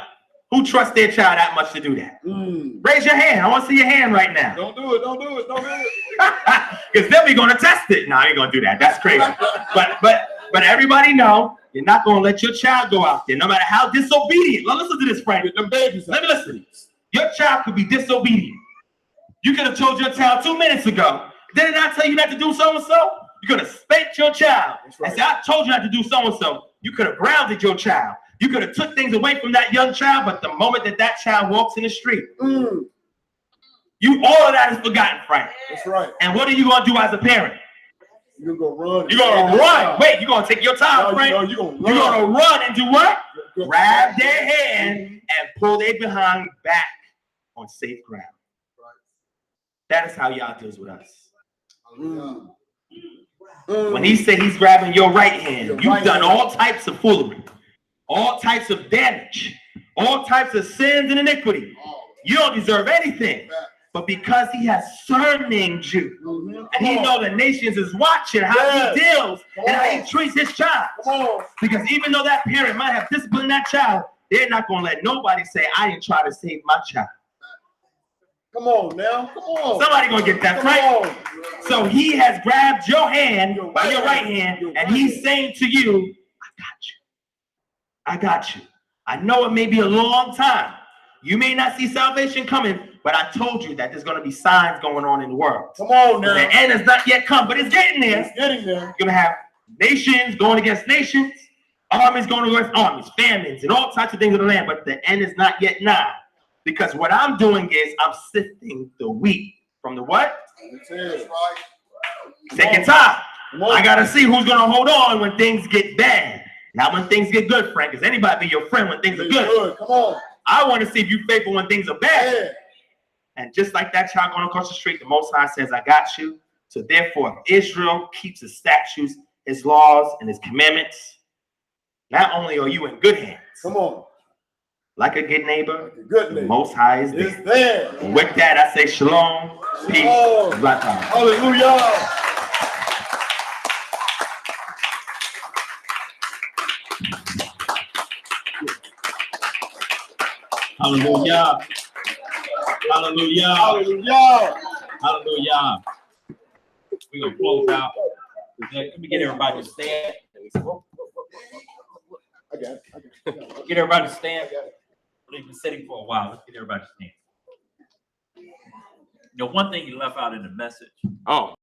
Who trusts their child that much to do that? Raise your hand. I want to see your hand right now. Don't do it. Don't do it. Don't do it. Because then we're gonna test it. No, I ain't gonna do that. That's crazy. But everybody know you're not gonna let your child go out there, no matter how disobedient. Now listen to this, Frank. Get them babies. Let me listen. Your child could be disobedient. You could have told your child 2 minutes ago. Didn't I tell you not to do so and so? You could have spanked your child. Right. And said, I told you not to do so and so. You could have grounded your child. You could have took things away from that young child, but the moment that child walks in the street, all of that is forgotten, Frank. That's right. And what are you gonna do as a parent? You're gonna run. You're gonna run. Wait, you're gonna take your time, Frank. You're gonna You're gonna run and do what? Grab their hand and pull their behind back on safe ground. That is how Yah deals with us. When he said he's grabbing your right hand, you've done all types of foolery, all types of damage, all types of sins and iniquity. You don't deserve anything. But because he has surnamed you, and he knows the nations is watching how he deals and how he treats his child. Because even though that parent might have disciplined that child, they're not going to let nobody say, I didn't try to save my child. Come on now. Come on. Somebody going to get that, right? So he has grabbed your hand by your right hand, and he's saying to you, I got you. I got you. I know it may be a long time. You may not see salvation coming, but I told you that there's going to be signs going on in the world. Come on now. The end has not yet come, but it's getting there. It's getting there. You're going to have nations going against nations, armies going against armies, famines, and all types of things in the land, but the end is not yet nigh. Because what I'm doing is I'm sifting the wheat from the what? Taking time. I got to see who's going to hold on when things get bad. Not when things get good, Frank, because anybody be your friend when things are good. Come on. I want to see if you're faithful when things are bad. And just like that child going across the street, the Most High says, I got you. So therefore, if Israel keeps his statutes, his laws, and his commandments, not only are you in good hands. Come on. Like a good neighbor, the Most High is It's there. there. And with that, I say shalom, peace, black time. Hallelujah. Hallelujah. Hallelujah. Hallelujah. Hallelujah. We're going to close out. Let me get everybody to stand. I got it. Get everybody to stand. We've been sitting for a while. Let's get everybody to stand. You know, one thing you left out in the message. Oh.